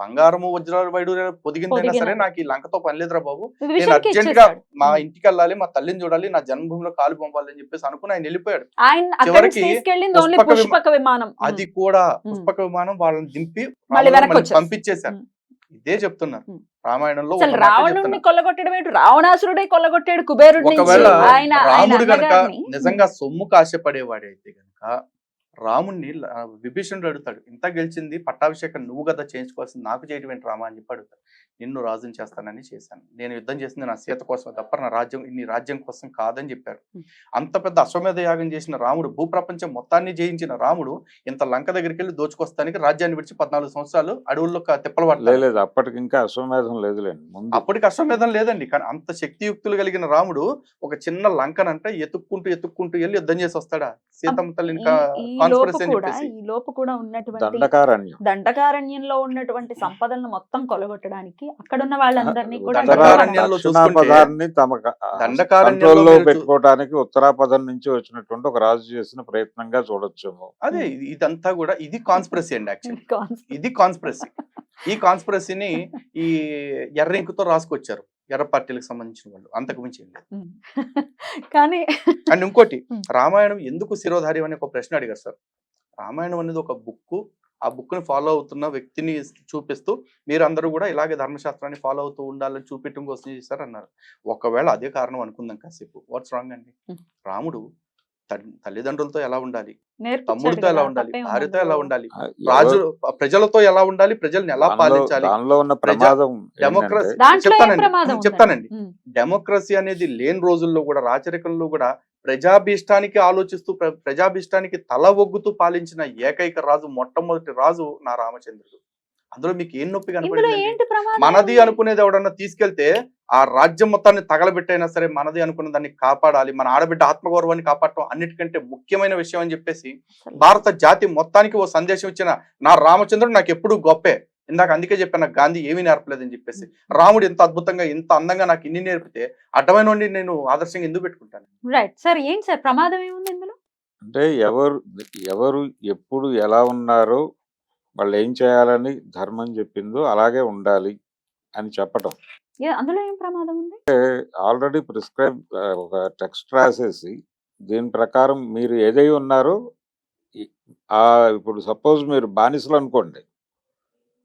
[SPEAKER 3] బంగారము వజ్రాలు వైడూర్యాలు పొదిగిందైనా
[SPEAKER 1] పొదిగిన.
[SPEAKER 3] సరే నాకు ఈ లంకతో పని లేదురా బాబు, నేను
[SPEAKER 1] విభీషణ్కి
[SPEAKER 3] అర్జెంట్ గా
[SPEAKER 1] ఇచ్చేసాడు.
[SPEAKER 3] మా ఇంటికి వెళ్ళాలి, మా తల్లిని చూడాలి, నా జన్మభూమిలో కాలు పంపాలి అని చెప్పేసి అనుకుని ఆయన వెళ్ళిపోయాడు.
[SPEAKER 1] ఆయన అక్కడి
[SPEAKER 3] చివరికి
[SPEAKER 1] నుంచి తీసుకెళ్ళింది ఓన్లీ
[SPEAKER 3] పుష్పక
[SPEAKER 1] పుష్పక విమానం.
[SPEAKER 3] అది కూడా పుష్పక విమానం వాళ్ళని దింపి
[SPEAKER 1] మళ్ళీ వెనక్కి
[SPEAKER 3] మళ్ళీ
[SPEAKER 1] వచ్చేసి.
[SPEAKER 3] పంపించేశారు.
[SPEAKER 1] ఉమ్.
[SPEAKER 3] ఇదే చెప్తున్నారు
[SPEAKER 1] ఉమ్.
[SPEAKER 3] రామాయణంలో.
[SPEAKER 1] అసలు
[SPEAKER 3] ఒక మాట
[SPEAKER 1] రావణుడిని
[SPEAKER 3] చెప్తున్నారు.
[SPEAKER 1] కొల్లగొట్టడం ఏంటి? రావణాసురుడే కొల్లగొట్టాడు కుబేరుడి నుంచి.
[SPEAKER 3] ఒకవేళ
[SPEAKER 1] ఆయన
[SPEAKER 3] రాముడు గనక
[SPEAKER 1] అన్నగారిని.
[SPEAKER 3] నిజంగా సొమ్ముకు ఆశపడేవాడైతే గనక రాముణ్ణి విభీషణుడు అడుగుతాడు, ఇంత గెలిచింది పట్టాభిషేకం నువ్వు కదా చేయించుకోవాల్సింది, నాకు చేయడం ఏంటి రామా అని చెప్పి అడుగుతాడు. నిన్ను రాజుని చేస్తానని చేశాను, నేను యుద్ధం చేసింది నా సీత కోసం తప్ప నా రాజ్యం కోసం కాదని చెప్పారు. అంత పెద్ద అశ్వమేధ యాగం చేసిన రాముడు, భూప్రపంచం మొత్తాన్ని జయించిన రాముడు ఇంత లంక దగ్గరికి వెళ్ళి దోచుకొస్తానికి రాజ్యాన్ని విడిచి 14 సంవత్సరాలు అడవుల్లో తిప్పలు పడలేదు.
[SPEAKER 2] లేదు, అప్పటికి ఇంకా అశ్వమేధం లేదులేండి. ముందు
[SPEAKER 3] అప్పటికి అశ్వమేధం లేదండి, కానీ అంత శక్తియుక్తులు కలిగిన రాముడు ఒక చిన్న లంకనంటే ఎత్తుక్కుంటూ వెళ్ళి యుద్ధం చేసి వస్తాడా సీతమ్మ తల్లిని
[SPEAKER 1] ఈ లోపు కూడా ఉన్నటువంటి
[SPEAKER 2] దండకారణ్యం.
[SPEAKER 1] దండకారణ్యంలో ఉన్నటువంటి సంపదలను మొత్తం కొలగొట్టడానికి అక్కడ ఉన్న వాళ్ళందరినీ కూడా
[SPEAKER 3] దండకారణ్యంలో
[SPEAKER 2] దక్షిణాపదాన్ని తమ
[SPEAKER 3] దండకారణ్యంలో
[SPEAKER 2] కంట్రోల్లో
[SPEAKER 3] మీరు
[SPEAKER 2] పెట్టుకోవడానికి ఉత్తరాపదం నుంచి వచ్చినటువంటి ఒక రాజు చేసిన ప్రయత్నంగా చూడొచ్చేమో.
[SPEAKER 3] అదే ఇదంతా కూడా ఇది కాన్స్పిరసీ అండి. యాక్చువల్లీ ఇది కాన్స్పిరసీ. ఈ కాన్స్పిరసీని ఈ ఎర్ర ఇంకుతో రాసుకొచ్చారు ఎర్ర పార్టీలకు సంబంధించిన వాళ్ళు, అంతకు మించి ఏం లేదు.
[SPEAKER 1] కానీ
[SPEAKER 3] అండ్ ఇంకోటి, రామాయణం ఎందుకు శిరోధార్యం అనే ఒక ప్రశ్న అడిగారు సార్. రామాయణం అనేది ఒక బుక్, ఆ బుక్ ని ఫాలో అవుతున్న వ్యక్తిని చూపిస్తూ మీరందరూ కూడా ఇలాగే ధర్మశాస్త్రాన్ని ఫాలో అవుతూ ఉండాలని చూపించడం కోసం చేశారు అన్నారు. ఒకవేళ అదే కారణం అనుకుందాం కాసేపు, వాట్స్ రాంగ్ అండి? రాముడు తల్లిదండ్రులతో ఎలా ఉండాలి, తమ్ముడితో ఎలా ఉండాలి, భార్యతో ఎలా ఉండాలి, రాజు ప్రజలతో ఎలా ఉండాలి, ప్రజల్ని ఎలా పాలించాలి,
[SPEAKER 2] దానిలో ఉన్న ప్రమాదం
[SPEAKER 3] డెమోక్రసీ చెప్తానండి. డెమోక్రసీ అనేది లేని రోజుల్లో కూడా రాచరికంలో కూడా ప్రజాభీష్టానికి ఆలోచిస్తూ ప్రజాభీష్టానికి తల ఒగ్గుతూ పాలించిన ఏకైక రాజు, మొట్టమొదటి రాజు నా రామచంద్రుడు. అందులో మీకు ఏం నొప్పి కనపడింది? మనది అనుకునేది ఎవడన్నా తీసుకెళ్తే ఆ రాజ్యం మొత్తాన్ని తగలబెట్టైనా సరే మనది అనుకున్న దాన్ని కాపాడాలి, మన ఆడబిడ్డ ఆత్మగౌరవాన్ని కాపాడటం అన్నిటికంటే ముఖ్యమైన విషయం అని చెప్పేసి భారత జాతి మొత్తానికి ఓ సందేశం ఇచ్చిన నా రామచంద్రుడు నాకు ఎప్పుడు గొప్పే. ఇందాక అందుకే చెప్పాను, గాంధీ ఏమీ నేర్పలేదని చెప్పేసి. రాముడు ఎంత అద్భుతంగా ఎంత అందంగా నాకు ఇన్ని నేర్పితే అడ్డమైన వాడిని నేను ఆదర్శంగా ఎందుకు పెట్టుకుంటాను?
[SPEAKER 1] Right sir. ఏంటి సార్ ప్రమాదం ఏముంది ఇందులో?
[SPEAKER 2] అంటే ఎవరు ఎప్పుడు ఎలా ఉన్నారో వాళ్ళు ఏం చేయాలని ధర్మం చెప్పిందో అలాగే ఉండాలి అని చెప్పటం.
[SPEAKER 1] అందులో ఏం ప్రమాదం ఉంది?
[SPEAKER 2] ఆల్రెడీ ప్రిస్క్రైబ్ ఒక టెక్స్ట్ రాసేసి దీని ప్రకారం మీరు ఏదై ఉన్నారో ఇప్పుడు సపోజ్ మీరు బానిసలు అనుకోండి,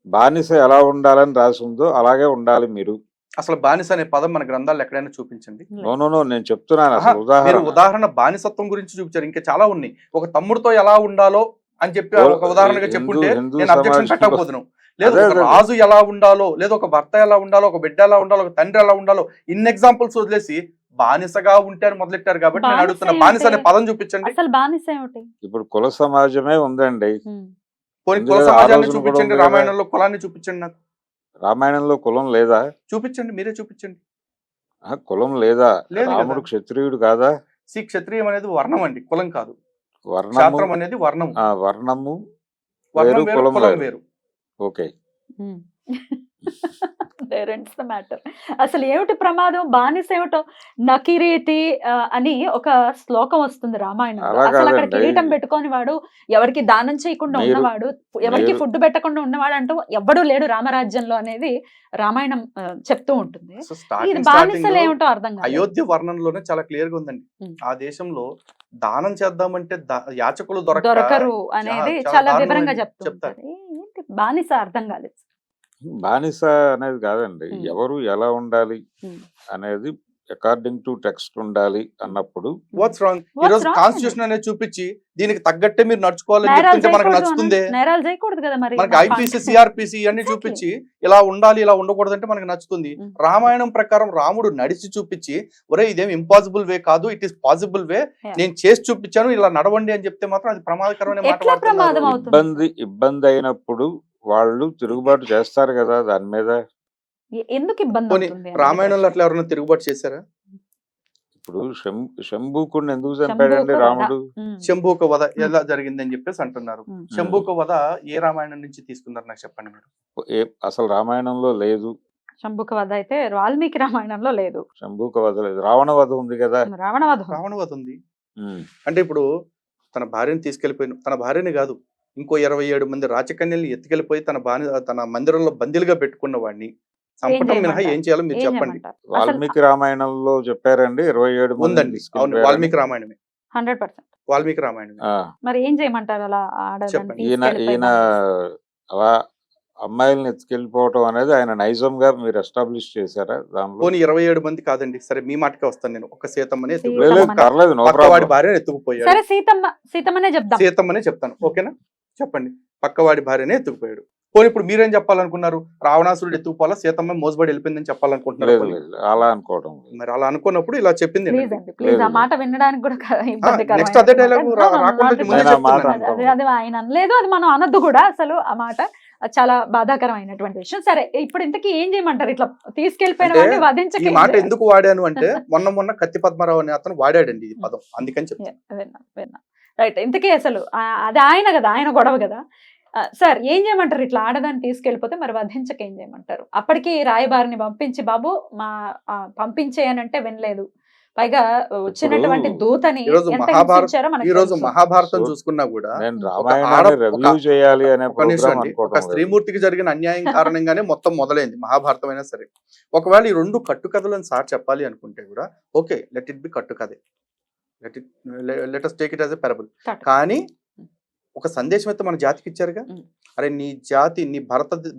[SPEAKER 2] బానిస ఎలా ఉండాలని రాసి ఉందో అలాగే ఉండాలి మీరు
[SPEAKER 3] అసలు బానిస అనే పదం మన గ్రంథాల్లో ఎక్కడైనా చూపించండి.
[SPEAKER 2] నో నేను చెప్తున్నాను
[SPEAKER 3] ఆహా,
[SPEAKER 2] అసలు
[SPEAKER 3] మీరు
[SPEAKER 2] ఉదాహరణ.
[SPEAKER 3] ఉదాహరణ బానిసత్వం గురించి చూపించారు, ఇంకా చాలా ఉన్నాయి. ఒక తమ్ముడితో ఎలా ఉండాలో అని చెప్పి ఒక ఉదాహరణగా చెప్పుంటే
[SPEAKER 2] హిందూ
[SPEAKER 3] నేను అబ్జెక్షన్
[SPEAKER 2] సమాజంలో
[SPEAKER 3] పెట్టకపోతున్నాను. లేదు
[SPEAKER 2] అదే
[SPEAKER 3] ఒక
[SPEAKER 2] అదే.
[SPEAKER 3] రాజు ఎలా ఉండాలో, లేదు ఒక భర్త ఎలా ఉండాలో, ఒక బిడ్డ ఎలా ఉండాలో, ఒక తండ్రి ఎలా ఉండాలో, ఇన్ని ఎగ్జాంపుల్స్ వదిలేసి బానిసగా ఉంటే అని మొదలెట్టారు. కాబట్టి నేను
[SPEAKER 1] బానిస
[SPEAKER 3] అడుగుతున్నా, బానిస అనే
[SPEAKER 1] ఏంటి?
[SPEAKER 3] పదం చూపించండి.
[SPEAKER 1] అసలు బానిస ఏమిటి?
[SPEAKER 2] ఇప్పుడు కుల సమాజమే ఉందండి.
[SPEAKER 3] పోనీ
[SPEAKER 2] ఉంది
[SPEAKER 3] కుల
[SPEAKER 2] కదా, ఆ
[SPEAKER 3] సమాజాన్ని
[SPEAKER 2] రోజున కూడా
[SPEAKER 3] చూపించండి,
[SPEAKER 2] ఉంది కదా.
[SPEAKER 3] రామాయణంలో కులాన్ని చూపించండి, నాకు
[SPEAKER 2] రామాయణంలో కులం లేదా?
[SPEAKER 3] చూపించండి, మీరే చూపించండి.
[SPEAKER 2] కులం లేదా?
[SPEAKER 3] లేదు కదా.
[SPEAKER 2] రాముడు క్షత్రియుడు కాదా?
[SPEAKER 3] క్షత్రియం అనేది వర్ణం అండి, కులం కాదు.
[SPEAKER 2] వర్ణము
[SPEAKER 3] క్షాత్రం అనేది వర్ణం,
[SPEAKER 2] వర్ణము
[SPEAKER 3] వర్ణం
[SPEAKER 2] వేరు,
[SPEAKER 3] వేరు,
[SPEAKER 2] కులం
[SPEAKER 3] కులం
[SPEAKER 2] వేరు.
[SPEAKER 3] వేరు.
[SPEAKER 2] Okay.
[SPEAKER 1] There ends the matter. అసలు ఏమిటి ప్రమాదం? బానిస ఏమిటో నకిరీతి అని ఒక శ్లోకం వస్తుంది రామాయణంలో.
[SPEAKER 2] అలా
[SPEAKER 1] అసలు అక్కడ
[SPEAKER 2] కాదండి.
[SPEAKER 1] కిరీటం పెట్టుకొని వాడు, ఎవరికి దానం చేయకుండా
[SPEAKER 2] మీరు-
[SPEAKER 1] ఉన్నవాడు, ఎవరికి
[SPEAKER 2] మీరు-
[SPEAKER 1] ఫుడ్ పెట్టకుండా ఉన్నవాడు అంటూ ఎవ్వడూ లేడు రామరాజ్యంలో అనేది రామాయణం చెప్తూ ఉంటుంది.
[SPEAKER 3] సో
[SPEAKER 1] ఇది
[SPEAKER 3] స్టార్టింగ్
[SPEAKER 1] బానిసలు ఏమిటో అర్థం కాదు.
[SPEAKER 3] అయోధ్య వర్ణంలోనే చాలా క్లియర్ గా ఉందండి.
[SPEAKER 1] ఉమ్.
[SPEAKER 3] ఆ దేశంలో దానం చేద్దామంటే యాచకులు
[SPEAKER 1] దొరకరు అనేది
[SPEAKER 3] చాలా
[SPEAKER 1] చాలా
[SPEAKER 3] దారుణమైన
[SPEAKER 1] వివరంగా చెప్తూ
[SPEAKER 3] చెప్తారు.
[SPEAKER 1] ఉంటారు. ఏంటి బానిస అర్థం కాలేదు.
[SPEAKER 2] బానిస అనేది కాదండి,
[SPEAKER 1] ఉమ్.
[SPEAKER 2] ఎవరు ఎలా ఉండాలి
[SPEAKER 1] ఉమ్.
[SPEAKER 2] అనేది అకార్డింగ్ టు టెక్స్ట్ ఉండాలి అన్నప్పుడు
[SPEAKER 3] వాట్స్ రాంగ్? ఈ
[SPEAKER 1] What's
[SPEAKER 3] రోజు
[SPEAKER 1] wrong?
[SPEAKER 3] కాన్స్టిట్యూషన్ అనేది చూపించి దీనికి తగ్గట్టే మీరు నడుచుకోవాలని
[SPEAKER 1] నేరాలు
[SPEAKER 3] చెప్తుంటే మనకు
[SPEAKER 1] చేయకూడదు
[SPEAKER 3] నచ్చుతుంది.
[SPEAKER 1] అన్న? నేరాలు చేయకూడదు కదా మరి.
[SPEAKER 3] మనకి
[SPEAKER 1] మన
[SPEAKER 3] ఐపీసీ
[SPEAKER 1] పంట-
[SPEAKER 3] సిఆర్పిసి అన్ని
[SPEAKER 1] Exactly.
[SPEAKER 3] చూపించి ఇలా ఉండాలి ఇలా ఉండకూడదు అంటే మనకు నచ్చుతుంది.
[SPEAKER 1] Mm.
[SPEAKER 3] రామాయణం ప్రకారం రాముడు నడిచి చూపించి, ఒరే ఇదేం ఇంపాసిబుల్ వే కాదు, it is possible way,
[SPEAKER 1] Yeah.
[SPEAKER 3] నేను చేసి చూపించాను, ఇలా నడవండి అని చెప్తే మాత్రం అది ప్రమాదకరమైన మాట
[SPEAKER 1] ఎట్లా ప్రమాదం
[SPEAKER 3] వాడుతున్నారు.
[SPEAKER 1] అవుతుంది?
[SPEAKER 2] ఇబ్బంది అయినప్పుడు వాళ్ళు తిరుగుబాటు చేస్తారు కదా దాని మీద.
[SPEAKER 1] ఎందుకు ఇబ్బంది
[SPEAKER 3] పోనీ
[SPEAKER 1] అవుతుంది అనేది
[SPEAKER 3] రామాయణంలో
[SPEAKER 1] ప్రశ్న.
[SPEAKER 3] అట్లా ఎవరైనా తిరుగుబాటు చేశారా?
[SPEAKER 2] ఇప్పుడు శంభూకుడిని ఎందుకు చంపాడండి
[SPEAKER 1] శంభూక
[SPEAKER 2] రాముడు?
[SPEAKER 1] ఉమ్.
[SPEAKER 3] శంభూక వధ ఎలా జరిగిందని చెప్పేసి అంటున్నారు.
[SPEAKER 1] ఉమ్.
[SPEAKER 3] శంభూక వధ ఏ రామాయణం నుంచి తీసుకున్నారు నాకు చెప్పండి మీరు.
[SPEAKER 2] అసలు రామాయణంలో లేదు.
[SPEAKER 1] శంభుక వధ అయితే వాల్మీకి రామాయణంలో లేదు.
[SPEAKER 2] శంభూక వధ లేదు, రావణ వధ ఉంది కదా.
[SPEAKER 1] రావణ వధ ఉంది.
[SPEAKER 3] రావణ వధ ఉంది.
[SPEAKER 2] ఉమ్.
[SPEAKER 3] అంటే ఇప్పుడు తన భార్యను తీసుకెళ్లిపోయిన, తన భార్యని కాదు ఇంకో 27 మంది రాచకన్యల్ని ఎత్తుకెళ్లిపోయి తన మందిరంలో బందీలుగా పెట్టుకున్న వాడిని చంపటం మినహా
[SPEAKER 1] చేయమంటారు?
[SPEAKER 3] ఏం చేయాలో మీరు
[SPEAKER 1] ఏం
[SPEAKER 3] చెప్పండి.
[SPEAKER 1] చేయమంటారు? అసలు
[SPEAKER 2] వాల్మీకి రామాయణంలో చెప్పారండి 27 మందిని
[SPEAKER 3] ఉందండి, అవును,
[SPEAKER 2] తీసుకెళ్ళిపోయారని.
[SPEAKER 3] వాల్మీకి రామాయణమే,
[SPEAKER 1] 100%.
[SPEAKER 3] వాల్మీకి రామాయణమే.
[SPEAKER 2] ఆ,
[SPEAKER 1] మరి ఏం చేయమంటారు అలా ఆడదాన్ని
[SPEAKER 3] చెప్పండి.
[SPEAKER 2] ఈయన
[SPEAKER 1] తీసుకెళ్ళిపోయిన
[SPEAKER 2] అలా అమ్మాయిల్ని ఎత్తుకెళ్ళిపోవటం అనేది ఆయన నైజం గా మీరు ఎస్టాబ్లిష్ చేశారా దానిలో?
[SPEAKER 3] పోనీ 27 మంది కాదండి, సరే మీ మాటకే వస్తాను నేను. ఒక సీతమ్మనే
[SPEAKER 1] సీతమ్మ.
[SPEAKER 2] లేదు,
[SPEAKER 3] ఎత్తుకుపోయాడు,
[SPEAKER 2] పర్లేదు, నో
[SPEAKER 3] పక్కవాడి
[SPEAKER 2] ప్రాబ్లం.
[SPEAKER 3] భార్యను ఎత్తుకుపోయాడు.
[SPEAKER 1] సరే సీతమ్మనే చెప్దాం.
[SPEAKER 3] సీతమ్మనే చెప్తాను, ఓకేనా? చెప్పండి. పక్కవాడి భార్యనే ఎత్తుకుపోయాడు. పోనీ ఇప్పుడు మీరేం చెప్పాలనుకున్నారు? రావణాసురుడు ఎత్తుకుపోవాలా, సీతమ్మ మోసబడి వెళ్ళిపోయిందని చెప్పాలనుకుంటున్నారు?
[SPEAKER 2] లేదు
[SPEAKER 3] పోనీ.
[SPEAKER 2] లేదు, అలా అనుకోవడం లేదు.
[SPEAKER 3] మరి అలా అనుకున్నప్పుడు ఇలా చెప్పింది
[SPEAKER 1] ప్లీజ్ అండి, ప్లీజ్ ఆ
[SPEAKER 2] లేదు.
[SPEAKER 1] మాట వినడానికి కూడా ఇబ్బందికరమైన
[SPEAKER 3] నెక్స్ట్ అదే డైలాగ్
[SPEAKER 1] మాట. No, no,
[SPEAKER 3] రాకుండా
[SPEAKER 1] not
[SPEAKER 3] ముందే
[SPEAKER 2] నేను ఆ మాట
[SPEAKER 3] చెప్తున్నాను.
[SPEAKER 2] అనుకోను.
[SPEAKER 1] అది ఆయన అనలేదు, అది మనం అనొద్దు కూడా అసలు ఆ మాట. అది చాలా బాధాకరమైనటువంటి విషయం. సరే ఇప్పుడు ఇంతకీ ఏం చేయమంటారు? ఇట్లా తీసుకెళ్లిపోయిన
[SPEAKER 3] అంటే
[SPEAKER 1] వాడిని
[SPEAKER 3] ఈ
[SPEAKER 1] వధించక
[SPEAKER 3] మాట ఎందుకు వాడాను అంటే మొన్న కత్తి పద్మరావు అనే అతను వాడాడండి ఈ పదం, అందుకని చెప్తాను.
[SPEAKER 1] విన్నా రైట్. ఇంతకీ అసలు అది ఆయన కదా, ఆయన గొడవ కదా. సార్ ఏం చేయమంటారు? ఇట్లా ఆడదాన్ని తీసుకెళ్లిపోతే మరి వధించక ఏం చేయమంటారు? అప్పటికి రాయబారిని పంపించి బాబు మా పంపించేయనంటే వినలేదు. పైగా వచ్చినటువంటి దూతని
[SPEAKER 3] ఈరోజు
[SPEAKER 1] ఎంత
[SPEAKER 3] మహాభారత
[SPEAKER 1] హింసించారో మనకు
[SPEAKER 3] ఈ రోజు
[SPEAKER 1] తెలుసు.
[SPEAKER 3] మహాభారతం
[SPEAKER 2] సో,
[SPEAKER 3] చూసుకున్నా కూడా
[SPEAKER 2] నేను
[SPEAKER 3] ఒక
[SPEAKER 2] రామాయణాన్ని రివ్యూ చేయాలి అనే
[SPEAKER 3] ఒక నిమిషం
[SPEAKER 2] ప్రోగ్రామ్
[SPEAKER 3] అండి, ఒక
[SPEAKER 2] అనుకోవడం లేదు.
[SPEAKER 3] స్త్రీమూర్తికి జరిగిన అన్యాయం కారణంగానే మొత్తం మొదలైంది మహాభారతం అయినా సరే. ఒకవేళ ఈ రెండు కట్టుకథలను సార్ చెప్పాలి అనుకుంటే కూడా ఓకే, లెట్ ఇట్ బి కట్టుకథే, let us take it as a parable.
[SPEAKER 1] కట్టు.
[SPEAKER 3] కానీ ఒక సందేశం అయితే మన జాతికి ఇచ్చారుగా.
[SPEAKER 1] ఉం.
[SPEAKER 3] అరే నీ జాతి, నీ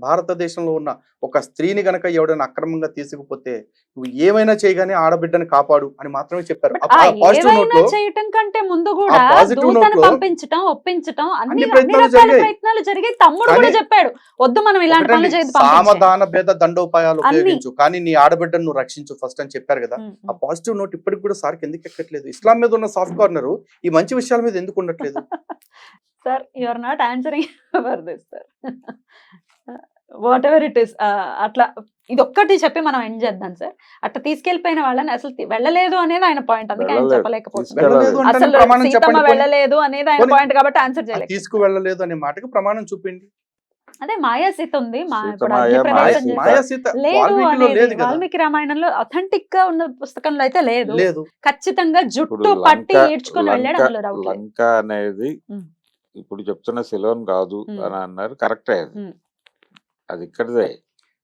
[SPEAKER 3] భారతదేశంలో ఉన్న ఒక స్త్రీని గనక ఎవడైనా అక్రమంగా తీసుకుపోతే నువ్వు ఏమైనా చేయగానే ఆడబిడ్డని కాపాడు అని మాత్రమే చెప్పారు.
[SPEAKER 1] బట్
[SPEAKER 3] పాజిటివ్ నోట్
[SPEAKER 1] ఏవైనా
[SPEAKER 3] లో
[SPEAKER 1] చేయటం కంటే ముందు కూడా
[SPEAKER 3] positive
[SPEAKER 1] దూతను
[SPEAKER 3] note లో
[SPEAKER 1] పంపించటం, ఒప్పించటం అన్ని
[SPEAKER 3] అన్ని
[SPEAKER 1] అన్ని
[SPEAKER 3] ప్రయత్నాలు
[SPEAKER 1] రకాల
[SPEAKER 3] జరిగాయి.
[SPEAKER 1] ప్రయత్నాలు జరిగాయి. తమ్ముడు కూడా
[SPEAKER 3] కానీ
[SPEAKER 1] చెప్పాడు వద్దు మనం ఇలాంటి
[SPEAKER 3] ఒకటండి,
[SPEAKER 1] పనులు చేయదు, పంపించేయ్.
[SPEAKER 3] సామధాన భేద దండోపాయాలు
[SPEAKER 1] అన్ని.
[SPEAKER 3] ఉపయోగించు, కానీ నీ ఆడబిడ్డను నువ్వు రక్షించు ఫస్ట్ అని చెప్పారు కదా. ఆ పాజిటివ్ నోట్ ఇప్పటికి కూడా సార్కి ఎందుకు ఎక్కట్లేదు? ఇస్లాం మీద ఉన్న సాఫ్ట్ కార్నర్ ఈ మంచి విషయాల మీద ఎందుకు ఉండట్లేదు?
[SPEAKER 1] Sir you are not answering for this sir. Whatever it is, అట్లా ఇది ఒక్కటి చెప్పి మనం ఎండ్ చేద్దాం సార్. అట్లా తీసుకెళ్లిపోయిన వాళ్ళని అసలు వెళ్ళలేదు అనేది ఆయన పాయింట్, అందుకే ఆయన
[SPEAKER 2] వెళ్ళలేదు.
[SPEAKER 1] చెప్పలేకపోతున్నారు.
[SPEAKER 3] వెళ్ళలేదు అంటే
[SPEAKER 1] అసలు
[SPEAKER 3] ప్రమాణం
[SPEAKER 1] సీతమ్మ
[SPEAKER 3] చెప్పండి.
[SPEAKER 1] వెళ్ళలేదు అనేది ఆయన
[SPEAKER 3] పోనీ.
[SPEAKER 1] పాయింట్ కాబట్టి ఆన్సర్ చేయలేదు.
[SPEAKER 3] తీసుకువెళ్ళలేదు అనే మాటకు ప్రమాణం చూపిండి.
[SPEAKER 1] అదే మాయా సీత ఉంది,
[SPEAKER 2] సీత
[SPEAKER 1] ఇప్పుడు
[SPEAKER 2] మాయ,
[SPEAKER 1] అగ్ని
[SPEAKER 2] మాయ
[SPEAKER 1] ప్రవేశం
[SPEAKER 2] సీత.
[SPEAKER 1] చేసి-
[SPEAKER 3] మాయా సీత
[SPEAKER 1] లేదు
[SPEAKER 3] వాల్మీకిలో
[SPEAKER 1] అనేది
[SPEAKER 3] లేదు కదా.
[SPEAKER 1] వాల్మీకి రామాయణంలో అథెంటిక్ గా ఉన్న పుస్తకంలో అయితే లేదు.
[SPEAKER 3] లేదు.
[SPEAKER 1] ఖచ్చితంగా
[SPEAKER 2] ఇప్పుడు
[SPEAKER 1] జుట్టు పట్టి ఈడ్చుకొని వెళ్ళాడు, అందులో డౌట్ లేదు.
[SPEAKER 2] లంక అనేది
[SPEAKER 1] ఉం.
[SPEAKER 2] ఇప్పుడు చెప్తున్న సిలోన్ కాదు
[SPEAKER 1] ఉం.
[SPEAKER 2] అని అన్నారు, కరెక్టే.
[SPEAKER 1] ఉం.
[SPEAKER 2] అది ఇక్కడిదే.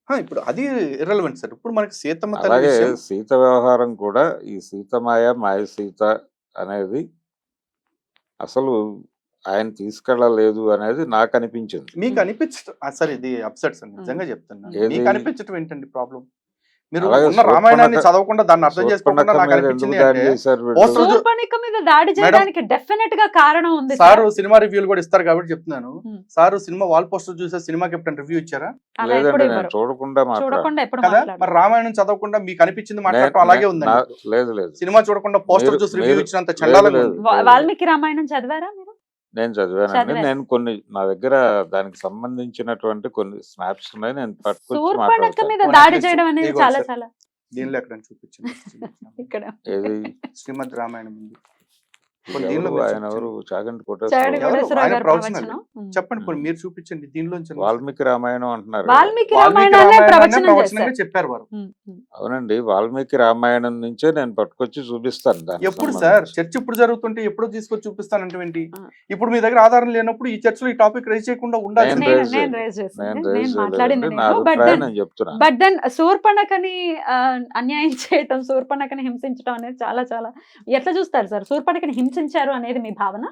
[SPEAKER 3] ఇప్పుడు అది ఇర్రెలవెంట్ సార్. ఇప్పుడు మనకి సీతమ్మ తల్లి
[SPEAKER 2] అలాగే
[SPEAKER 3] విషయం
[SPEAKER 2] సీత వ్యవహారం కూడా ఈ సీతమాయ మాయ సీత అనేది అసలు ఆయన తీసుకెళ్ళలేదు అనేది నాకు అనిపించింది.
[SPEAKER 3] మీకు అనిపించడం సార్ ఇది అప్సెట్ సార్, నిజంగా చెప్తున్నా.
[SPEAKER 2] ఏది?
[SPEAKER 3] మీకు అనిపించడం ఏంటండి ప్రాబ్లం? మీరు
[SPEAKER 2] అలాగే
[SPEAKER 3] ఉన్న రామాయణాన్ని చదవకుండా దాన్ని అర్థం చేసుకోకుండా
[SPEAKER 2] శూర్పణఖ
[SPEAKER 3] నాకు
[SPEAKER 2] మీద ఎందుకు
[SPEAKER 3] అనిపించింది
[SPEAKER 2] దాడి
[SPEAKER 3] అంటే
[SPEAKER 2] చేశారు వీళ్ళు?
[SPEAKER 3] పోస్టర్
[SPEAKER 1] శూర్పణఖ మీద దాడి చేయడానికి డెఫినెట్ గా కారణం ఉంది
[SPEAKER 3] సార్ సినిమా రివ్యూలు కూడా ఇస్తారు కాబట్టి చెప్తున్నాను.
[SPEAKER 1] Hmm.
[SPEAKER 3] Sir cinema wall poster చూసే సినిమాకి ఎప్పుడైనా రివ్యూ ఇచ్చారా?
[SPEAKER 1] అలా ఎప్పుడు
[SPEAKER 2] లేదండి, నేను
[SPEAKER 1] ఇవ్వరు.
[SPEAKER 2] చూడకుండా మాట్లాడాను.
[SPEAKER 1] చూడకుండా ఎప్పుడు
[SPEAKER 3] కదా
[SPEAKER 1] మాట్లాడరు.
[SPEAKER 3] మరి రామాయణం చదవకుండా మీకు అనిపించింది మాట్లాడటం అలాగే ఉందండి.
[SPEAKER 2] లేదు లేదు,
[SPEAKER 3] సినిమా చూడకుండా పోస్టర్
[SPEAKER 2] మీరు-
[SPEAKER 3] చూసి రివ్యూ
[SPEAKER 2] మీరు-
[SPEAKER 3] ఇచ్చినంత
[SPEAKER 2] లేదు,
[SPEAKER 3] చండాలంగా
[SPEAKER 2] లేదు.
[SPEAKER 3] ఉంది.
[SPEAKER 1] వాల్మీకి రామాయణం చదివారా మీరు?
[SPEAKER 2] నేను చదివానండి.
[SPEAKER 1] చదివారు.
[SPEAKER 2] నేను కొన్ని నా దగ్గర దానికి సంబంధించినటువంటి కొన్ని స్నాప్స్ ఉన్నాయి, నేను పట్టుకొచ్చి
[SPEAKER 1] శూర్పణఖ
[SPEAKER 2] మాట్లాడతాను.
[SPEAKER 1] మీద
[SPEAKER 3] పోనీ
[SPEAKER 1] దాడి
[SPEAKER 3] అట్లీస్ట్
[SPEAKER 1] చేయడం అనేది
[SPEAKER 3] ఇదిగో
[SPEAKER 1] చాలా
[SPEAKER 3] సార్.
[SPEAKER 1] చాలా
[SPEAKER 3] దీనిలో ఎక్కడ చూపించింది
[SPEAKER 1] ఇక్కడ
[SPEAKER 2] ఏది
[SPEAKER 3] శ్రీమద్ రామాయణం ఉంది.
[SPEAKER 2] ఎవరు?
[SPEAKER 3] దీనిలో మీరు
[SPEAKER 2] ఆయన
[SPEAKER 3] చూపించండి.
[SPEAKER 2] ఎవరు? చాగంటి
[SPEAKER 1] చాగంటి
[SPEAKER 2] కోటేశ్వరరావు.
[SPEAKER 3] ఎవరు?
[SPEAKER 1] కోటేశ్వరరావు
[SPEAKER 3] ఆయన
[SPEAKER 1] గారి
[SPEAKER 3] ప్రవచనాలు.
[SPEAKER 1] ప్రవచనం.
[SPEAKER 3] చెప్పండి పోనీ మీరు చూపించండి దీనిలోంచి.
[SPEAKER 2] వాల్మీకి రామాయణం అంటున్నారు.
[SPEAKER 1] వాల్మీకి
[SPEAKER 3] వాల్మీకి
[SPEAKER 1] రామాయణాన్ని
[SPEAKER 3] రామాయణాన్ని
[SPEAKER 1] ప్రవచనం
[SPEAKER 3] ప్రవచనంగా
[SPEAKER 1] చేశారు.
[SPEAKER 3] చెప్పారు వారు.
[SPEAKER 2] అవునండి, వాల్మీకి రామాయణం నుంచే నేను పట్టుకొచ్చి చూపిస్తాను. దానికి
[SPEAKER 3] ఎప్పుడు సార్
[SPEAKER 2] సంబంధించి.
[SPEAKER 3] చర్చ ఇప్పుడు జరుగుతుంటే ఎప్పుడు తీసుకొచ్చి చూపిస్తానంటే ఏంటి?
[SPEAKER 1] ఆ.
[SPEAKER 3] ఇప్పుడు మీ దగ్గర ఆధారం లేనప్పుడు ఈ చర్చలో ఈ టాపిక్ రైజ్ చేయకుండా ఉండాలి.
[SPEAKER 2] నేను
[SPEAKER 1] నేను
[SPEAKER 2] raise
[SPEAKER 1] నేను
[SPEAKER 2] చేయలేదు.
[SPEAKER 1] రేజ్ చేసింది,
[SPEAKER 2] నేను
[SPEAKER 1] నేను
[SPEAKER 2] raise
[SPEAKER 1] మాట్లాడింది
[SPEAKER 2] చేయలేదు. నా
[SPEAKER 1] నేను. బట్
[SPEAKER 2] అభిప్రాయం
[SPEAKER 1] దెన్
[SPEAKER 2] నేను చెప్తున్నా.
[SPEAKER 1] బట్ దెన్ శూర్పణఖని అన్యాయం చేయటం, శూర్పణఖని హింసించడం అనేది చాలా చాలా ఎట్లా చూస్తారు సార్? శూర్పణఖని హింసించారు అనేది మీ భావన?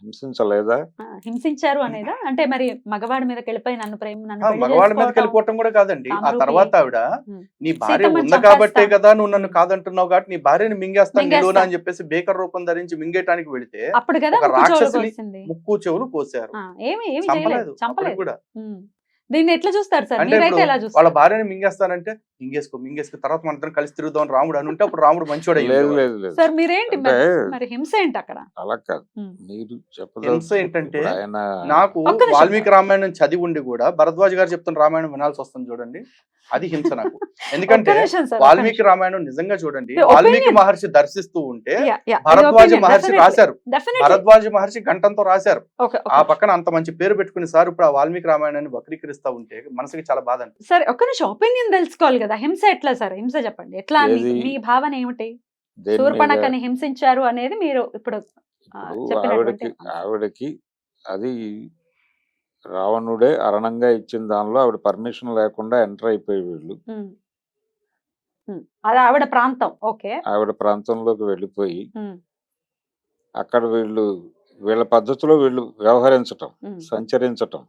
[SPEAKER 2] హింసించలేదా?
[SPEAKER 1] హింసించారు అనేదా? అంటే మరి మగవాడి మీదకి వెళ్ళిపోయి నన్ను పెళ్లి
[SPEAKER 3] మగవాడి మీదకి
[SPEAKER 1] చేసుకోవటం,
[SPEAKER 3] వెళ్ళిపోవటం కూడా కాదండి. ఆ
[SPEAKER 1] కామరూపి.
[SPEAKER 3] తర్వాత ఆవిడ
[SPEAKER 1] ఉమ్.
[SPEAKER 3] నీ భార్య
[SPEAKER 1] సీతమ్మని
[SPEAKER 3] ఉంది కాబట్టే
[SPEAKER 1] చంపేస్తాను.
[SPEAKER 3] కదా నువ్వు నన్ను కాదంటున్నావు కాబట్టి నీ భార్యని మింగేస్తాను
[SPEAKER 1] మింగేస్తా.
[SPEAKER 3] నిలువునా అని చెప్పేసి బేకర్ రూపం ధరించి మింగేయటానికి వెళితే
[SPEAKER 1] అప్పుడు కదా
[SPEAKER 3] ఒక
[SPEAKER 1] ముక్కు చెవులు
[SPEAKER 3] రాక్షసిని
[SPEAKER 1] కోసింది.
[SPEAKER 3] ముక్కు చెవులు కోసారు.
[SPEAKER 1] ఏమి ఏమి
[SPEAKER 3] చంపలేదు
[SPEAKER 1] చేయలేదు,
[SPEAKER 3] అప్పటికి
[SPEAKER 1] చంపలేదు.
[SPEAKER 3] కూడా.
[SPEAKER 1] ఉమ్. దీన్ని ఎట్లా చూస్తారు సార్?
[SPEAKER 3] అంటే
[SPEAKER 1] మీరైతే
[SPEAKER 3] ఇప్పుడు
[SPEAKER 1] ఎలా
[SPEAKER 3] వాళ్ళ
[SPEAKER 1] చూస్తారు?
[SPEAKER 3] భార్యని మింగేస్తానంటే మింగేసుకో తర్వాత మన ఇద్దరం కలిసి తిరుగుదాం రాముడు అని ఉంటే అప్పుడు రాముడు మంచోడు
[SPEAKER 2] లేదు
[SPEAKER 3] అయ్యేవాడు.
[SPEAKER 2] లేదు లేదు,
[SPEAKER 1] సార్ మీరేంటి
[SPEAKER 2] అంటే
[SPEAKER 1] మరి హింస ఏంటి అక్కడ?
[SPEAKER 2] అలా కాదు.
[SPEAKER 1] ఉమ్.
[SPEAKER 2] మీరు
[SPEAKER 3] హింస ఏంటంటే
[SPEAKER 2] ఇప్పుడు ఆయన
[SPEAKER 3] నాకు
[SPEAKER 1] ఒక్క నిమిషం.
[SPEAKER 3] వాల్మీకి రామాయణం చదివి ఉండి కూడా భరద్వాజ్ గారు చెప్తున్న రామాయణం వినాల్సి వస్తుంది చూడండి. అది హింస నాకు. ఎందుకంటే
[SPEAKER 1] ఒక్క నిమిషం సార్, ఒక్క
[SPEAKER 3] వాల్మీకి
[SPEAKER 1] నిమిషం.
[SPEAKER 3] రామాయణం నిజంగా చూడండి.
[SPEAKER 1] The
[SPEAKER 3] Valmiki
[SPEAKER 1] opinion.
[SPEAKER 3] మహర్షి దర్శిస్తూ ఉంటే
[SPEAKER 1] Yeah, yeah. ఇది
[SPEAKER 3] భరద్వాజ
[SPEAKER 1] opinion,
[SPEAKER 3] మహర్షి
[SPEAKER 1] definitely.
[SPEAKER 3] రాశారు.
[SPEAKER 1] Definitely.
[SPEAKER 3] భరద్వాజ మహర్షి గంటంతో రాశారు.
[SPEAKER 1] Okay,
[SPEAKER 3] ఆ
[SPEAKER 1] okay.
[SPEAKER 3] పక్కన అంత మంచి పేరు పెట్టుకుని సార్ ఇప్పుడు ఆ వాల్మీకి రామాయణాన్ని వక్రీకరిస్తా ఉంటే మనసుకి చాలా బాధ అనిపిస్తుంది.
[SPEAKER 1] సరే ఒక్క నిమిషం, ఒపీనియన్ తెలుసుకోవాలి కదా. హింస ఎట్లా సార్? హింస చెప్పండి ఎట్లా అని
[SPEAKER 2] ఏది?
[SPEAKER 1] మీ భావన ఏమిటి?
[SPEAKER 2] దేని మీద?
[SPEAKER 1] శూర్పణఖని హింసించారు అనేది మీరు ఇప్పుడు
[SPEAKER 2] ఇప్పుడు
[SPEAKER 1] చెప్పినటువంటి
[SPEAKER 2] ఆవిడకి అది రావణుడే అరణంగా ఇచ్చిన దానిలో ఆవిడ పర్మిషన్ లేకుండా ఎంటర్ అయిపోయి వీళ్ళు
[SPEAKER 1] ఉమ్. అది ఆవిడ ప్రాంతం. ఓకే.
[SPEAKER 2] ఆవిడ ప్రాంతంలోకి వెళ్ళిపోయి అక్కడ వీళ్ళ పద్ధతిలో వీళ్ళు వ్యవహరించటం, సంచరించటం,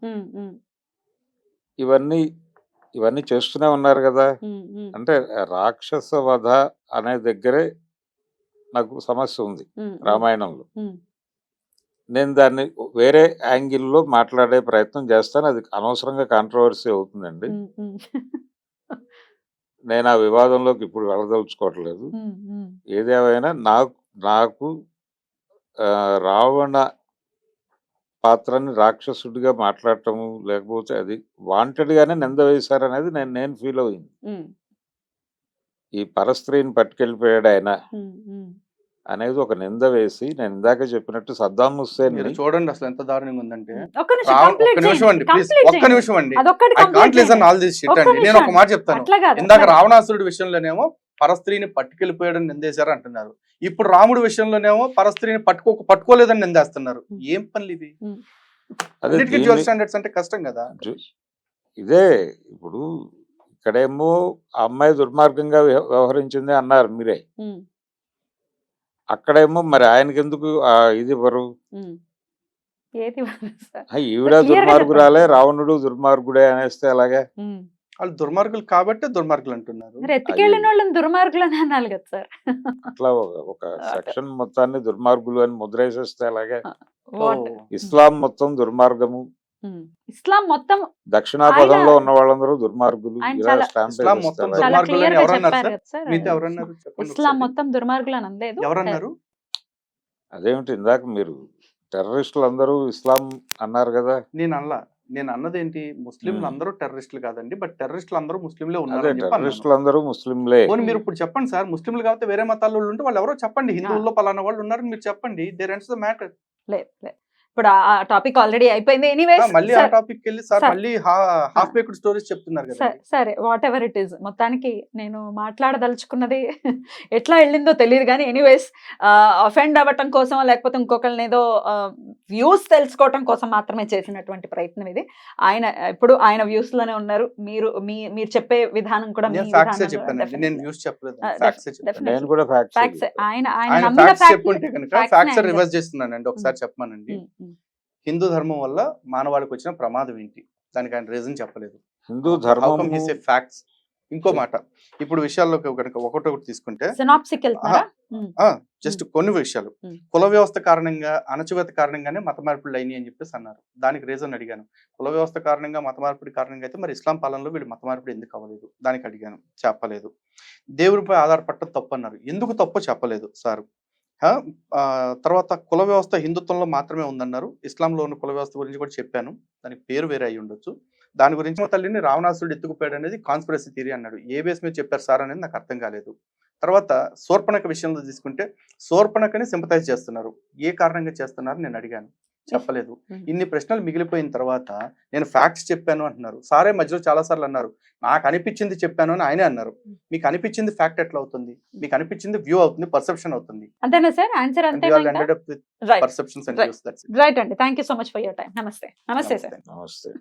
[SPEAKER 2] ఇవన్నీ చేస్తూనే ఉన్నారు కదా. అంటే రాక్షస వధ అనే దగ్గరే నాకు సమస్య ఉంది రామాయణంలో. నేను దాన్ని వేరే యాంగిల్లో మాట్లాడే ప్రయత్నం చేస్తాను. అది అనవసరంగా కాంట్రవర్సీ అవుతుందండి. నేను ఆ వివాదంలోకి ఇప్పుడు వెళ్ళదలుచుకోవట్లేదు. ఏదేమైనా నాకు రావణ పాత్రని రాక్షసుడిగా మాట్లాడటము, లేకపోతే అది వాంటెడ్ గానే నింద వేశారనేది నేను ఫీల్ అయింది. ఈ పరస్త్రీని పట్టుకెళ్ళిపోయాడు ఆయన అనేది ఒక నింద వేసి, నేను ఇందాక చెప్పినట్టు సద్దాం హుస్సేన్
[SPEAKER 3] మీరు చూడండి అసలు ఎంత దారుణంగా ఉందంటే.
[SPEAKER 1] ఒక్క నిమిషం,
[SPEAKER 3] ఒక్క
[SPEAKER 1] complete
[SPEAKER 3] నిమిషం అండి
[SPEAKER 1] చేయండి,
[SPEAKER 3] ప్లీజ్,
[SPEAKER 1] complete
[SPEAKER 3] ఒక్క
[SPEAKER 1] చేయండి.
[SPEAKER 3] నిమిషం అండి.
[SPEAKER 1] అదొక్కటి
[SPEAKER 3] ఐ
[SPEAKER 1] complete
[SPEAKER 3] కాంట్ లిసన్
[SPEAKER 1] చేయండి.
[SPEAKER 3] ఆల్ దిస్ షిట్
[SPEAKER 1] ఒక్క
[SPEAKER 3] అండి. నేను ఒక
[SPEAKER 1] నిమిషం.
[SPEAKER 3] మాట చెప్తాను.
[SPEAKER 1] అట్లా కాదు,
[SPEAKER 3] ఇందాక
[SPEAKER 1] అట్లా కాదు.
[SPEAKER 3] రావణాసురుడి విషయంలోనేమో పరస్త్రీని పట్టుకెళ్ళిపోయాడని నిందేశారు అంటున్నారు. ఇప్పుడు రాముడి విషయంలోనేమో పరస్త్రీని పట్టుకోలేదని నిందేస్తున్నారు. ఏం పనులు ఇవి?
[SPEAKER 2] అదే
[SPEAKER 3] అన్నిటికీ డ్యూయల్ స్టాండర్డ్స్ అంటే కష్టం కదా.
[SPEAKER 2] ఇదే ఇప్పుడు ఇక్కడేమో ఆ అమ్మాయి దుర్మార్గంగా వ్యవహరించింది అన్నారు మీరే. అక్కడేమో మరి ఆయనకి ఎందుకు ఇది ఇవ్వరు?
[SPEAKER 1] ఏది సార్?
[SPEAKER 2] ఈవిడ
[SPEAKER 1] Clear గా
[SPEAKER 2] దుర్మార్గురాలే, రావణుడు దుర్మార్గుడే అనేస్తే అలాగే.
[SPEAKER 3] వాళ్ళు దుర్మార్గులు కాబట్టి దుర్మార్గులు అంటున్నారు.
[SPEAKER 1] మరి ఎత్తుకెళ్ళిన వాళ్ళని దుర్మార్గులు అని అనాలి కదా సార్.
[SPEAKER 2] అట్లా ఒక సెక్షన్ మొత్తాన్ని దుర్మార్గులు అని ముద్రేసేస్తే అలాగే.
[SPEAKER 1] What?
[SPEAKER 2] ఇస్లాం మొత్తం దుర్మార్గము,
[SPEAKER 1] ఇస్లాం మొత్తం
[SPEAKER 2] దక్షిణాపథంలో ఉన్న వాళ్ళందరూ దుర్మార్గులు,
[SPEAKER 1] ఆయన
[SPEAKER 2] ఇలా
[SPEAKER 1] చాలా-
[SPEAKER 2] స్టాంప్
[SPEAKER 3] ఇస్లాం
[SPEAKER 2] వేసేస్తే
[SPEAKER 3] మొత్తం
[SPEAKER 2] అలాగే.
[SPEAKER 1] చాలా
[SPEAKER 3] దుర్మార్గులు
[SPEAKER 1] క్లియర్
[SPEAKER 3] అని
[SPEAKER 1] గా
[SPEAKER 3] ఎవరన్నారు
[SPEAKER 1] చెప్పారు
[SPEAKER 3] సార్?
[SPEAKER 1] కదా సార్.
[SPEAKER 3] మీతో ఎవరన్నారు చెప్పండి
[SPEAKER 1] ఇస్లాం
[SPEAKER 3] ఒకసారి.
[SPEAKER 1] మొత్తం దుర్మార్గులు అని అనలేదు.
[SPEAKER 3] ఎవరన్నారు?
[SPEAKER 2] అదేమిటి ఇందాక మీరు టెర్రరిస్టులు అందరూ ఇస్లాం అన్నారు కదా.
[SPEAKER 3] నేను అన్నది ఏంటి, ముస్లింలు అందరూ టెర్రరిస్టులు కాదండి, బట్ టెర్రరిస్టులు అందరూ ముస్లింలే
[SPEAKER 2] అదే
[SPEAKER 3] ఉన్నారు అని చెప్పి అన్నాను.
[SPEAKER 2] టెర్రరిస్టులు అందరూ ముస్లింలే.
[SPEAKER 3] పోనీ మీరు ఇప్పుడు చెప్పండి సార్, ముస్లింలు కాబట్టి వేరే మతాల్లో ఉంటే వాళ్ళు ఎవరో చెప్పండి. హిందువుల్లో పలానా వాళ్ళు ఉన్నారని మీరు చెప్పండి. There ends the matter.
[SPEAKER 1] లేదు లేదు, ఇప్పుడు ఆ టాపిక్ ఆల్రెడీ అయిపోయింది. ఎనీవేస్
[SPEAKER 3] మళ్ళీ ఆ టాపిక్ వెళ్ళి సార్
[SPEAKER 1] సార్.
[SPEAKER 3] మళ్ళీ హాఫ్ బేక్డ్ స్టోరీస్ చెప్తున్నారు కదా.
[SPEAKER 1] సరే వాట్ ఎవర్ ఇట్ ఈస్, మొత్తానికి నేను మాట్లాడదలుచుకున్నది ఎట్లా వెళ్ళిందో తెలియదు కానీ ఎనీవేస్ అఫెండ్ అవ్వటం కోసం లేకపోతే ఇంకొకరిని ఏదో వ్యూస్ తెలుసుకోవటం కోసం మాత్రమే చేసినటువంటి ప్రయత్నం ఇది. ఆయన ఇప్పుడు ఆయన వ్యూస్ లోనే ఉన్నారు. మీరు చెప్పే విధానం కూడా మీ
[SPEAKER 3] నేను ఫ్యాక్ట్స్
[SPEAKER 1] విధానంలో
[SPEAKER 3] చెప్పానండి,
[SPEAKER 1] definitely.
[SPEAKER 3] నేను వ్యూస్ చెప్పలేదు.
[SPEAKER 1] Uh,
[SPEAKER 3] facts
[SPEAKER 1] definitely.
[SPEAKER 3] చెప్పాను.
[SPEAKER 2] నేను కూడా
[SPEAKER 1] Facts.
[SPEAKER 2] ఫ్యాక్ట్స్
[SPEAKER 1] ఆయన
[SPEAKER 3] ఆయన
[SPEAKER 1] నమ్మిన
[SPEAKER 3] ఫ్యాక్ట్స్
[SPEAKER 1] fact
[SPEAKER 3] చెప్పుంటే
[SPEAKER 1] ని-
[SPEAKER 3] కనుక
[SPEAKER 1] facts ని
[SPEAKER 3] ఫ్యాక్ట్స్
[SPEAKER 1] ఆయన
[SPEAKER 3] రివర్స్ చేస్తున్నానండి. ఒకసారి చెప్పానండి. హిందూ ధర్మం వల్ల మానవాళికి వచ్చిన ప్రమాదం ఏంటి, దానికి ఆయన రీజన్ చెప్పలేదు.
[SPEAKER 2] హిందూ ధర్మము
[SPEAKER 3] ఫ్యాక్ట్స్ ఇంకో మాట, ఇప్పుడు విషయాల్లో కనుక ఒకటొకటి తీసుకుంటే
[SPEAKER 1] సినాప్సిక్ వెళ్తున్నారా
[SPEAKER 3] జస్ట్ కొన్ని విషయాలు,
[SPEAKER 1] మ్మ్.
[SPEAKER 3] కుల వ్యవస్థ కారణంగా, అణచివేత కారణంగానే మత మార్పిడులు అయినాయి అని చెప్పేసి అన్నారు. దానికి రీజన్ అడిగాను. కుల వ్యవస్థ కారణంగా, మత మార్పిడి కారణంగా అయితే మరి ఇస్లాం పాలనలో వీళ్ళు మత మార్పిడి ఎందుకు అవ్వలేదు, దానికి అడిగాను, చెప్పలేదు. దేవుడిపై ఆధారపడటం తప్పు అన్నారు. ఎందుకు తప్పో చెప్పలేదు సార్. తర్వాత కుల వ్యవస్థ హిందుత్వంలో మాత్రమే ఉందన్నారు. ఇస్లాంలో ఉన్న కుల వ్యవస్థ గురించి కూడా చెప్పాను. దానికి పేరు వేరే అయి ఉండొచ్చు. దాని గురించి మా తల్లిని రావణాసురుడు ఎత్తుకుపోయాడు అనేది కాన్స్పిరసీ థియరీ అన్నాడు. ఏ బేస్ మీద చెప్పారు సార్ అనేది నాకు అర్థం కాలేదు. తర్వాత శూర్పణఖ విషయంలో తీసుకుంటే శూర్పణఖని సింపథైజ్ చేస్తున్నారు. ఏ కారణంగా చేస్తున్నారు నేను అడిగాను, చెప్పలేదు. ఇన్ని ప్రశ్నలు మిగిలిపోయిన తర్వాత నేను ఫ్యాక్ట్స్ చెప్పాను అంటున్నారు. సారే మధ్యలో చాలా సార్లు అన్నారు నాకు అనిపించింది చెప్పాను అని ఆయనే అన్నారు. మీకు అనిపించింది ఫ్యాక్ట్ ఎట్లా అవుతుంది? మీకు అనిపించింది వ్యూ అవుతుంది, పర్సెప్షన్ అవుతుంది.
[SPEAKER 1] అంతేనా సార్? ఆన్సర్ అంతే.
[SPEAKER 3] పర్సెప్షన్స్ అండ్
[SPEAKER 1] రైట్ అండి. Thank you so much for your time. నమస్తే. నమస్తే సార్.
[SPEAKER 2] నమస్తే.